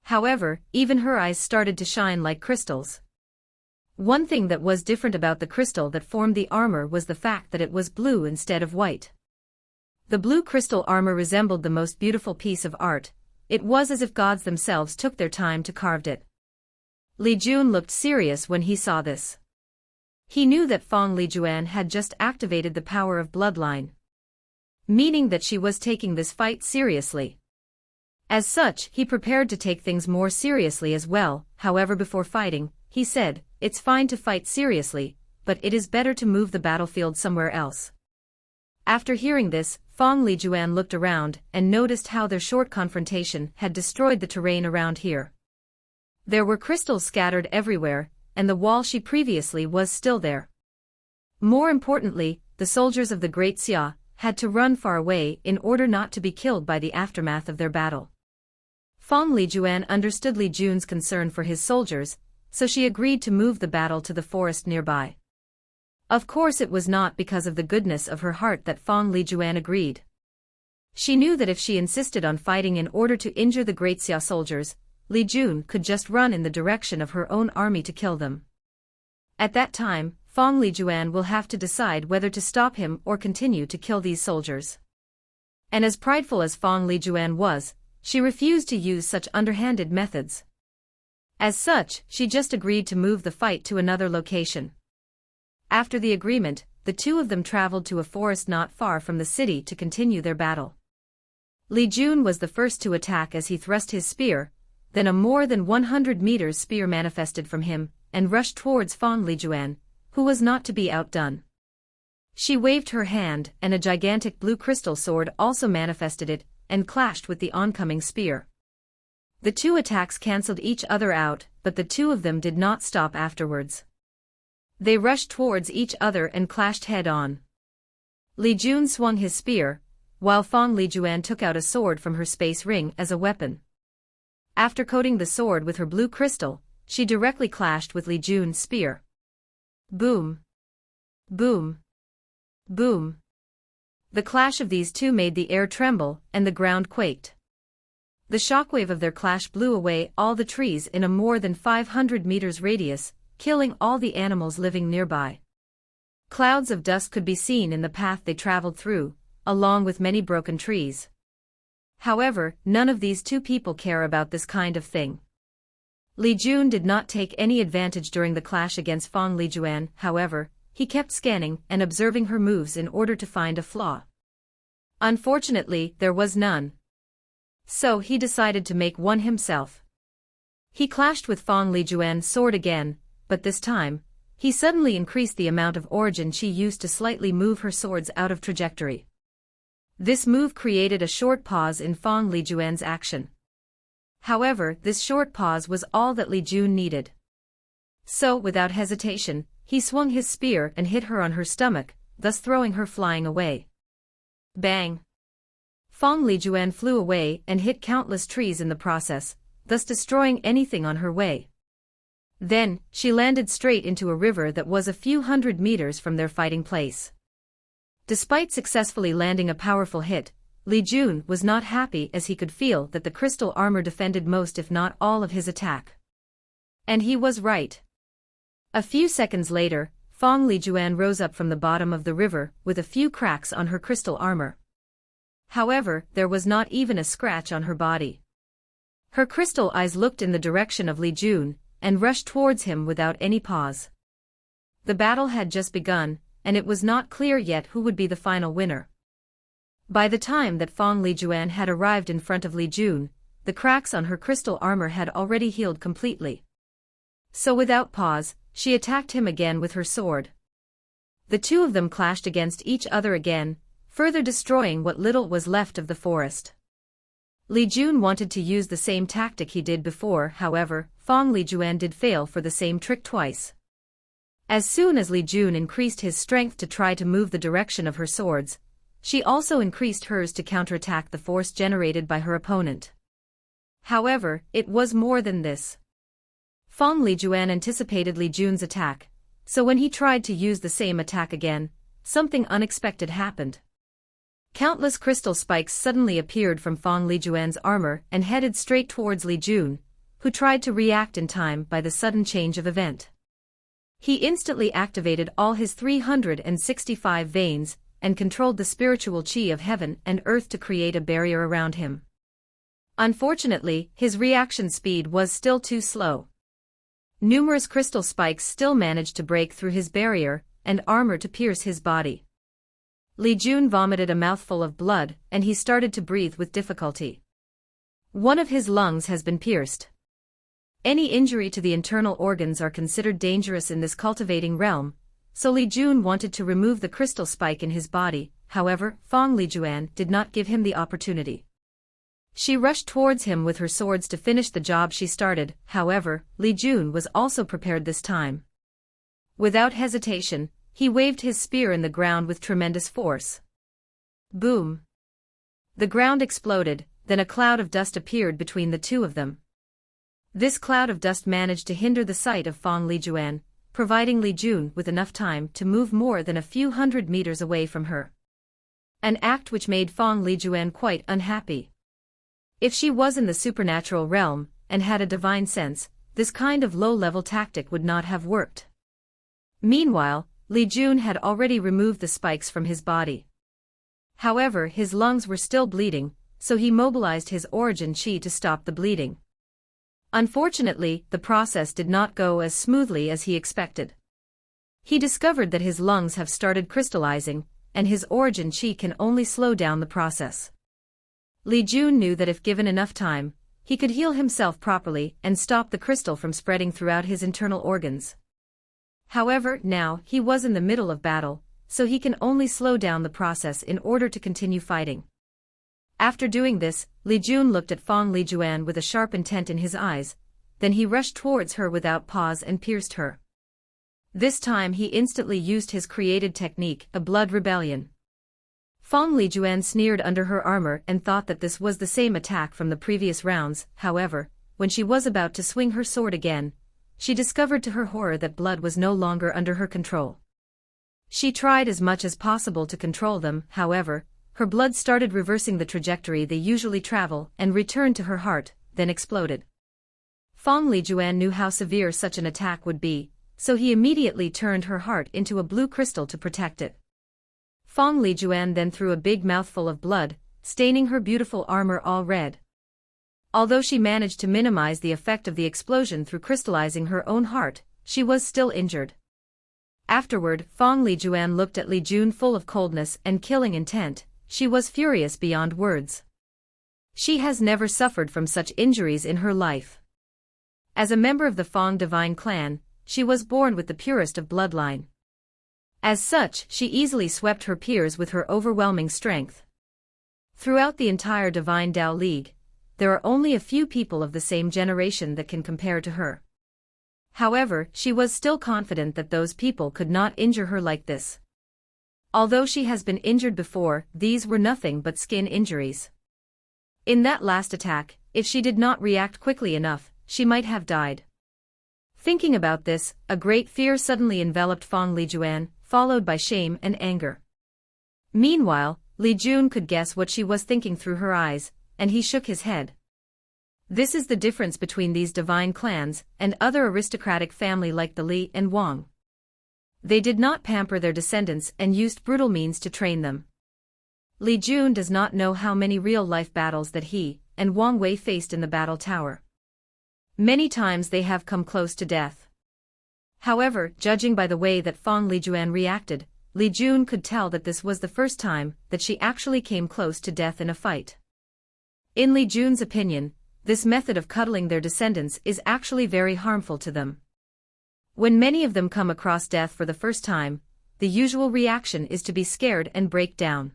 However, even her eyes started to shine like crystals. One thing that was different about the crystal that formed the armor was the fact that it was blue instead of white. The blue crystal armor resembled the most beautiful piece of art. It was as if gods themselves took their time to carve it. Li Jun looked serious when he saw this. He knew that Fong Lijuan had just activated the power of bloodline, meaning that she was taking this fight seriously. As such, he prepared to take things more seriously as well. However, before fighting, he said, "It's fine to fight seriously, but it is better to move the battlefield somewhere else." After hearing this, Fong Lijuan looked around and noticed how their short confrontation had destroyed the terrain around here. There were crystals scattered everywhere, and the wall she previously was still there. More importantly, the soldiers of the Great Xia had to run far away in order not to be killed by the aftermath of their battle. Fong Lijuan understood Li Jun's concern for his soldiers, so she agreed to move the battle to the forest nearby. Of course, it was not because of the goodness of her heart that Fong Lijuan agreed. She knew that if she insisted on fighting in order to injure the Great Xia soldiers, Li Jun could just run in the direction of her own army to kill them. At that time, Fong Lijuan will have to decide whether to stop him or continue to kill these soldiers. And as prideful as Fang Lijuan was, she refused to use such underhanded methods. As such, she just agreed to move the fight to another location. After the agreement, the two of them traveled to a forest not far from the city to continue their battle. Li Jun was the first to attack as he thrust his spear, then a more than 100 meters spear manifested from him, and rushed towards Fang Lijuan, who was not to be outdone. She waved her hand, and a gigantic blue crystal sword also manifested it, and clashed with the oncoming spear. The two attacks cancelled each other out, but the two of them did not stop afterwards. They rushed towards each other and clashed head-on. Li Jun swung his spear, while Fang Lijuan took out a sword from her space ring as a weapon. After coating the sword with her blue crystal, she directly clashed with Li Jun's spear. Boom! Boom! Boom! The clash of these two made the air tremble, and the ground quaked. The shockwave of their clash blew away all the trees in a more than 500 meters radius, killing all the animals living nearby. Clouds of dust could be seen in the path they traveled through, along with many broken trees. However, none of these two people care about this kind of thing. Li Jun did not take any advantage during the clash against Fang Lijuan, however, he kept scanning and observing her moves in order to find a flaw. Unfortunately, there was none. So he decided to make one himself. He clashed with Fang Lijuan's sword again, but this time, he suddenly increased the amount of origin she used to slightly move her swords out of trajectory. This move created a short pause in Fang Lijuan's action. However, this short pause was all that Li Jun needed. So, without hesitation, he swung his spear and hit her on her stomach, thus throwing her flying away. Bang! Fang Lijuan flew away and hit countless trees in the process, thus destroying anything on her way. Then, she landed straight into a river that was a few hundred meters from their fighting place. Despite successfully landing a powerful hit, Li Jun was not happy as he could feel that the crystal armor defended most if not all of his attack. And he was right. A few seconds later, Fang Lijuan rose up from the bottom of the river with a few cracks on her crystal armor. However, there was not even a scratch on her body. Her crystal eyes looked in the direction of Li Jun, and rushed towards him without any pause. The battle had just begun, and it was not clear yet who would be the final winner. By the time that Fang Lijuan had arrived in front of Li Jun, the cracks on her crystal armor had already healed completely. So without pause, she attacked him again with her sword. The two of them clashed against each other again, further destroying what little was left of the forest. Li Jun wanted to use the same tactic he did before, however, Fang Lijuan did fail for the same trick twice. As soon as Li Jun increased his strength to try to move the direction of her swords, she also increased hers to counterattack the force generated by her opponent. However, it was more than this. Fang Lijuan anticipated Li Jun's attack, so when he tried to use the same attack again, something unexpected happened. Countless crystal spikes suddenly appeared from Fang Lijuan's armor and headed straight towards Li Jun, who tried to react in time by the sudden change of event. He instantly activated all his 365 veins, and controlled the spiritual chi of heaven and earth to create a barrier around him. Unfortunately, his reaction speed was still too slow. Numerous crystal spikes still managed to break through his barrier, and armor to pierce his body. Li Jun vomited a mouthful of blood, and he started to breathe with difficulty. One of his lungs has been pierced. Any injury to the internal organs are considered dangerous in this cultivating realm, so Li Jun wanted to remove the crystal spike in his body, however, Fang Lijuan did not give him the opportunity. She rushed towards him with her swords to finish the job she started, however, Li Jun was also prepared this time. Without hesitation, he waved his spear in the ground with tremendous force. Boom! The ground exploded, then a cloud of dust appeared between the two of them. This cloud of dust managed to hinder the sight of Fang Lijuan, providing Li Jun with enough time to move more than a few hundred meters away from her. An act which made Fang Lijuan quite unhappy. If she was in the supernatural realm, and had a divine sense, this kind of low-level tactic would not have worked. Meanwhile, Li Jun had already removed the spikes from his body. However, his lungs were still bleeding, so he mobilized his origin chi to stop the bleeding. Unfortunately, the process did not go as smoothly as he expected. He discovered that his lungs have started crystallizing, and his origin chi can only slow down the process. Li Jun knew that if given enough time, he could heal himself properly and stop the crystal from spreading throughout his internal organs. However, now he was in the middle of battle, so he can only slow down the process in order to continue fighting. After doing this, Li Jun looked at Fang Lijuan with a sharp intent in his eyes, then he rushed towards her without pause and pierced her. This time he instantly used his created technique, a blood rebellion. Fang Lijuan sneered under her armor and thought that this was the same attack from the previous rounds. However, when she was about to swing her sword again, she discovered to her horror that blood was no longer under her control. She tried as much as possible to control them, however, her blood started reversing the trajectory they usually travel and returned to her heart, then exploded. Fang Lijuan knew how severe such an attack would be, so he immediately turned her heart into a blue crystal to protect it. Fang Lijuan then threw a big mouthful of blood, staining her beautiful armor all red. Although she managed to minimize the effect of the explosion through crystallizing her own heart, she was still injured. Afterward, Fang Lijuan looked at Li Jun full of coldness and killing intent. She was furious beyond words. She has never suffered from such injuries in her life. As a member of the Fang divine clan, she was born with the purest of bloodline. As such, she easily swept her peers with her overwhelming strength. Throughout the entire Divine Dao League, there are only a few people of the same generation that can compare to her. However, she was still confident that those people could not injure her like this. Although she has been injured before, these were nothing but skin injuries. In that last attack, if she did not react quickly enough, she might have died. Thinking about this, a great fear suddenly enveloped Fang Lijuan, followed by shame and anger. Meanwhile, Li Jun could guess what she was thinking through her eyes, and he shook his head. This is the difference between these divine clans and other aristocratic family like the Li and Wang. They did not pamper their descendants and used brutal means to train them. Li Jun does not know how many real-life battles that he and Wang Wei faced in the battle tower. Many times they have come close to death. However, judging by the way that Fang Lijuan reacted, Li Jun could tell that this was the first time that she actually came close to death in a fight. In Li Jun's opinion, this method of cuddling their descendants is actually very harmful to them. When many of them come across death for the first time, the usual reaction is to be scared and break down.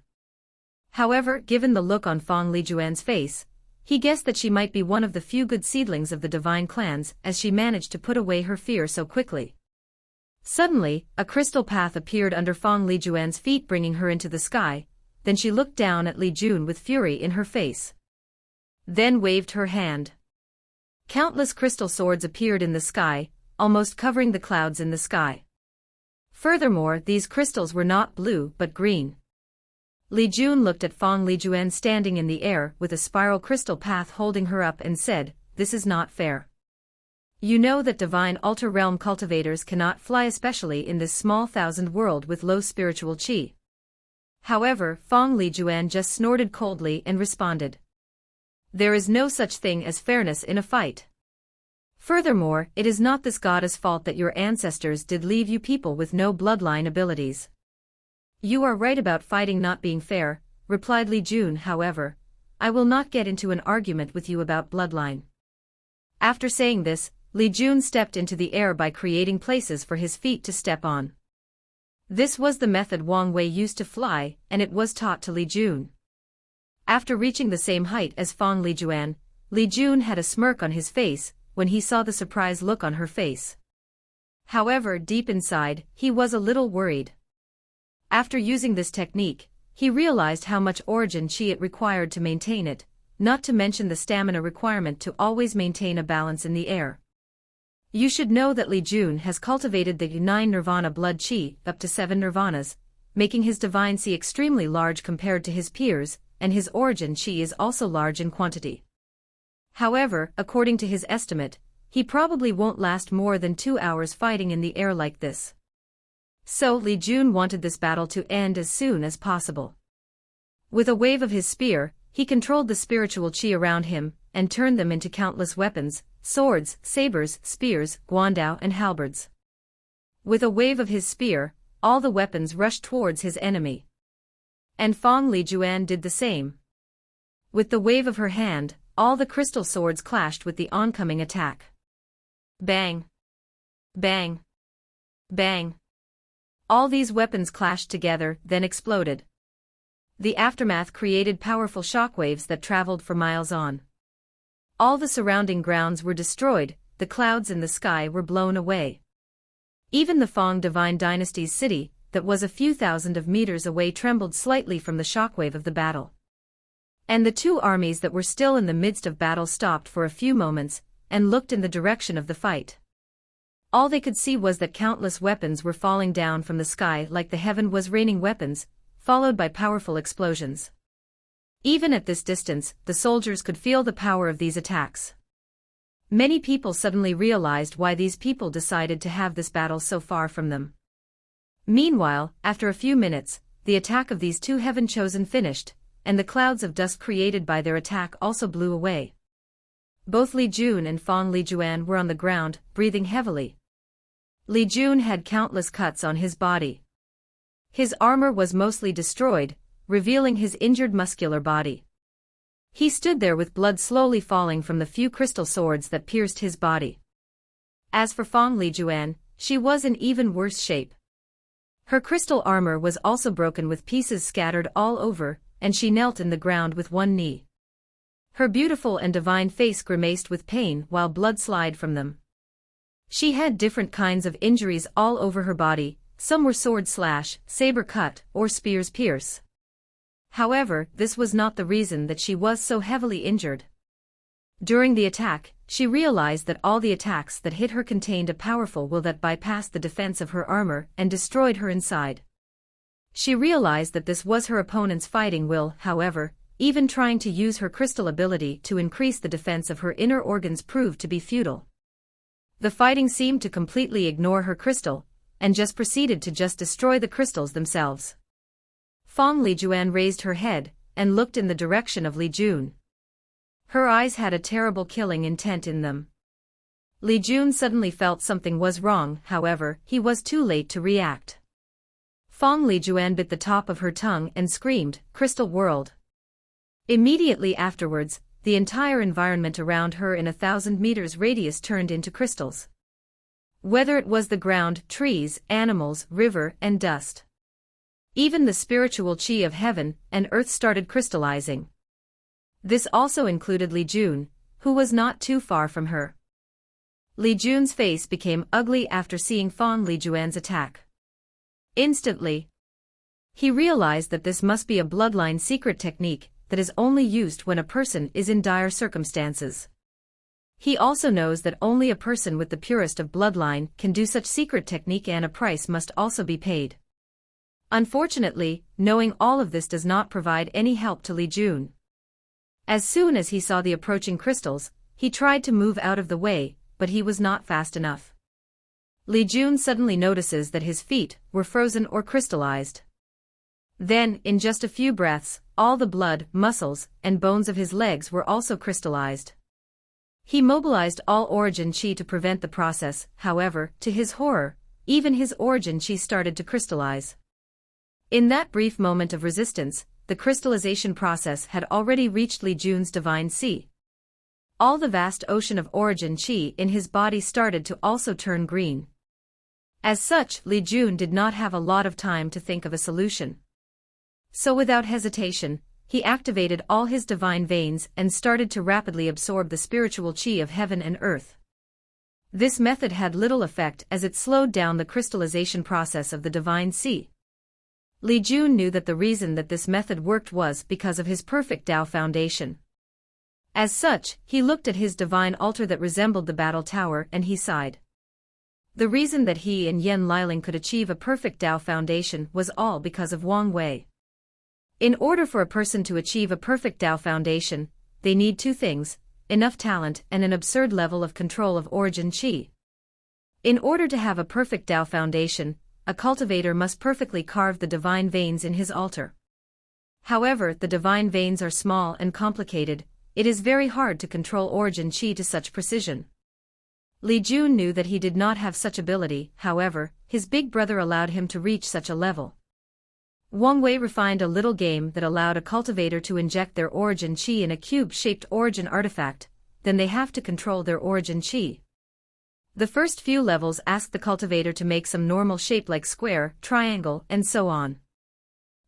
However, given the look on Fang Lijuan's face, he guessed that she might be one of the few good seedlings of the divine clans as she managed to put away her fear so quickly. Suddenly, a crystal path appeared under Fang Lijuan's feet, bringing her into the sky. Then she looked down at Li Jun with fury in her face. Then waved her hand. Countless crystal swords appeared in the sky, almost covering the clouds in the sky. Furthermore, these crystals were not blue but green. Li Jun looked at Fang Lijuan standing in the air with a spiral crystal path holding her up and said, "This is not fair. You know that divine altar realm cultivators cannot fly, especially in this small thousand world with low spiritual chi." However, Fang Lijuan just snorted coldly and responded, "There is no such thing as fairness in a fight. Furthermore, it is not this goddess' fault that your ancestors did leave you people with no bloodline abilities." "You are right about fighting not being fair," replied Li Jun. "However, I will not get into an argument with you about bloodline." After saying this, Li Jun stepped into the air by creating places for his feet to step on. This was the method Wang Wei used to fly, and it was taught to Li Jun. After reaching the same height as Fang Lijuan, Li Jun had a smirk on his face when he saw the surprised look on her face. However, deep inside, he was a little worried. After using this technique, he realized how much origin chi it required to maintain it, not to mention the stamina requirement to always maintain a balance in the air. You should know that Li Jun has cultivated the 9 nirvana blood chi up to 7 nirvanas, making his divine chi extremely large compared to his peers, and his origin chi is also large in quantity. However, according to his estimate, he probably won't last more than 2 hours fighting in the air like this. So Li Jun wanted this battle to end as soon as possible. With a wave of his spear, he controlled the spiritual qi around him, and turned them into countless weapons, swords, sabers, spears, guandao and halberds. With a wave of his spear, all the weapons rushed towards his enemy. And Fong Lijuan did the same. With the wave of her hand, all the crystal swords clashed with the oncoming attack. Bang! Bang! Bang! All these weapons clashed together, then exploded. The aftermath created powerful shockwaves that traveled for miles on. All the surrounding grounds were destroyed, the clouds in the sky were blown away. Even the Fong Divine Dynasty's city, that was a few thousand of meters away, trembled slightly from the shockwave of the battle. And the two armies that were still in the midst of battle stopped for a few moments, and looked in the direction of the fight. All they could see was that countless weapons were falling down from the sky like the heaven was raining weapons, followed by powerful explosions. Even at this distance, the soldiers could feel the power of these attacks. Many people suddenly realized why these people decided to have this battle so far from them. Meanwhile, after a few minutes, the attack of these two heaven-chosen finished, and the clouds of dust created by their attack also blew away. Both Li Jun and Fong Lijuan were on the ground, breathing heavily. Li Jun had countless cuts on his body. His armor was mostly destroyed, revealing his injured muscular body. He stood there with blood slowly falling from the few crystal swords that pierced his body. As for Fong Lijuan, she was in even worse shape. Her crystal armor was also broken with pieces scattered all over, and she knelt in the ground with one knee. Her beautiful and divine face grimaced with pain while blood slid from them. She had different kinds of injuries all over her body, some were sword slash, saber cut, or spears pierce. However, this was not the reason that she was so heavily injured. During the attack, she realized that all the attacks that hit her contained a powerful will that bypassed the defense of her armor and destroyed her inside. She realized that this was her opponent's fighting will, however, even trying to use her crystal ability to increase the defense of her inner organs proved to be futile. The fighting seemed to completely ignore her crystal, and just proceeded to destroy the crystals themselves. Fong Lijuan raised her head, and looked in the direction of Li Jun. Her eyes had a terrible killing intent in them. Li Jun suddenly felt something was wrong, however, he was too late to react. Fong Lijuan bit the top of her tongue and screamed, "Crystal World!" Immediately afterwards, the entire environment around her in 1,000 meters radius turned into crystals. Whether it was the ground, trees, animals, river, and dust. Even the spiritual qi of heaven and earth started crystallizing. This also included Li Jun, who was not too far from her. Li Jun's face became ugly after seeing Fong Lijuan's attack. Instantly, he realized that this must be a bloodline secret technique that is only used when a person is in dire circumstances. He also knows that only a person with the purest of bloodline can do such secret technique, and a price must also be paid. Unfortunately, knowing all of this does not provide any help to Li Jun. As soon as he saw the approaching crystals, he tried to move out of the way, but he was not fast enough. Li Jun suddenly notices that his feet were frozen or crystallized. Then, in just a few breaths, all the blood, muscles, and bones of his legs were also crystallized. He mobilized all origin qi to prevent the process, however, to his horror, even his origin qi started to crystallize. In that brief moment of resistance, the crystallization process had already reached Li Jun's divine qi. All the vast ocean of origin qi in his body started to also turn green. As such, Li Jun did not have a lot of time to think of a solution. So without hesitation, he activated all his divine veins and started to rapidly absorb the spiritual qi of heaven and earth. This method had little effect as it slowed down the crystallization process of the divine qi. Li Jun knew that the reason that this method worked was because of his perfect Tao foundation. As such, he looked at his divine altar that resembled the battle tower and he sighed. The reason that he and Yen Liling could achieve a perfect Tao foundation was all because of Wang Wei. In order for a person to achieve a perfect Tao foundation, they need two things: enough talent and an absurd level of control of origin qi. In order to have a perfect Tao foundation, a cultivator must perfectly carve the divine veins in his altar. However, the divine veins are small and complicated. It is very hard to control origin qi to such precision. Li Jun knew that he did not have such ability, however, his big brother allowed him to reach such a level. Wang Wei refined a little game that allowed a cultivator to inject their origin qi in a cube-shaped origin artifact, then they have to control their origin qi. The first few levels ask the cultivator to make some normal shape like square, triangle, and so on.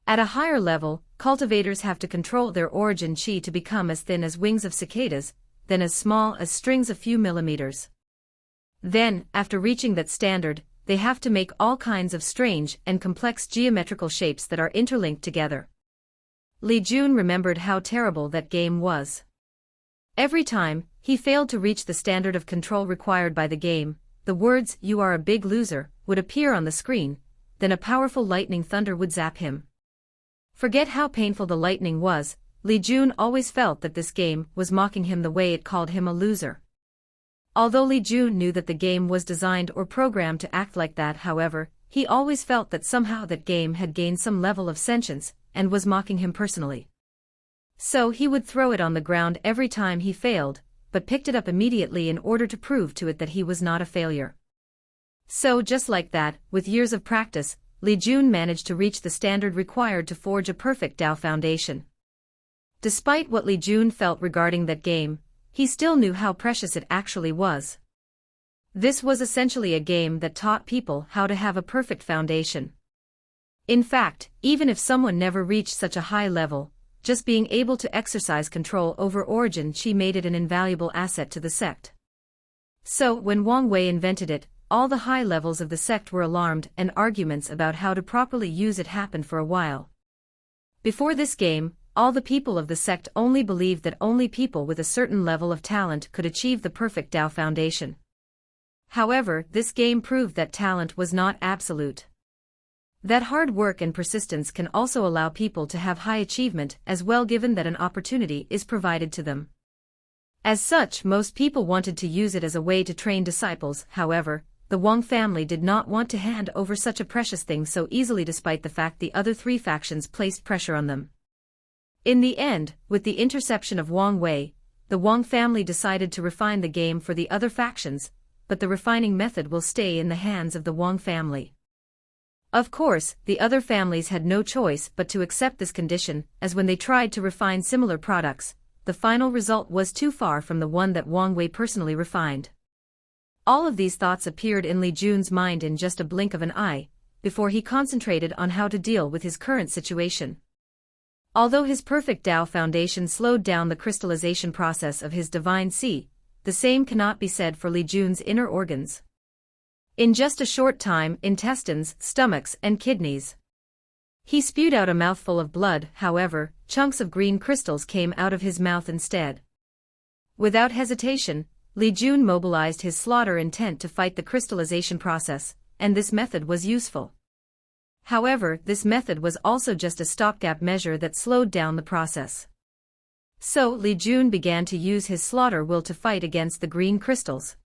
At a higher level, cultivators have to control their origin qi to become as thin as wings of cicadas, then as small as strings a few millimeters. Then, after reaching that standard, they have to make all kinds of strange and complex geometrical shapes that are interlinked together. Li Jun remembered how terrible that game was. Every time he failed to reach the standard of control required by the game, the words "You are a big loser" would appear on the screen, then a powerful lightning thunder would zap him. Forget how painful the lightning was, Li Jun always felt that this game was mocking him the way it called him a loser. Although Li Jun knew that the game was designed or programmed to act like that, however, he always felt that somehow that game had gained some level of sentience and was mocking him personally. So he would throw it on the ground every time he failed, but picked it up immediately in order to prove to it that he was not a failure. So just like that, with years of practice, Li Jun managed to reach the standard required to forge a perfect Tao foundation. Despite what Li Jun felt regarding that game, he still knew how precious it actually was. This was essentially a game that taught people how to have a perfect foundation. In fact, even if someone never reached such a high level, just being able to exercise control over origin qi made it an invaluable asset to the sect. So, when Wang Wei invented it, all the high levels of the sect were alarmed and arguments about how to properly use it happened for a while. Before this game, all the people of the sect only believed that only people with a certain level of talent could achieve the perfect Tao foundation. However, this game proved that talent was not absolute. That hard work and persistence can also allow people to have high achievement as well, given that an opportunity is provided to them. As such, most people wanted to use it as a way to train disciples. However, the Wang family did not want to hand over such a precious thing so easily, despite the fact the other three factions placed pressure on them. In the end, with the interception of Wang Wei, the Wang family decided to refine the game for the other factions, but the refining method will stay in the hands of the Wang family. Of course, the other families had no choice but to accept this condition, as when they tried to refine similar products, the final result was too far from the one that Wang Wei personally refined. All of these thoughts appeared in Li Jun's mind in just a blink of an eye, before he concentrated on how to deal with his current situation. Although his perfect Tao foundation slowed down the crystallization process of his divine Qi, the same cannot be said for Li Jun's inner organs. In just a short time, intestines, stomachs, and kidneys. He spewed out a mouthful of blood. However, chunks of green crystals came out of his mouth instead. Without hesitation, Li Jun mobilized his slaughter intent to fight the crystallization process, and this method was useful. However, this method was also just a stopgap measure that slowed down the process. So Li Jun began to use his slaughter will to fight against the green crystals.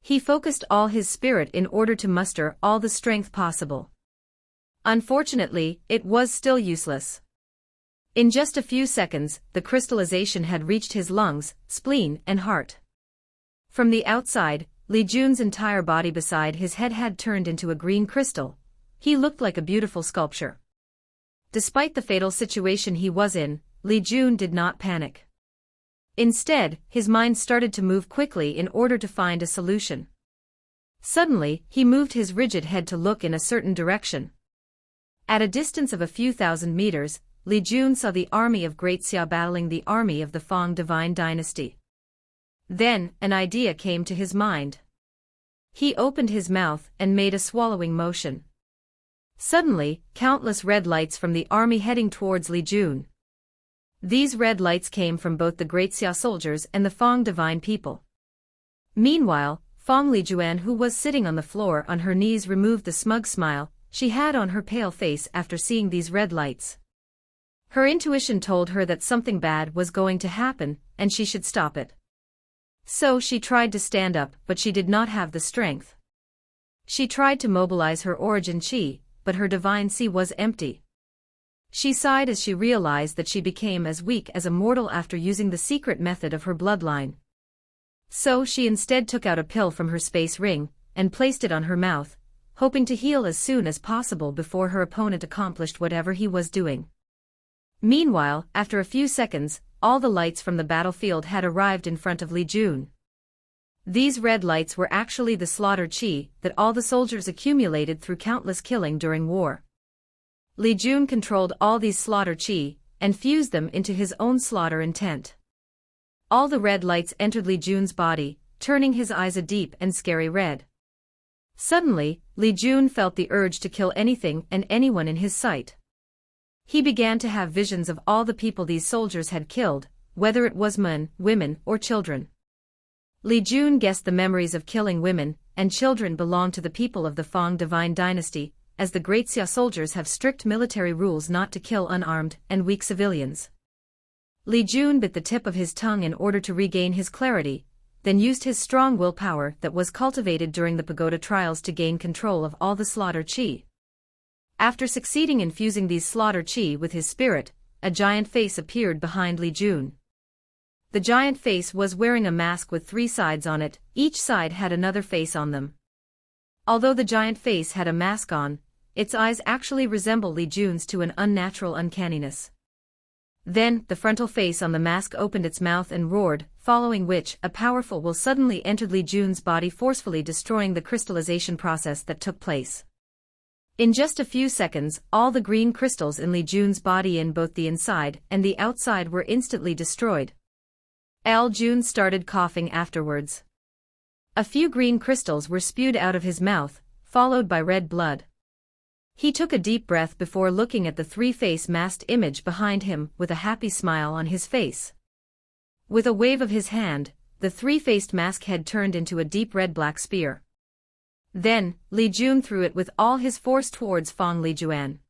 He focused all his spirit in order to muster all the strength possible. Unfortunately, it was still useless. In just a few seconds, the crystallization had reached his lungs, spleen, and heart. From the outside, Li Jun's entire body beside his head had turned into a green crystal. He looked like a beautiful sculpture. Despite the fatal situation he was in, Li Jun did not panic. Instead, his mind started to move quickly in order to find a solution. Suddenly, he moved his rigid head to look in a certain direction. At a distance of a few thousand meters, Li Jun saw the army of Great Xia battling the army of the Fang divine dynasty. Then, an idea came to his mind. He opened his mouth and made a swallowing motion. Suddenly, countless red lights from the army heading towards Li Jun. These red lights came from both the Great Xia soldiers and the Fang divine people. Meanwhile, Fang Lijuan, who was sitting on the floor on her knees, removed the smug smile she had on her pale face after seeing these red lights. Her intuition told her that something bad was going to happen, and she should stop it. So she tried to stand up, but she did not have the strength. She tried to mobilize her origin qi, but her divine qi was empty. She sighed as she realized that she became as weak as a mortal after using the secret method of her bloodline. So she instead took out a pill from her space ring, and placed it on her mouth, hoping to heal as soon as possible before her opponent accomplished whatever he was doing. Meanwhile, after a few seconds, all the lights from the battlefield had arrived in front of Li Jun. These red lights were actually the slaughter chi that all the soldiers accumulated through countless killing during war. Li Jun controlled all these slaughter chi, and fused them into his own slaughter intent. All the red lights entered Li Jun's body, turning his eyes a deep and scary red. Suddenly, Li Jun felt the urge to kill anything and anyone in his sight. He began to have visions of all the people these soldiers had killed, whether it was men, women, or children. Li Jun guessed the memories of killing women and children belonged to the people of the Fang divine dynasty, as the great Xia soldiers have strict military rules not to kill unarmed and weak civilians. Li Jun bit the tip of his tongue in order to regain his clarity, then used his strong willpower that was cultivated during the pagoda trials to gain control of all the slaughter chi. After succeeding in fusing these slaughter chi with his spirit, a giant face appeared behind Li Jun. The giant face was wearing a mask with 3 sides on it, each side had another face on them. Although the giant face had a mask on, its eyes actually resemble Li Jun's to an unnatural uncanniness. Then, the frontal face on the mask opened its mouth and roared, following which, a powerful will suddenly entered Li Jun's body, forcefully destroying the crystallization process that took place. In just a few seconds, all the green crystals in Li Jun's body in both the inside and the outside were instantly destroyed. Li Jun started coughing afterwards. A few green crystals were spewed out of his mouth, followed by red blood. He took a deep breath before looking at the 3-face masked image behind him with a happy smile on his face. With a wave of his hand, the 3-faced mask head turned into a deep red-black spear. Then, Li Jun threw it with all his force towards Fang Lijuan.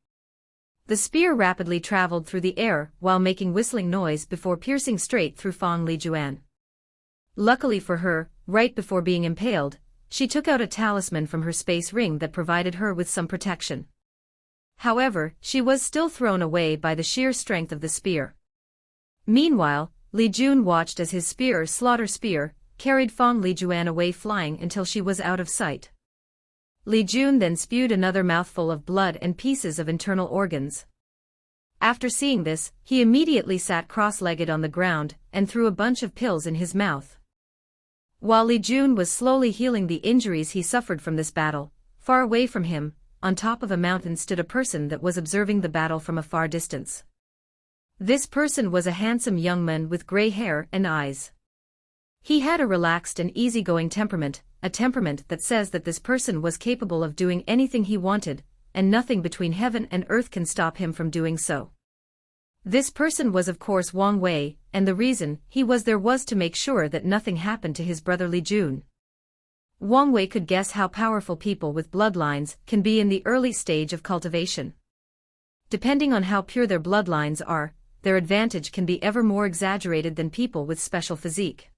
The spear rapidly traveled through the air while making whistling noise before piercing straight through Fang Lijuan. Luckily for her, right before being impaled, she took out a talisman from her space ring that provided her with some protection. However, she was still thrown away by the sheer strength of the spear. Meanwhile, Li Jun watched as his slaughter spear, carried Fang Lijuan away flying until she was out of sight. Li Jun then spewed another mouthful of blood and pieces of internal organs. After seeing this, he immediately sat cross-legged on the ground and threw a bunch of pills in his mouth. While Li Jun was slowly healing the injuries he suffered from this battle, far away from him, on top of a mountain stood a person that was observing the battle from a far distance. This person was a handsome young man with gray hair and eyes. He had a relaxed and easygoing temperament, a temperament that says that this person was capable of doing anything he wanted, and nothing between heaven and earth can stop him from doing so. This person was of course Wang Wei, and the reason he was there was to make sure that nothing happened to his brother Li Jun. Wang Wei could guess how powerful people with bloodlines can be in the early stage of cultivation. Depending on how pure their bloodlines are, their advantage can be ever more exaggerated than people with special physique.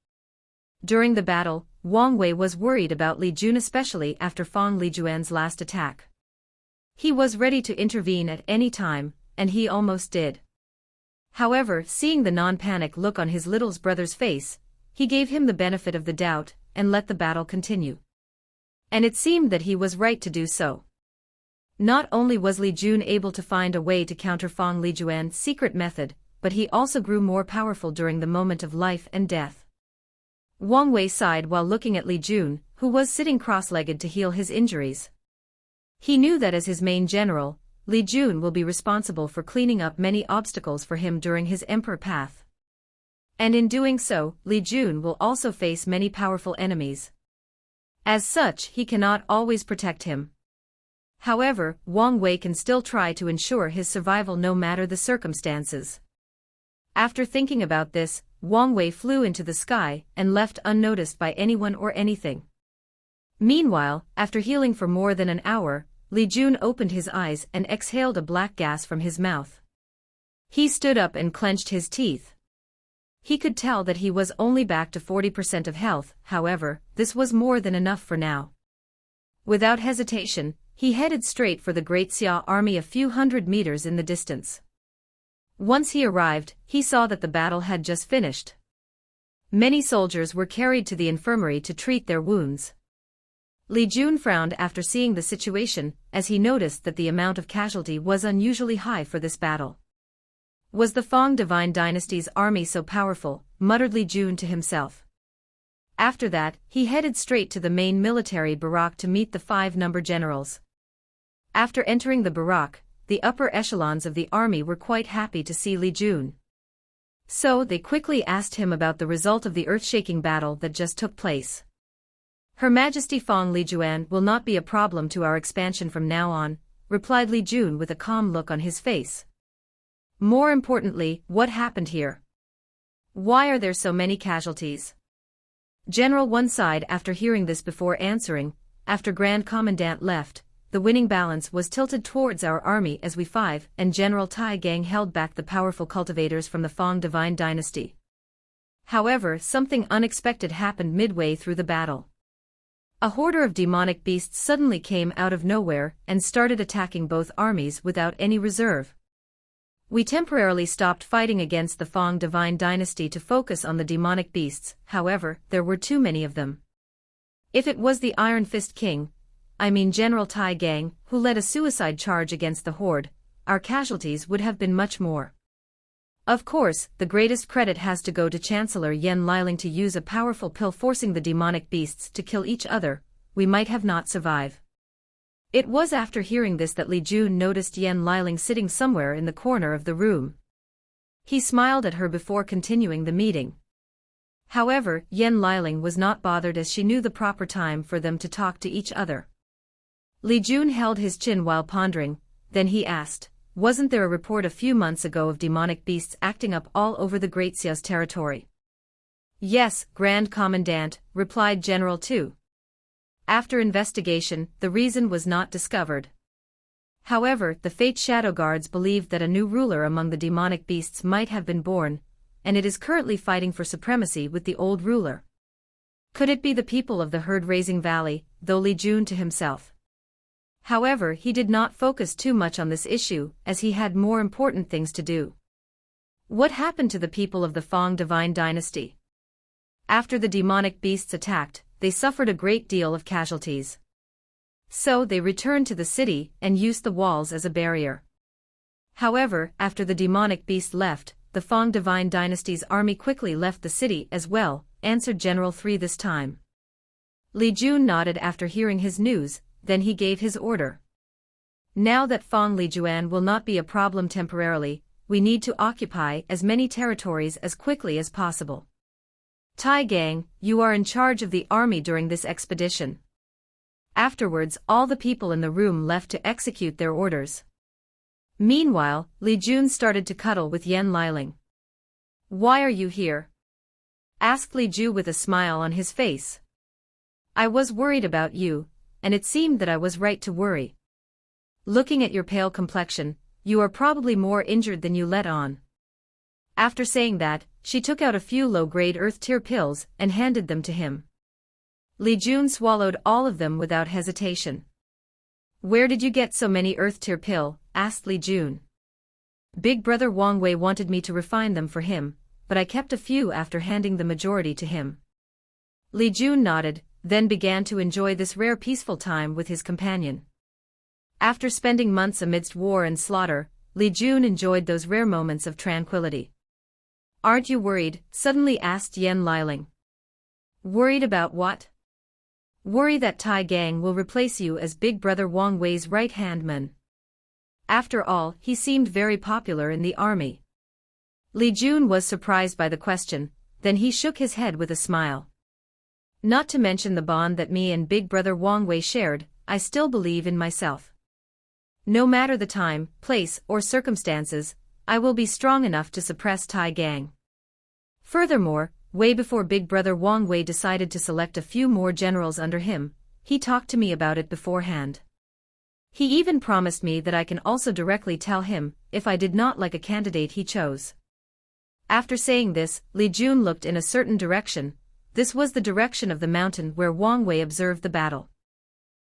During the battle, Wang Wei was worried about Li Jun, especially after Fang Lijuan's last attack. He was ready to intervene at any time, and he almost did. However, seeing the non-panic look on his little brother's face, he gave him the benefit of the doubt and let the battle continue. And it seemed that he was right to do so. Not only was Li Jun able to find a way to counter Fang Lijuan's secret method, but he also grew more powerful during the moment of life and death. Wang Wei sighed while looking at Li Jun, who was sitting cross-legged to heal his injuries. He knew that as his main general, Li Jun will be responsible for cleaning up many obstacles for him during his emperor path. And in doing so, Li Jun will also face many powerful enemies. As such, he cannot always protect him. However, Wang Wei can still try to ensure his survival no matter the circumstances. After thinking about this, Wang Wei flew into the sky and left unnoticed by anyone or anything. Meanwhile, after healing for more than an hour, Li Jun opened his eyes and exhaled a black gas from his mouth. He stood up and clenched his teeth. He could tell that he was only back to 40% of health, however, this was more than enough for now. Without hesitation, he headed straight for the Great Xia army a few hundred meters in the distance. Once he arrived, he saw that the battle had just finished. Many soldiers were carried to the infirmary to treat their wounds. Li Jun frowned after seeing the situation, as he noticed that the amount of casualty was unusually high for this battle. Was the Fang divine dynasty's army so powerful, muttered Li Jun to himself. After that, he headed straight to the main military barrack to meet the 5 generals. After entering the barrack, the upper echelons of the army were quite happy to see Li Jun. So they quickly asked him about the result of the earth-shaking battle that just took place. Her Majesty Fang Lijuan will not be a problem to our expansion from now on, replied Li Jun with a calm look on his face. More importantly, what happened here? Why are there so many casualties? General One sighed after hearing this before answering. After Grand Commandant left, the winning balance was tilted towards our army as we 5 and General Tai Gang held back the powerful cultivators from the Fang divine dynasty. However, something unexpected happened midway through the battle. A horde of demonic beasts suddenly came out of nowhere and started attacking both armies without any reserve. We temporarily stopped fighting against the Fang divine dynasty to focus on the demonic beasts, however, there were too many of them. If it was the Iron Fist King, General Tai Gang, who led a suicide charge against the horde, our casualties would have been much more. Of course, the greatest credit has to go to Chancellor Yen Liling to use a powerful pill forcing the demonic beasts to kill each other. We might have not survived. It was after hearing this that Li Jun noticed Yen Liling sitting somewhere in the corner of the room. He smiled at her before continuing the meeting. However, Yen Liling was not bothered as she knew the proper time for them to talk to each other. Li Jun held his chin while pondering, then he asked, wasn't there a report a few months ago of demonic beasts acting up all over the Great Xia's territory? Yes, Grand Commandant, replied General Tu. After investigation, the reason was not discovered. However, the Fate Shadow Guards believed that a new ruler among the demonic beasts might have been born, and it is currently fighting for supremacy with the old ruler. Could it be the people of the herd-raising valley, though Li Jun to himself? However, he did not focus too much on this issue, as he had more important things to do. What happened to the people of the Fang divine dynasty? After the demonic beasts attacked, they suffered a great deal of casualties. So they returned to the city and used the walls as a barrier. However, after the demonic beast left, the Fang divine dynasty's army quickly left the city as well, answered General 3 this time. Li Jun nodded after hearing his news, then he gave his order. Now that Fang Lijuan will not be a problem temporarily, we need to occupy as many territories as quickly as possible. Tai Gang, you are in charge of the army during this expedition. Afterwards, all the people in the room left to execute their orders. Meanwhile, Li Jun started to cuddle with Yen Liling. Why are you here? Asked Li Ju with a smile on his face. I was worried about you, and it seemed that I was right to worry. Looking at your pale complexion, you are probably more injured than you let on. After saying that, she took out a few low-grade earth-tier pills and handed them to him. Li Jun swallowed all of them without hesitation. Where did you get so many earth-tier pill? Asked Li Jun. Big brother Wang Wei wanted me to refine them for him, but I kept a few after handing the majority to him. Li Jun nodded, then began to enjoy this rare peaceful time with his companion. After spending months amidst war and slaughter, Li Jun enjoyed those rare moments of tranquility. Aren't you worried? Suddenly asked Yen Liling. Worried about what? Worry that Tai Gang will replace you as Big Brother Wang Wei's right-hand man. After all, he seemed very popular in the army. Li Jun was surprised by the question, then he shook his head with a smile. Not to mention the bond that me and Big Brother Wang Wei shared, I still believe in myself. No matter the time, place, or circumstances, I will be strong enough to suppress Tai Gang. Furthermore, way before Big Brother Wang Wei decided to select a few more generals under him, he talked to me about it beforehand. He even promised me that I can also directly tell him, if I did not like a candidate he chose. After saying this, Li Jun looked in a certain direction. This was the direction of the mountain where Wang Wei observed the battle.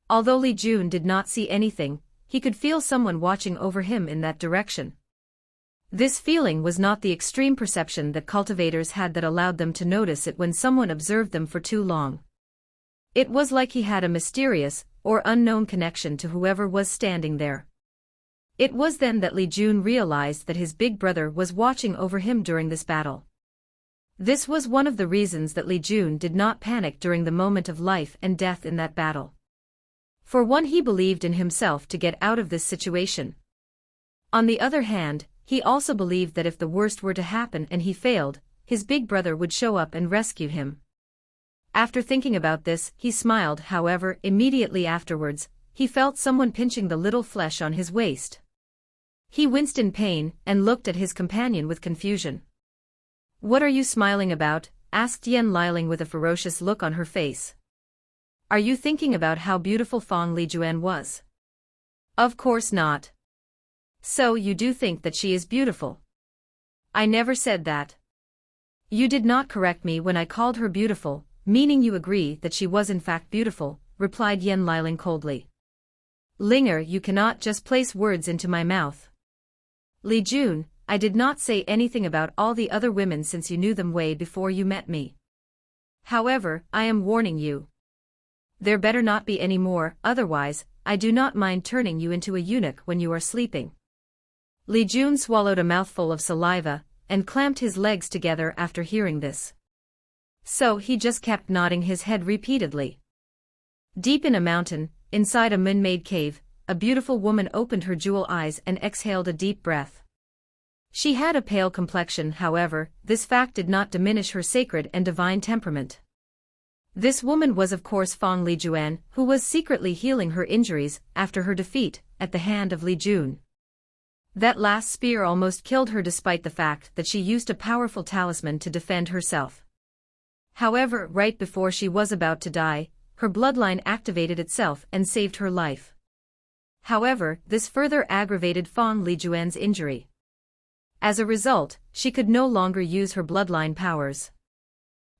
Although Li Jun did not see anything, he could feel someone watching over him in that direction. This feeling was not the extreme perception that cultivators had that allowed them to notice it when someone observed them for too long. It was like he had a mysterious, or unknown connection to whoever was standing there. It was then that Li Jun realized that his big brother was watching over him during this battle. This was one of the reasons that Li Jun did not panic during the moment of life and death in that battle. For one, he believed in himself to get out of this situation. On the other hand, he also believed that if the worst were to happen and he failed, his big brother would show up and rescue him. After thinking about this, he smiled. However, immediately afterwards, he felt someone pinching the little flesh on his waist. He winced in pain and looked at his companion with confusion. "What are you smiling about?" asked Yan Liling with a ferocious look on her face. "Are you thinking about how beautiful Fang Lijuan was?" "Of course not." "So you do think that she is beautiful?" "I never said that." "You did not correct me when I called her beautiful, meaning you agree that she was in fact beautiful," replied Yan Liling coldly. "Linger, you cannot just place words into my mouth." "Li Jun, I did not say anything about all the other women since you knew them way before you met me. However, I am warning you. There better not be any more, otherwise, I do not mind turning you into a eunuch when you are sleeping." Li Jun swallowed a mouthful of saliva, and clamped his legs together after hearing this. So he just kept nodding his head repeatedly. Deep in a mountain, inside a man-made cave, a beautiful woman opened her jewel eyes and exhaled a deep breath. She had a pale complexion, however, this fact did not diminish her sacred and divine temperament. This woman was of course Fang Lijuan, who was secretly healing her injuries after her defeat at the hand of Li Jun. That last spear almost killed her despite the fact that she used a powerful talisman to defend herself. However, right before she was about to die, her bloodline activated itself and saved her life. However, this further aggravated Fang Lijuan's injury. As a result, she could no longer use her bloodline powers.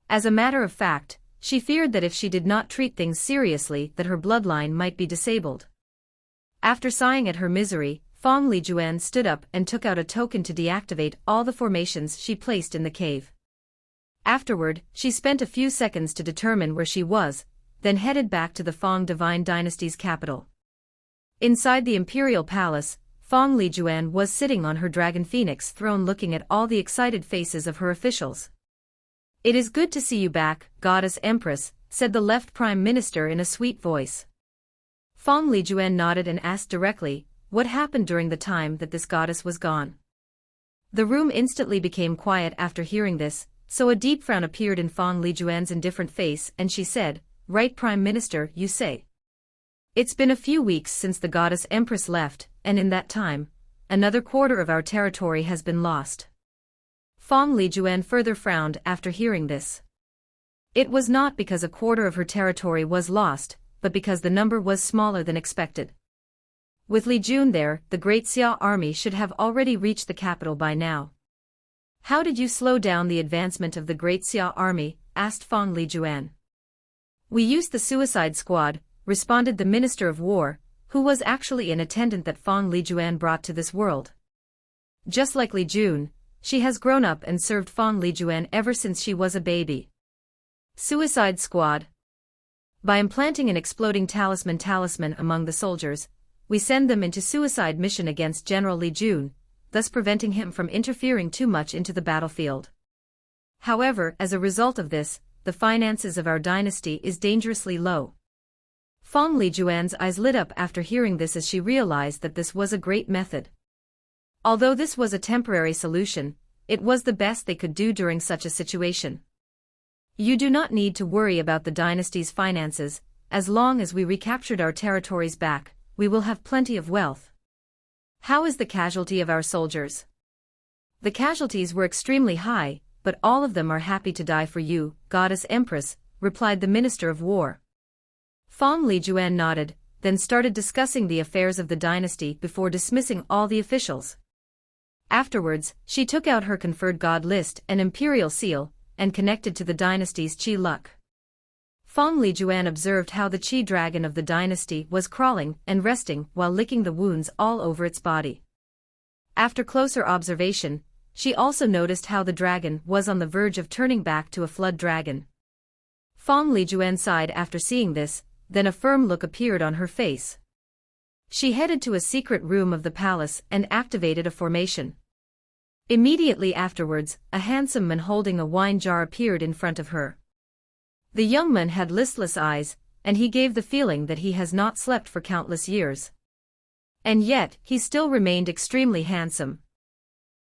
As a matter of fact, she feared that if she did not treat things seriously, that her bloodline might be disabled. After sighing at her misery, Fang Lijuan stood up and took out a token to deactivate all the formations she placed in the cave. Afterward, she spent a few seconds to determine where she was, then headed back to the Fang Divine Dynasty's capital. Inside the imperial palace, Fang Lijuan was sitting on her dragon phoenix throne looking at all the excited faces of her officials. "It is good to see you back, Goddess Empress," said the left Prime Minister in a sweet voice. Fang Lijuan nodded and asked directly, what happened during the time that this goddess was gone. The room instantly became quiet after hearing this, so a deep frown appeared in Fang Lijuan's indifferent face and she said, "Right, Prime Minister, you say. It's been a few weeks since the Goddess Empress left, and in that time, another quarter of our territory has been lost." Fang Lijuan further frowned after hearing this. It was not because a quarter of her territory was lost, but because the number was smaller than expected. With Li Jun there, the Great Xia army should have already reached the capital by now. "How did you slow down the advancement of the Great Xia army?" asked Fang Lijuan. "We used the suicide squad," responded the Minister of War, who was actually an attendant that Fang Lijuan brought to this world. Just like Li Jun, she has grown up and served Fang Lijuan ever since she was a baby. Suicide squad. By implanting an exploding talisman among the soldiers, we send them into suicide mission against General Li Jun, thus preventing him from interfering too much into the battlefield. However, as a result of this, the finances of our dynasty is dangerously low. Fang Lijuan's eyes lit up after hearing this as she realized that this was a great method. Although this was a temporary solution, it was the best they could do during such a situation. "You do not need to worry about the dynasty's finances, as long as we recaptured our territories back, we will have plenty of wealth." "How is the casualty of our soldiers?" "The casualties were extremely high, but all of them are happy to die for you, Goddess Empress," replied the Minister of War. Fang Lijuan nodded, then started discussing the affairs of the dynasty before dismissing all the officials. Afterwards, she took out her conferred god list and imperial seal, and connected to the dynasty's Qi luck. Fang Lijuan observed how the Qi dragon of the dynasty was crawling and resting while licking the wounds all over its body. After closer observation, she also noticed how the dragon was on the verge of turning back to a flood dragon. Fong Lijuan sighed after seeing this, then a firm look appeared on her face. She headed to a secret room of the palace and activated a formation. Immediately afterwards, a handsome man holding a wine jar appeared in front of her. The young man had listless eyes, and he gave the feeling that he has not slept for countless years. And yet, he still remained extremely handsome.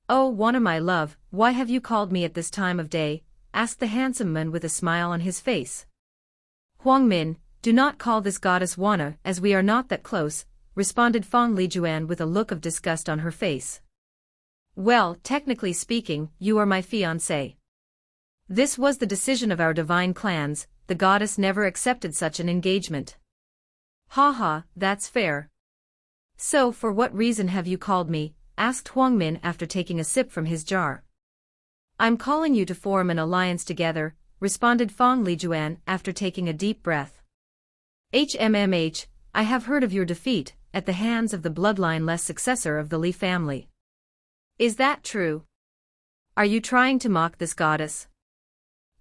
"Oh, Wana my love, why have you called me at this time of day?" asked the handsome man with a smile on his face. "Huang Min, do not call this goddess Wana, as we are not that close," responded Fong Lijuan with a look of disgust on her face. "Well, technically speaking, you are my fiancé. This was the decision of our divine clans, the goddess never accepted such an engagement." "Ha, that's fair. So for what reason have you called me?" asked Huang Min after taking a sip from his jar. "I'm calling you to form an alliance together," responded Fong Lijuan after taking a deep breath. "HMMH, I have heard of your defeat, at the hands of the bloodline-less successor of the Li family. Is that true? Are you trying to mock this goddess?"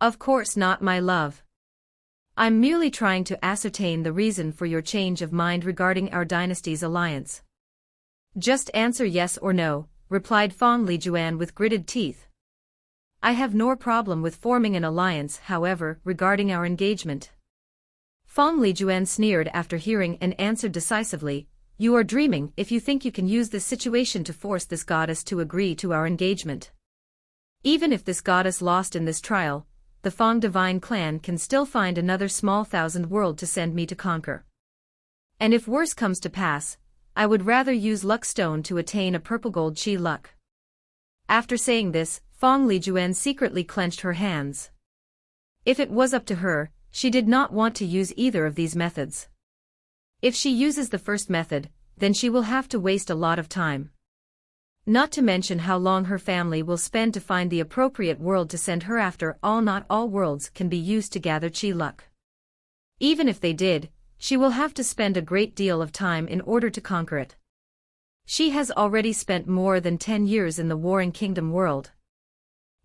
"Of course not, my love. I'm merely trying to ascertain the reason for your change of mind regarding our dynasty's alliance." "Just answer yes or no," replied Fong Lijuan with gritted teeth. "I have no problem with forming an alliance, however, regarding our engagement." Fong Lijuan sneered after hearing and answered decisively, "You are dreaming if you think you can use this situation to force this goddess to agree to our engagement. Even if this goddess lost in this trial, the Fong divine clan can still find another small thousand world to send me to conquer. And if worse comes to pass, I would rather use luck stone to attain a purple gold chi luck." After saying this, Fong Lijuan secretly clenched her hands. If it was up to her, she did not want to use either of these methods. If she uses the first method, then she will have to waste a lot of time. Not to mention how long her family will spend to find the appropriate world to send her. After all, not all worlds can be used to gather chi luck. Even if they did, she will have to spend a great deal of time in order to conquer it. She has already spent more than 10 years in the Warring Kingdom world.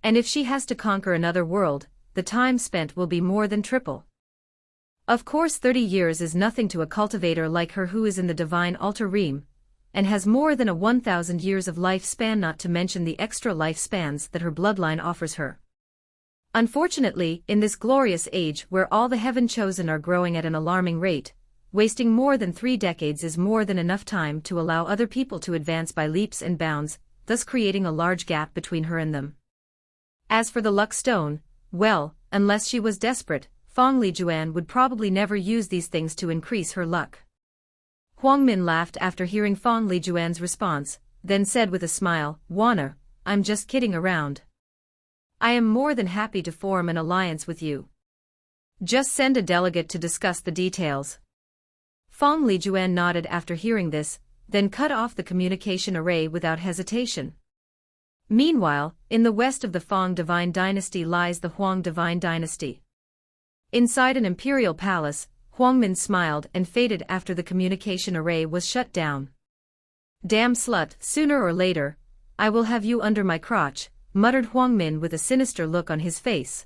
And if she has to conquer another world, the time spent will be more than triple. Of course 30 years is nothing to a cultivator like her who is in the divine altar realm, and has more than a 1,000 years of lifespan, not to mention the extra lifespans that her bloodline offers her. Unfortunately, in this glorious age where all the heaven chosen are growing at an alarming rate, wasting more than 3 decades is more than enough time to allow other people to advance by leaps and bounds, thus creating a large gap between her and them. As for the luck stone, well, unless she was desperate, Fong Lijuan would probably never use these things to increase her luck. Huang Min laughed after hearing Fong Lijuan's response, then said with a smile, "Wana, I'm just kidding around. I am more than happy to form an alliance with you. Just send a delegate to discuss the details." Fong Lijuan nodded after hearing this, then cut off the communication array without hesitation. Meanwhile, in the west of the Fong divine dynasty lies the Huang divine dynasty. Inside an imperial palace, Huang Min smiled and faded after the communication array was shut down. "Damn slut, sooner or later, I will have you under my crotch," muttered Huang Min with a sinister look on his face.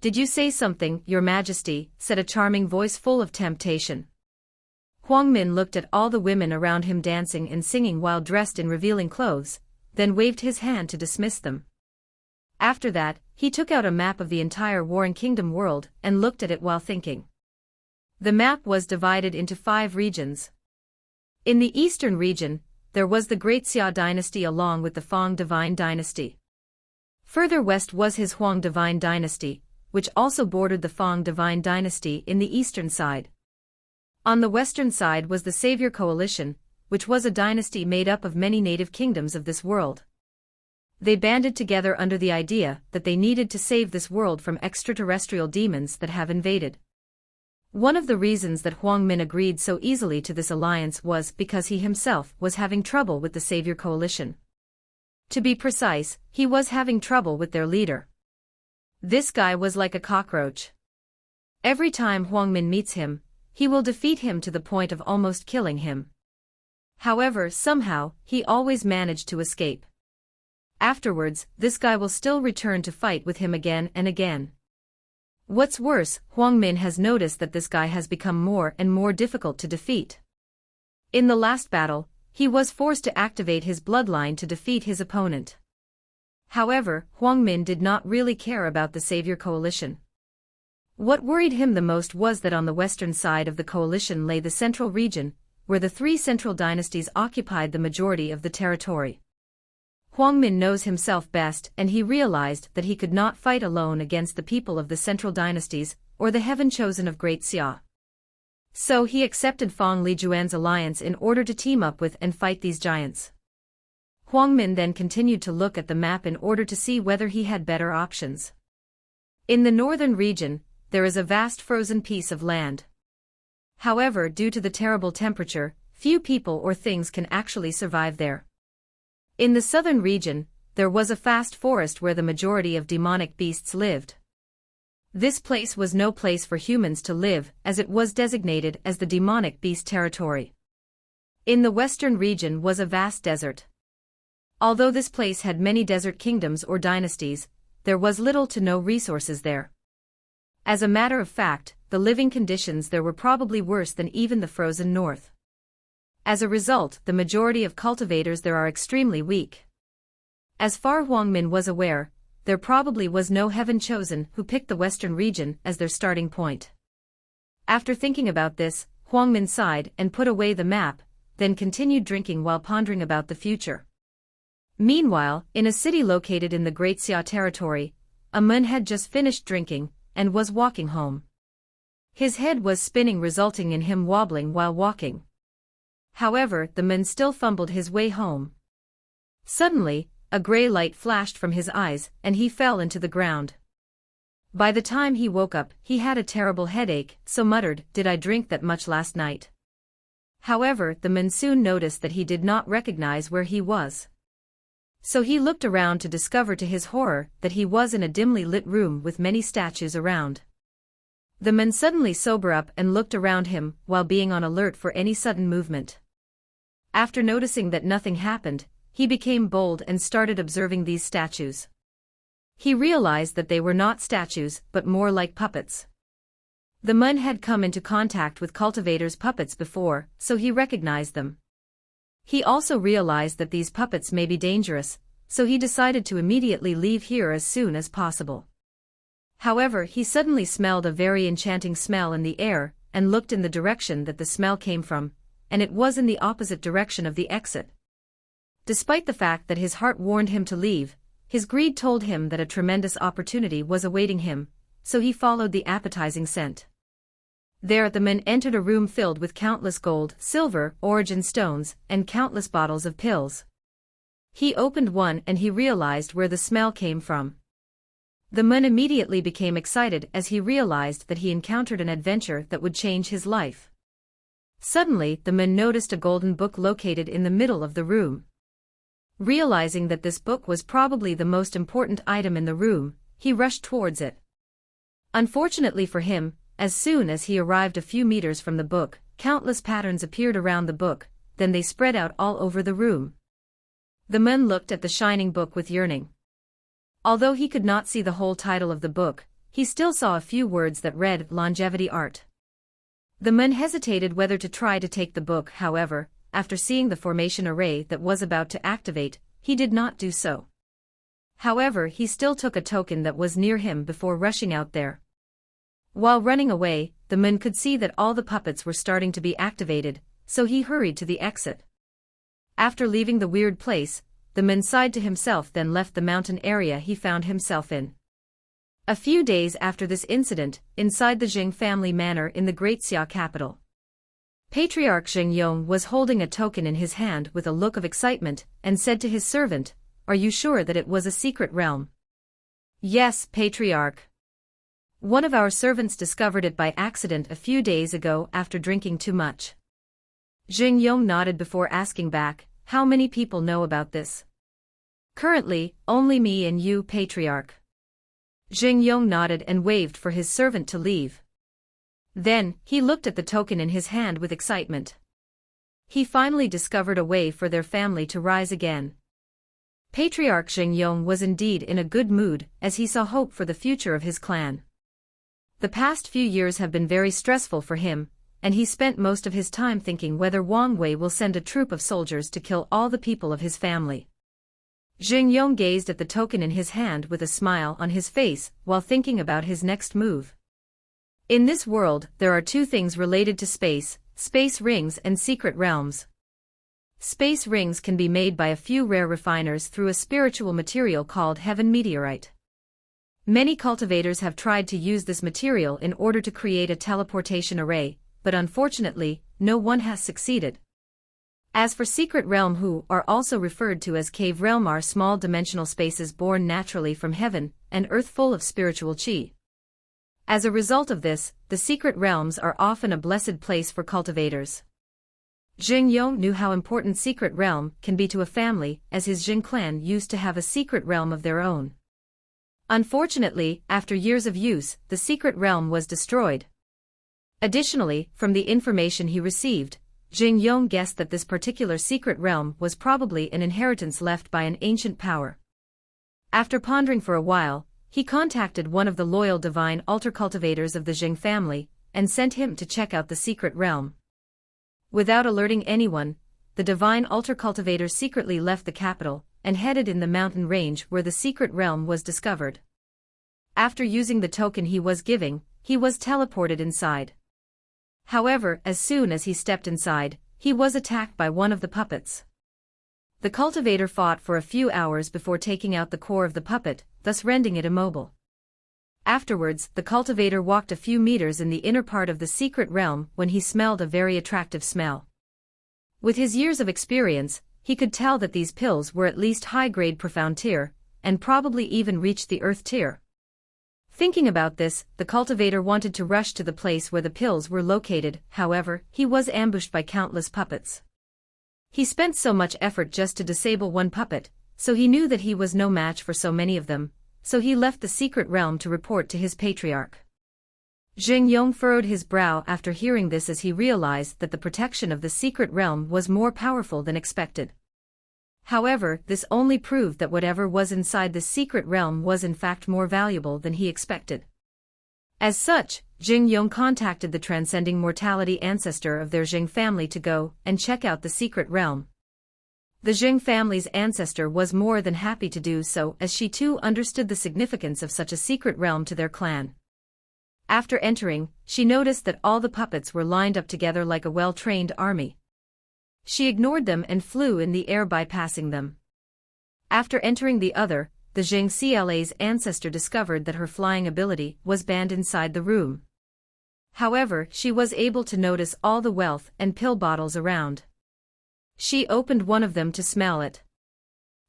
"Did you say something, Your Majesty?" said a charming voice full of temptation. Huang Min looked at all the women around him dancing and singing while dressed in revealing clothes, then waved his hand to dismiss them. After that, he took out a map of the entire Warring Kingdom world and looked at it while thinking. The map was divided into 5 regions. In the eastern region, there was the Great Xia dynasty along with the Fong divine dynasty. Further west was his Huang divine dynasty, which also bordered the Fong divine dynasty in the eastern side. On the western side was the Savior Coalition, which was a dynasty made up of many native kingdoms of this world. They banded together under the idea that they needed to save this world from extraterrestrial demons that have invaded. One of the reasons that Huang Min agreed so easily to this alliance was because he himself was having trouble with the Savior Coalition. To be precise, he was having trouble with their leader. This guy was like a cockroach. Every time Huang Min meets him, he will defeat him to the point of almost killing him. However, somehow, he always managed to escape. Afterwards, this guy will still return to fight with him again and again. What's worse, Huang Min has noticed that this guy has become more and more difficult to defeat. In the last battle, he was forced to activate his bloodline to defeat his opponent. However, Huang Min did not really care about the Savior Coalition. What worried him the most was that on the western side of the coalition lay the central region, where the three central dynasties occupied the majority of the territory. Huang Min knows himself best, and he realized that he could not fight alone against the people of the central dynasties, or the heaven chosen of Great Xia. So he accepted Fang Lijuan's alliance in order to team up with and fight these giants. Huang Min then continued to look at the map in order to see whether he had better options. In the northern region, there is a vast frozen piece of land. However, due to the terrible temperature, few people or things can actually survive there. In the southern region, there was a vast forest where the majority of demonic beasts lived. This place was no place for humans to live, as it was designated as the demonic beast territory. In the western region was a vast desert. Although this place had many desert kingdoms or dynasties, there was little to no resources there. As a matter of fact, the living conditions there were probably worse than even the frozen north. As a result, the majority of cultivators there are extremely weak. As far Huang Min was aware, there probably was no heaven chosen who picked the western region as their starting point. After thinking about this, Huang Min sighed and put away the map, then continued drinking while pondering about the future. Meanwhile, in a city located in the Great Xia territory, a man had just finished drinking and was walking home. His head was spinning, resulting in him wobbling while walking. However, the man still fumbled his way home. Suddenly, a gray light flashed from his eyes, and he fell into the ground. By the time he woke up, he had a terrible headache, so muttered, "Did I drink that much last night?" However, the man soon noticed that he did not recognize where he was. So he looked around to discover to his horror that he was in a dimly lit room with many statues around. The man suddenly sobered up and looked around him while being on alert for any sudden movement. After noticing that nothing happened, he became bold and started observing these statues. He realized that they were not statues but more like puppets. The man had come into contact with cultivators' puppets before, so he recognized them. He also realized that these puppets may be dangerous, so he decided to immediately leave here as soon as possible. However, he suddenly smelled a very enchanting smell in the air, and looked in the direction that the smell came from, and it was in the opposite direction of the exit. Despite the fact that his heart warned him to leave, his greed told him that a tremendous opportunity was awaiting him, so he followed the appetizing scent. There the man entered a room filled with countless gold, silver, origin stones, and countless bottles of pills. He opened one and he realized where the smell came from. The man immediately became excited as he realized that he encountered an adventure that would change his life. Suddenly, the man noticed a golden book located in the middle of the room. Realizing that this book was probably the most important item in the room, he rushed towards it. Unfortunately for him, as soon as he arrived a few meters from the book, countless patterns appeared around the book, then they spread out all over the room. The man looked at the shining book with yearning. Although he could not see the whole title of the book, he still saw a few words that read, "Longevity Art." The man hesitated whether to try to take the book. However, after seeing the formation array that was about to activate, he did not do so. However, he still took a token that was near him before rushing out there. While running away, the man could see that all the puppets were starting to be activated, so he hurried to the exit. After leaving the weird place, the man sighed to himself, then left the mountain area he found himself in. A few days after this incident, inside the Jing family manor in the Great Xia capital, Patriarch Jing Yong was holding a token in his hand with a look of excitement, and said to his servant, "Are you sure that it was a secret realm?" "Yes, Patriarch. One of our servants discovered it by accident a few days ago after drinking too much." Jing Yong nodded before asking back, "How many people know about this?" "Currently, only me and you, Patriarch." Jing Yong nodded and waved for his servant to leave. Then, he looked at the token in his hand with excitement. he finally discovered a way for their family to rise again. Patriarch Jing Yong was indeed in a good mood as he saw hope for the future of his clan. The past few years have been very stressful for him, and he spent most of his time thinking whether Wang Wei will send a troop of soldiers to kill all the people of his family. Jing Yong gazed at the token in his hand with a smile on his face while thinking about his next move. In this world, there are two things related to space rings and secret realms. Space rings can be made by a few rare refiners through a spiritual material called heaven meteorite. Many cultivators have tried to use this material in order to create a teleportation array, but unfortunately, no one has succeeded. As for secret realm, who are also referred to as cave realm, are small dimensional spaces born naturally from heaven and earth full of spiritual chi. As a result of this, the secret realms are often a blessed place for cultivators. Jing Yong knew how important secret realm can be to a family, as his Jing clan used to have a secret realm of their own. Unfortunately, after years of use, the secret realm was destroyed. Additionally, from the information he received, Jing Yong guessed that this particular secret realm was probably an inheritance left by an ancient power. After pondering for a while, he contacted one of the loyal divine altar cultivators of the Jing family, and sent him to check out the secret realm. Without alerting anyone, the divine altar cultivator secretly left the capital, and headed in the mountain range where the secret realm was discovered. After using the token he was giving, he was teleported inside. However, as soon as he stepped inside, he was attacked by one of the puppets. The cultivator fought for a few hours before taking out the core of the puppet, thus rendering it immobile. Afterwards, the cultivator walked a few meters in the inner part of the secret realm when he smelled a very attractive smell. With his years of experience, he could tell that these pills were at least high-grade profound tier, and probably even reached the earth tier. Thinking about this, the cultivator wanted to rush to the place where the pills were located. However, he was ambushed by countless puppets. He spent so much effort just to disable one puppet, so he knew that he was no match for so many of them, so he left the secret realm to report to his patriarch. Jing Yong furrowed his brow after hearing this, as he realized that the protection of the secret realm was more powerful than expected. However, this only proved that whatever was inside the secret realm was in fact more valuable than he expected. As such, Jing Yong contacted the transcending mortality ancestor of their Jing family to go and check out the secret realm. The Jing family's ancestor was more than happy to do so, as she too understood the significance of such a secret realm to their clan. After entering, she noticed that all the puppets were lined up together like a well-trained army. She ignored them and flew in the air, bypassing them. After entering the Jing CLA's ancestor discovered that her flying ability was banned inside the room. However, she was able to notice all the wealth and pill bottles around. She opened one of them to smell it.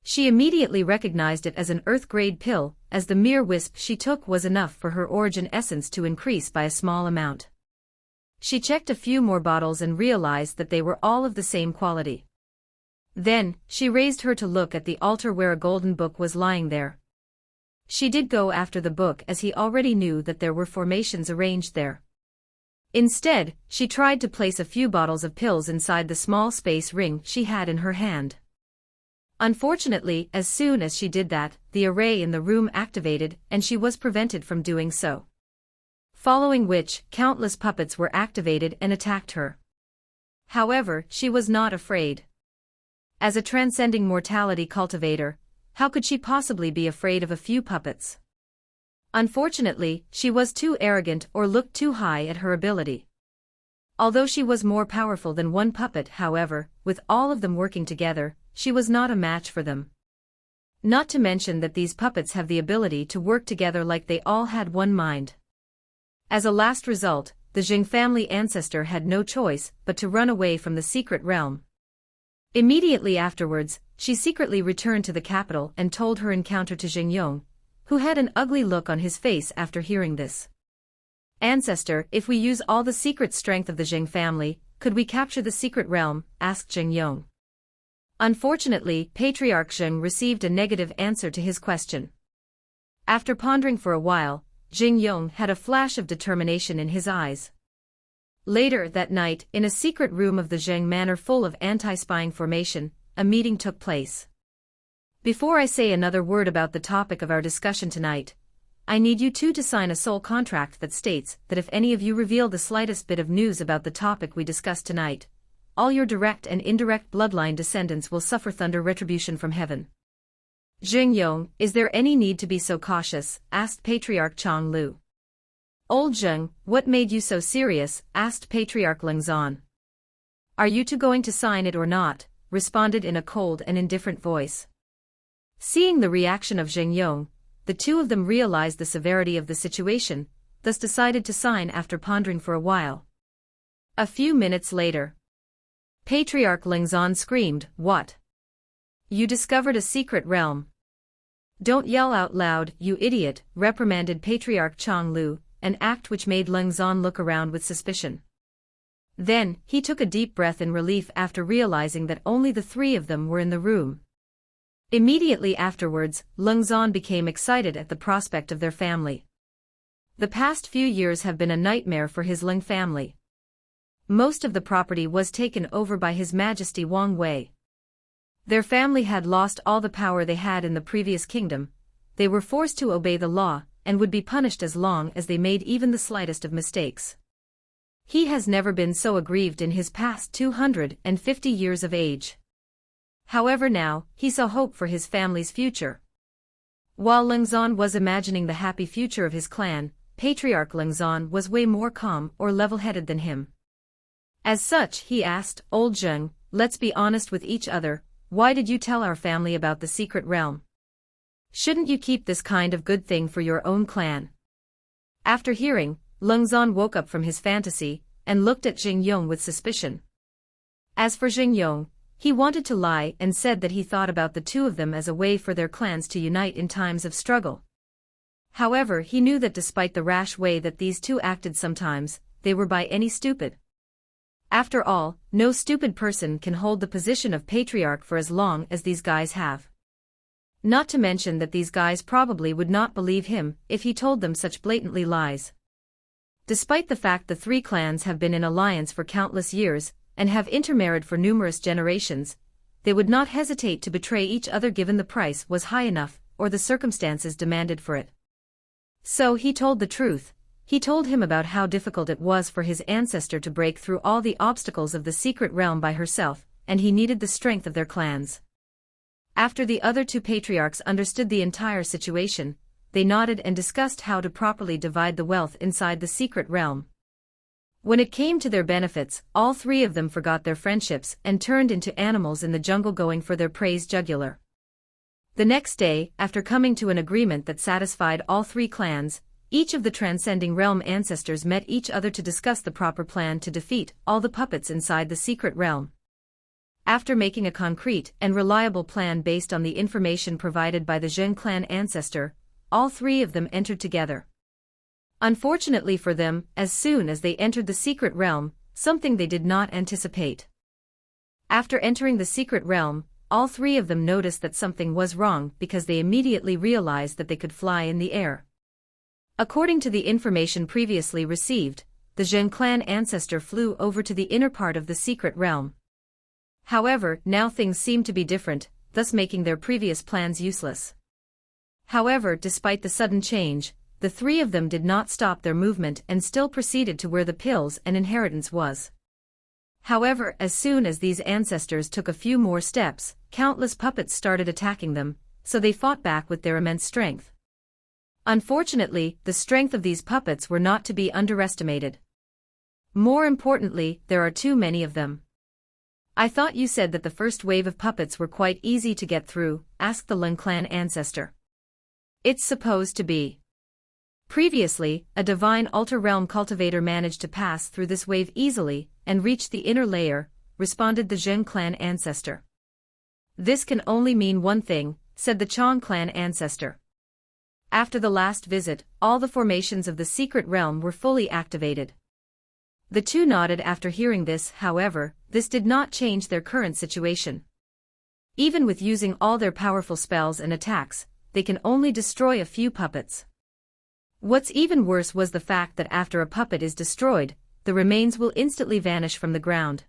She immediately recognized it as an earth-grade pill, as the mere wisp she took was enough for her origin essence to increase by a small amount. She checked a few more bottles and realized that they were all of the same quality. Then, she raised her to look at the altar where a golden book was lying there. She did go after the book, as he already knew that there were formations arranged there. Instead, she tried to place a few bottles of pills inside the small space ring she had in her hand. Unfortunately, as soon as she did that, the array in the room activated and she was prevented from doing so. Following which, countless puppets were activated and attacked her. However, she was not afraid. As a transcending mortality cultivator, how could she possibly be afraid of a few puppets? Unfortunately, she was too arrogant or looked too high at her ability. Although she was more powerful than one puppet, however, with all of them working together, she was not a match for them. Not to mention that these puppets have the ability to work together like they all had one mind. As a last result, the Jing family ancestor had no choice but to run away from the secret realm. Immediately afterwards, she secretly returned to the capital and told her encounter to Jing Yong, who had an ugly look on his face after hearing this. "Ancestor, if we use all the secret strength of the Jing family, could we capture the secret realm?" asked Jing Yong. Unfortunately, Patriarch Jing received a negative answer to his question. After pondering for a while, Jing Yong had a flash of determination in his eyes. Later that night, in a secret room of the Zheng Manor full of anti-spying formation, a meeting took place. Before I say another word about the topic of our discussion tonight, I need you two to sign a soul contract that states that if any of you reveal the slightest bit of news about the topic we discussed tonight, all your direct and indirect bloodline descendants will suffer thunder retribution from heaven. Zheng Yong, is there any need to be so cautious? Asked Patriarch Chang Lu. Old Zheng, what made you so serious? Asked Patriarch Lingzan. Are you two going to sign it or not? Responded in a cold and indifferent voice. Seeing the reaction of Zheng Yong, the two of them realized the severity of the situation, thus decided to sign after pondering for a while. A few minutes later, Patriarch Lingzan screamed, "What? You discovered a secret realm? Don't yell out loud, you idiot," reprimanded Patriarch Chang Lu, an act which made Lingzan look around with suspicion. Then, he took a deep breath in relief after realizing that only the three of them were in the room. Immediately afterwards, Lingzan became excited at the prospect of their family. The past few years have been a nightmare for his Ling family. Most of the property was taken over by His Majesty Wang Wei. Their family had lost all the power they had in the previous kingdom, they were forced to obey the law, and would be punished as long as they made even the slightest of mistakes. He has never been so aggrieved in his past 250 years of age. However now, he saw hope for his family's future. While Lingzan was imagining the happy future of his clan, Patriarch Lingzan was way more calm or level-headed than him. As such, he asked, "Old Zheng, let's be honest with each other, why did you tell our family about the secret realm? Shouldn't you keep this kind of good thing for your own clan?" After hearing, Lingzan woke up from his fantasy, and looked at Zheng Yong with suspicion. As for Zheng Yong, he wanted to lie and said that he thought about the two of them as a way for their clans to unite in times of struggle. However, he knew that despite the rash way that these two acted sometimes, they were by any stupid. After all, no stupid person can hold the position of patriarch for as long as these guys have. Not to mention that these guys probably would not believe him if he told them such blatantly lies. Despite the fact the three clans have been in alliance for countless years, and have intermarried for numerous generations, they would not hesitate to betray each other given the price was high enough, or the circumstances demanded for it. So he told the truth. He told him about how difficult it was for his ancestor to break through all the obstacles of the secret realm by herself, and he needed the strength of their clans. After the other two patriarchs understood the entire situation, they nodded and discussed how to properly divide the wealth inside the secret realm. When it came to their benefits, all three of them forgot their friendships and turned into animals in the jungle going for their prey's jugular. The next day, after coming to an agreement that satisfied all three clans, each of the transcending realm ancestors met each other to discuss the proper plan to defeat all the puppets inside the secret realm. After making a concrete and reliable plan based on the information provided by the Zheng clan ancestor, all three of them entered together. Unfortunately for them, as soon as they entered the secret realm, something they did not anticipate. After entering the secret realm, all three of them noticed that something was wrong because they immediately realized that they could fly in the air. According to the information previously received, the Zheng clan ancestor flew over to the inner part of the secret realm. However, now things seemed to be different, thus making their previous plans useless. However, despite the sudden change, the three of them did not stop their movement and still proceeded to where the pills and inheritance was. However, as soon as these ancestors took a few more steps, countless puppets started attacking them, so they fought back with their immense strength. Unfortunately, the strength of these puppets were not to be underestimated. More importantly, there are too many of them. "I thought you said that the first wave of puppets were quite easy to get through," asked the Lin clan ancestor. "It's supposed to be. Previously, a divine alter-realm cultivator managed to pass through this wave easily and reach the inner layer," responded the Zheng clan ancestor. "This can only mean one thing," said the Chong clan ancestor. After the last visit, all the formations of the secret realm were fully activated. The two nodded after hearing this. However, this did not change their current situation. Even with using all their powerful spells and attacks, they can only destroy a few puppets. What's even worse was the fact that after a puppet is destroyed, the remains will instantly vanish from the ground.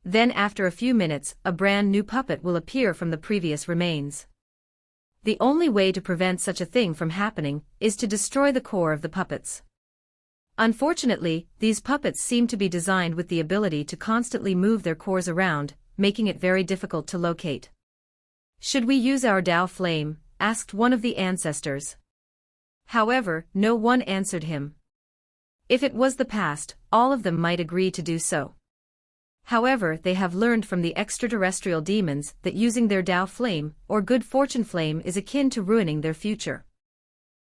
Then after a few minutes, a brand new puppet will appear from the previous remains. The only way to prevent such a thing from happening is to destroy the core of the puppets. Unfortunately, these puppets seem to be designed with the ability to constantly move their cores around, making it very difficult to locate. Should we use our Tao flame? Asked one of the ancestors. However, no one answered him. If it was the past, all of them might agree to do so. However, they have learned from the extraterrestrial demons that using their Tao flame, or good fortune flame, is akin to ruining their future.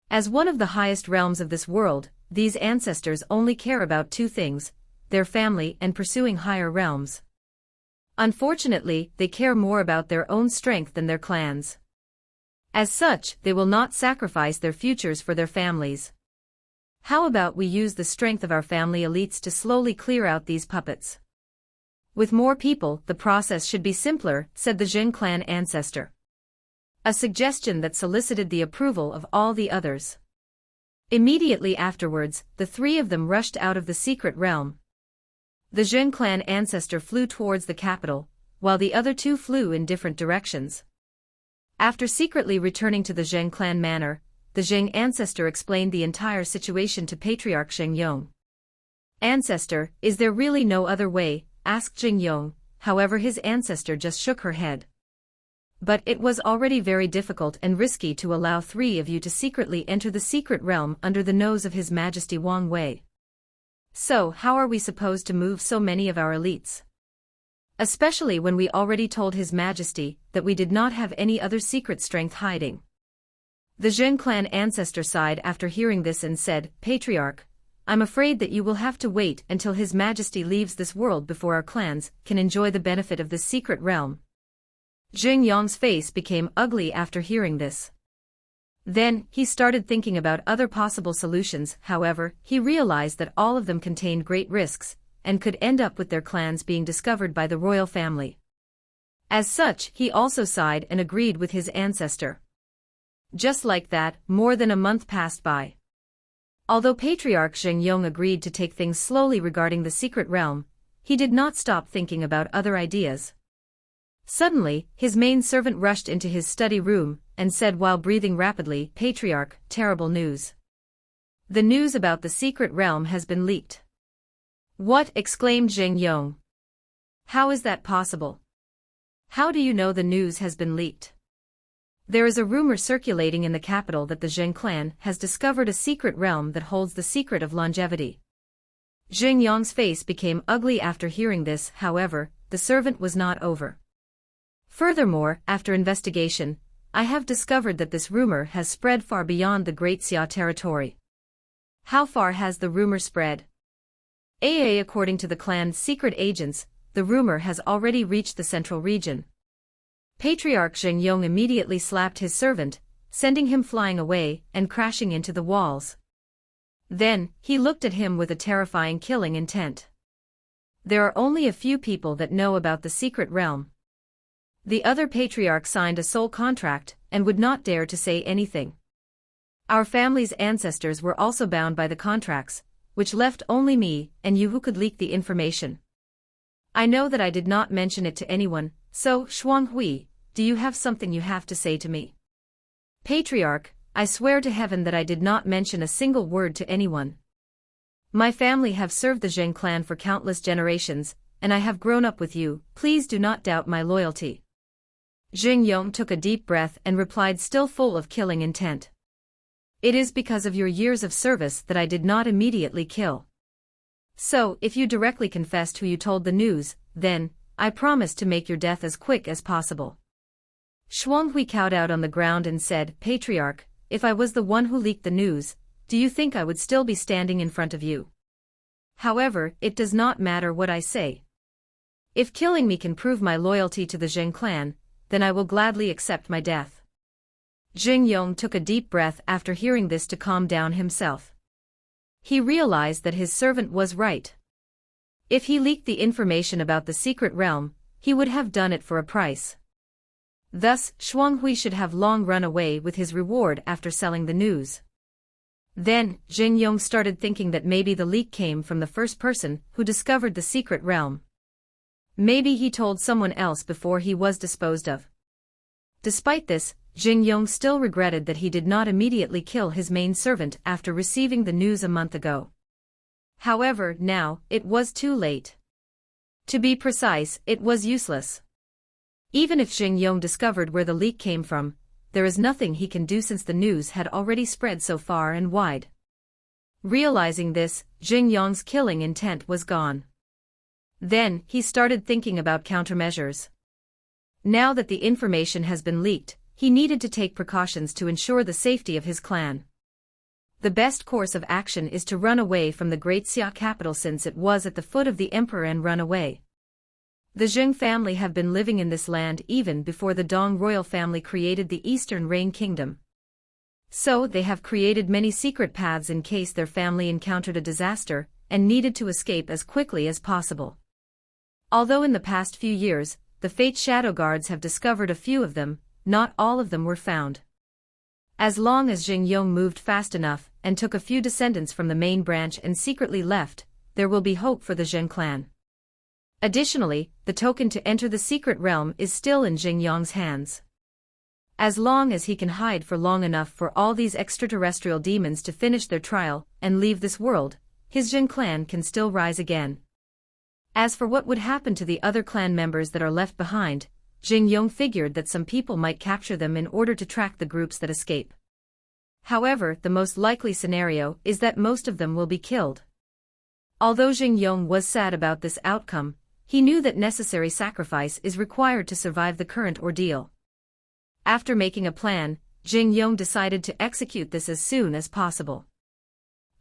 As one of the highest realms of this world, these ancestors only care about two things: their family and pursuing higher realms. Unfortunately, they care more about their own strength than their clans. As such, they will not sacrifice their futures for their families. How about we use the strength of our family elites to slowly clear out these puppets? With more people, the process should be simpler, said the Zheng clan ancestor. A suggestion that solicited the approval of all the others. Immediately afterwards, the three of them rushed out of the secret realm. The Zheng clan ancestor flew towards the capital, while the other two flew in different directions. After secretly returning to the Zheng clan manor, the Zheng ancestor explained the entire situation to Patriarch Zheng Yong. Ancestor, is there really no other way? Asked Zheng Yong, however his ancestor just shook her head. But it was already very difficult and risky to allow three of you to secretly enter the secret realm under the nose of His Majesty Wang Wei. So how are we supposed to move so many of our elites? Especially when we already told His Majesty that we did not have any other secret strength hiding. The Zheng clan ancestor sighed after hearing this and said, Patriarch, I'm afraid that you will have to wait until His Majesty leaves this world before our clans can enjoy the benefit of this secret realm. Zheng Yong's face became ugly after hearing this. Then, he started thinking about other possible solutions. However, he realized that all of them contained great risks, and could end up with their clans being discovered by the royal family. As such, he also sighed and agreed with his ancestor. Just like that, more than a month passed by. Although Patriarch Zheng Yong agreed to take things slowly regarding the secret realm, he did not stop thinking about other ideas. Suddenly, his main servant rushed into his study room and said while breathing rapidly, Patriarch, terrible news. The news about the secret realm has been leaked. What? Exclaimed Zheng Yong. How is that possible? How do you know the news has been leaked? There is a rumor circulating in the capital that the Zheng clan has discovered a secret realm that holds the secret of longevity. Zheng Yong's face became ugly after hearing this. However, the servant was not over. Furthermore, after investigation, I have discovered that this rumor has spread far beyond the Great Xia territory. How far has the rumor spread? According to the clan's secret agents, the rumor has already reached the central region. Patriarch Zheng Yong immediately slapped his servant, sending him flying away and crashing into the walls. Then, he looked at him with a terrifying killing intent. There are only a few people that know about the secret realm. The other patriarch signed a soul contract and would not dare to say anything. Our family's ancestors were also bound by the contracts, which left only me and you who could leak the information. I know that I did not mention it to anyone, so, Shuanghui, do you have something you have to say to me? Patriarch, I swear to heaven that I did not mention a single word to anyone. My family have served the Zheng clan for countless generations, and I have grown up with you. Please do not doubt my loyalty. Zheng Yong took a deep breath and replied, still full of killing intent. It is because of your years of service that I did not immediately kill. So, if you directly confessed who you told the news, then, I promise to make your death as quick as possible. Shuanghui cowed out on the ground and said, Patriarch, if I was the one who leaked the news, do you think I would still be standing in front of you? However, it does not matter what I say. If killing me can prove my loyalty to the Zheng clan, then I will gladly accept my death. Zheng Yong took a deep breath after hearing this to calm down himself. He realized that his servant was right. If he leaked the information about the secret realm, he would have done it for a price. Thus, Shuanghui should have long run away with his reward after selling the news. Then, Jing Yong started thinking that maybe the leak came from the first person who discovered the secret realm. Maybe he told someone else before he was disposed of. Despite this, Jing Yong still regretted that he did not immediately kill his main servant after receiving the news a month ago. However, now, it was too late. To be precise, it was useless. Even if Jing Yong discovered where the leak came from, there is nothing he can do since the news had already spread so far and wide. Realizing this, Jing Yong's killing intent was gone. Then, he started thinking about countermeasures. Now that the information has been leaked, he needed to take precautions to ensure the safety of his clan. The best course of action is to run away from the Great Xia capital since it was at the foot of the emperor and run away. The Zheng family have been living in this land even before the Dong royal family created the Eastern Reign Kingdom. So they have created many secret paths in case their family encountered a disaster and needed to escape as quickly as possible. Although in the past few years, the Fate Shadow Guards have discovered a few of them, not all of them were found. As long as Jing Yong moved fast enough and took a few descendants from the main branch and secretly left, there will be hope for the Zheng clan. Additionally, the token to enter the secret realm is still in Jing Yong's hands. As long as he can hide for long enough for all these extraterrestrial demons to finish their trial and leave this world, his Zheng clan can still rise again. As for what would happen to the other clan members that are left behind, Jing Yong figured that some people might capture them in order to track the groups that escape. However, the most likely scenario is that most of them will be killed. Although Jing Yong was sad about this outcome, he knew that necessary sacrifice is required to survive the current ordeal. After making a plan, Jing Yong decided to execute this as soon as possible.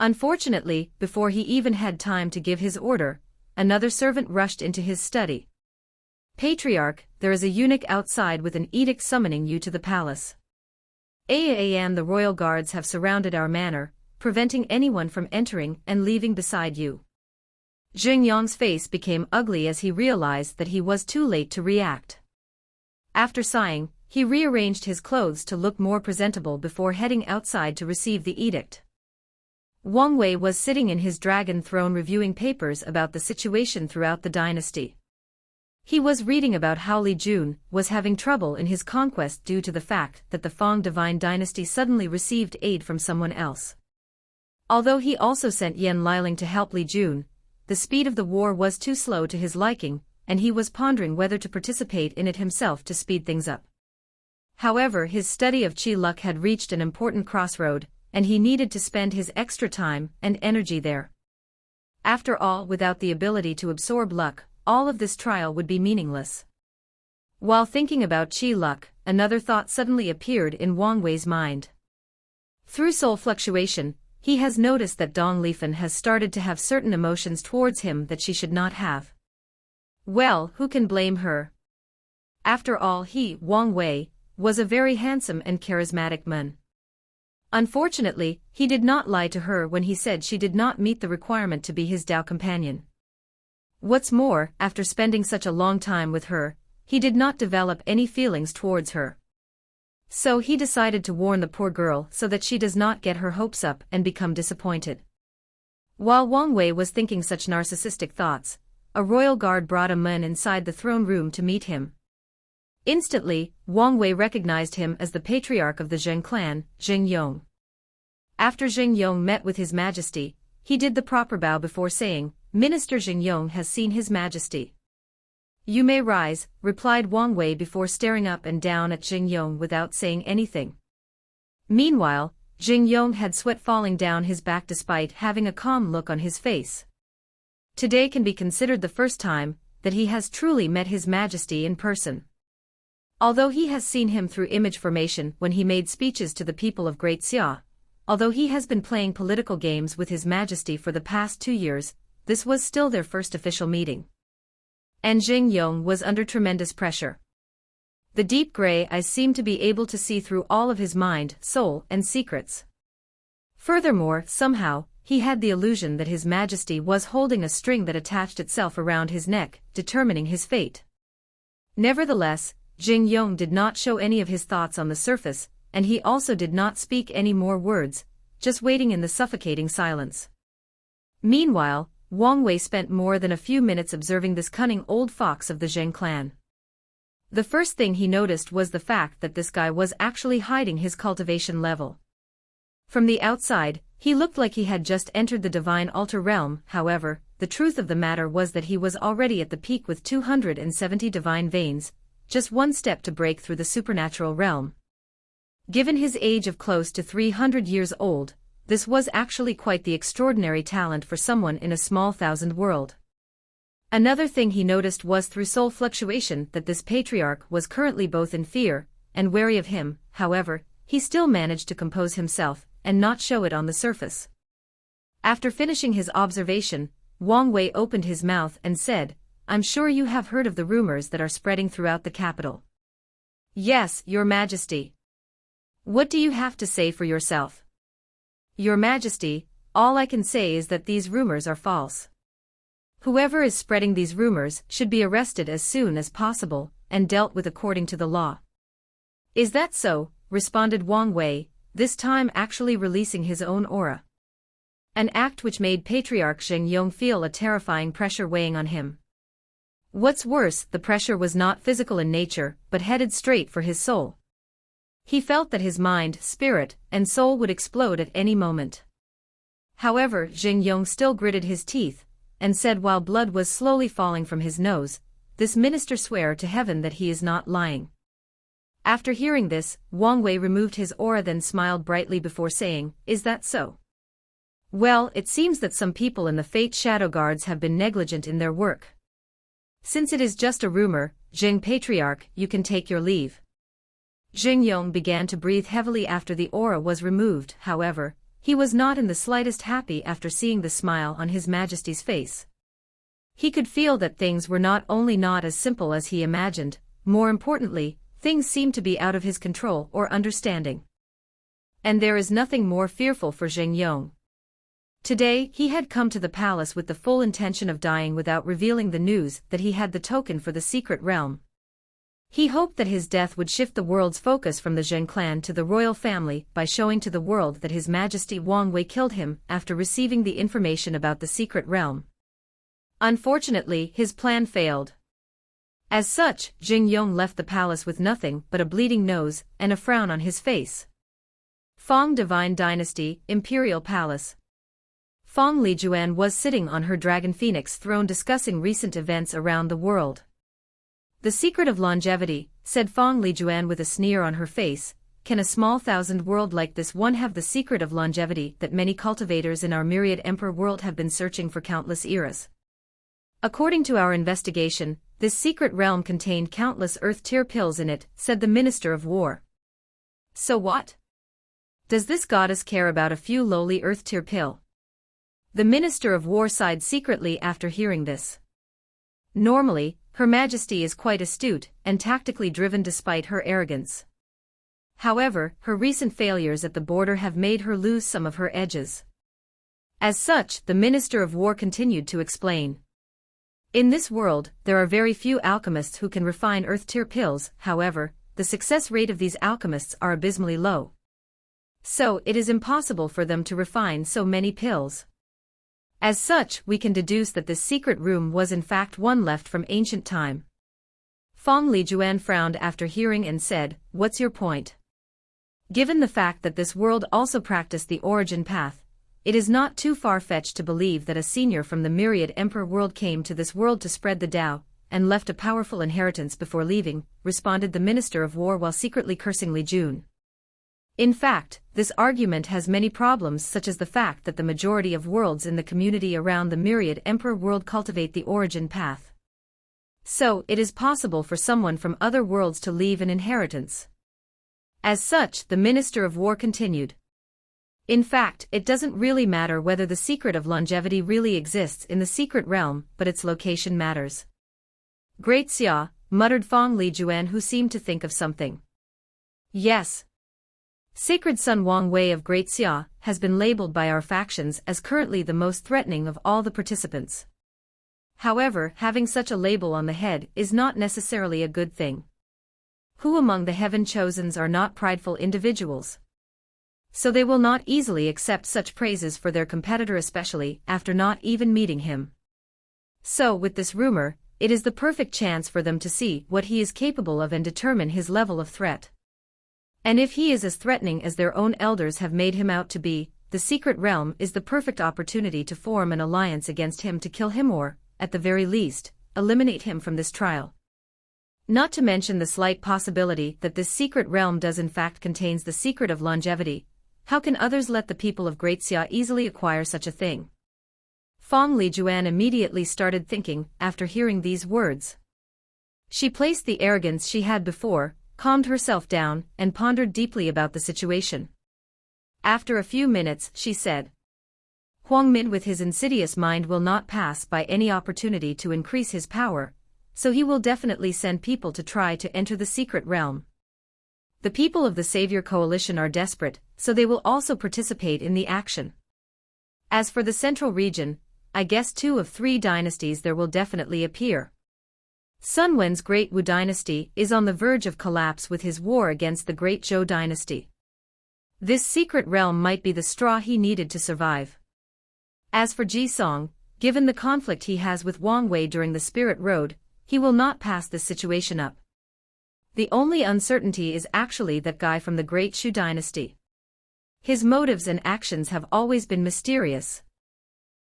Unfortunately, before he even had time to give his order, another servant rushed into his study. "Patriarch, there is a eunuch outside with an edict summoning you to the palace. The royal guards have surrounded our manor, preventing anyone from entering and leaving beside you." Jing Yong's face became ugly as he realized that he was too late to react. After sighing, he rearranged his clothes to look more presentable before heading outside to receive the edict. Wang Wei was sitting in his dragon throne reviewing papers about the situation throughout the dynasty. He was reading about how Li Jun was having trouble in his conquest due to the fact that the Fang divine dynasty suddenly received aid from someone else. Although he also sent Yan Liling to help Li Jun, the speed of the war was too slow to his liking, and he was pondering whether to participate in it himself to speed things up. However, his study of Qi luck had reached an important crossroad, and he needed to spend his extra time and energy there. After all, without the ability to absorb luck, all of this trial would be meaningless. While thinking about Qi luck, another thought suddenly appeared in Wang Wei's mind. Through soul fluctuation, he has noticed that Dong Lifen has started to have certain emotions towards him that she should not have. Well, who can blame her? After all, he, Wang Wei, was a very handsome and charismatic man. Unfortunately, he did not lie to her when he said she did not meet the requirement to be his Dao companion. What's more, after spending such a long time with her, he did not develop any feelings towards her. So he decided to warn the poor girl so that she does not get her hopes up and become disappointed. While Wang Wei was thinking such narcissistic thoughts, a royal guard brought a man inside the throne room to meet him. Instantly, Wang Wei recognized him as the patriarch of the Zheng clan, Jing Yong. After Jing Yong met with His Majesty, he did the proper bow before saying, "Minister Jing Yong has seen His Majesty." "You may rise," replied Wang Wei before staring up and down at Jing Yong without saying anything. Meanwhile, Jing Yong had sweat falling down his back despite having a calm look on his face. Today can be considered the first time that he has truly met His Majesty in person. Although he has seen him through image formation when he made speeches to the people of Great Xia, although he has been playing political games with His Majesty for the past 2 years, this was still their first official meeting. And Jing Yong was under tremendous pressure. The deep gray eyes seemed to be able to see through all of his mind, soul, and secrets. Furthermore, somehow, he had the illusion that His Majesty was holding a string that attached itself around his neck, determining his fate. Nevertheless, Jing Yong did not show any of his thoughts on the surface, and he also did not speak any more words, just waiting in the suffocating silence. Meanwhile, Wang Wei spent more than a few minutes observing this cunning old fox of the Zheng clan. The first thing he noticed was the fact that this guy was actually hiding his cultivation level. From the outside, he looked like he had just entered the divine altar realm. However, the truth of the matter was that he was already at the peak with 270 divine veins, just one step to break through the supernatural realm. Given his age of close to 300 years old, this was actually quite the extraordinary talent for someone in a small thousand world. Another thing he noticed was through soul fluctuation that this patriarch was currently both in fear and wary of him. However, he still managed to compose himself and not show it on the surface. After finishing his observation, Wang Wei opened his mouth and said, "I'm sure you have heard of the rumors that are spreading throughout the capital." "Yes, Your Majesty." "What do you have to say for yourself?" "Your Majesty, all I can say is that these rumors are false. Whoever is spreading these rumors should be arrested as soon as possible and dealt with according to the law." "Is that so?" responded Wang Wei, this time actually releasing his own aura. An act which made Patriarch Zheng Yong feel a terrifying pressure weighing on him. What's worse, the pressure was not physical in nature, but headed straight for his soul. He felt that his mind, spirit, and soul would explode at any moment. However, Zheng Yong still gritted his teeth, and said while blood was slowly falling from his nose, "This minister swear to heaven that he is not lying." After hearing this, Wang Wei removed his aura then smiled brightly before saying, "Is that so? Well, it seems that some people in the Fate Shadow Guards have been negligent in their work. Since it is just a rumor, Zheng Patriarch, you can take your leave." Zheng Yong began to breathe heavily after the aura was removed. However, he was not in the slightest happy after seeing the smile on His Majesty's face. He could feel that things were not only not as simple as he imagined, more importantly, things seemed to be out of his control or understanding. And there is nothing more fearful for Zheng Yong. Today, he had come to the palace with the full intention of dying without revealing the news that he had the token for the secret realm. He hoped that his death would shift the world's focus from the Zheng clan to the royal family by showing to the world that His Majesty Wang Wei killed him after receiving the information about the secret realm. Unfortunately, his plan failed. As such, Zheng Yong left the palace with nothing but a bleeding nose and a frown on his face. Fong Divine Dynasty, Imperial Palace. Fong Lijuan was sitting on her dragon phoenix throne discussing recent events around the world. "The secret of longevity," said Fong Lijuan with a sneer on her face. "Can a small thousand world like this one have the secret of longevity that many cultivators in our myriad emperor world have been searching for countless eras? According to our investigation, this secret realm contained countless earth-tier pills in it," said the Minister of War. "So what? Does this goddess care about a few lowly earth-tier pill?" The Minister of War sighed secretly after hearing this. Normally, Her Majesty is quite astute and tactically driven despite her arrogance. However, her recent failures at the border have made her lose some of her edges. As such, the Minister of War continued to explain. "In this world, there are very few alchemists who can refine earth-tier pills. However, the success rate of these alchemists are abysmally low. So, it is impossible for them to refine so many pills. As such, we can deduce that this secret room was in fact one left from ancient time." Fong Lijuan frowned after hearing and said, "What's your point? Given the fact that this world also practiced the origin path, it is not too far-fetched to believe that a senior from the myriad emperor world came to this world to spread the Tao, and left a powerful inheritance before leaving," responded the Minister of War while secretly cursing Li Jun. In fact, this argument has many problems, such as the fact that the majority of worlds in the community around the myriad emperor world cultivate the origin path. So, it is possible for someone from other worlds to leave an inheritance. As such, the Minister of War continued. "In fact, it doesn't really matter whether the secret of longevity really exists in the secret realm, but its location matters." "Great Xia," muttered Fong Lijuan, who seemed to think of something. "Yes. Sacred Son Wang Wei of Great Xia has been labeled by our factions as currently the most threatening of all the participants. However, having such a label on the head is not necessarily a good thing. Who among the heaven chosens are not prideful individuals? so they will not easily accept such praises for their competitor, especially after not even meeting him. So with this rumor, it is the perfect chance for them to see what he is capable of and determine his level of threat. And if he is as threatening as their own elders have made him out to be, the secret realm is the perfect opportunity to form an alliance against him, to kill him or, at the very least, eliminate him from this trial. Not to mention the slight possibility that this secret realm does in fact contains the secret of longevity. How can others let the people of Great Xia easily acquire such a thing? Fong Lijuan immediately started thinking after hearing these words. She placed the arrogance she had before, calmed herself down, and pondered deeply about the situation. After a few minutes, she said, Huang Min with his insidious mind will not pass by any opportunity to increase his power, so he will definitely send people to try to enter the secret realm. The people of the Savior Coalition are desperate, so they will also participate in the action. As for the central region, I guess 2 of 3 dynasties there will definitely appear. Sun Wen's Great Wu dynasty is on the verge of collapse with his war against the Great Zhou dynasty. This secret realm might be the straw he needed to survive. As for Ji Song, given the conflict he has with Wang Wei during the Spirit Road, he will not pass this situation up. The only uncertainty is actually that guy from the Great Shu dynasty. His motives and actions have always been mysterious.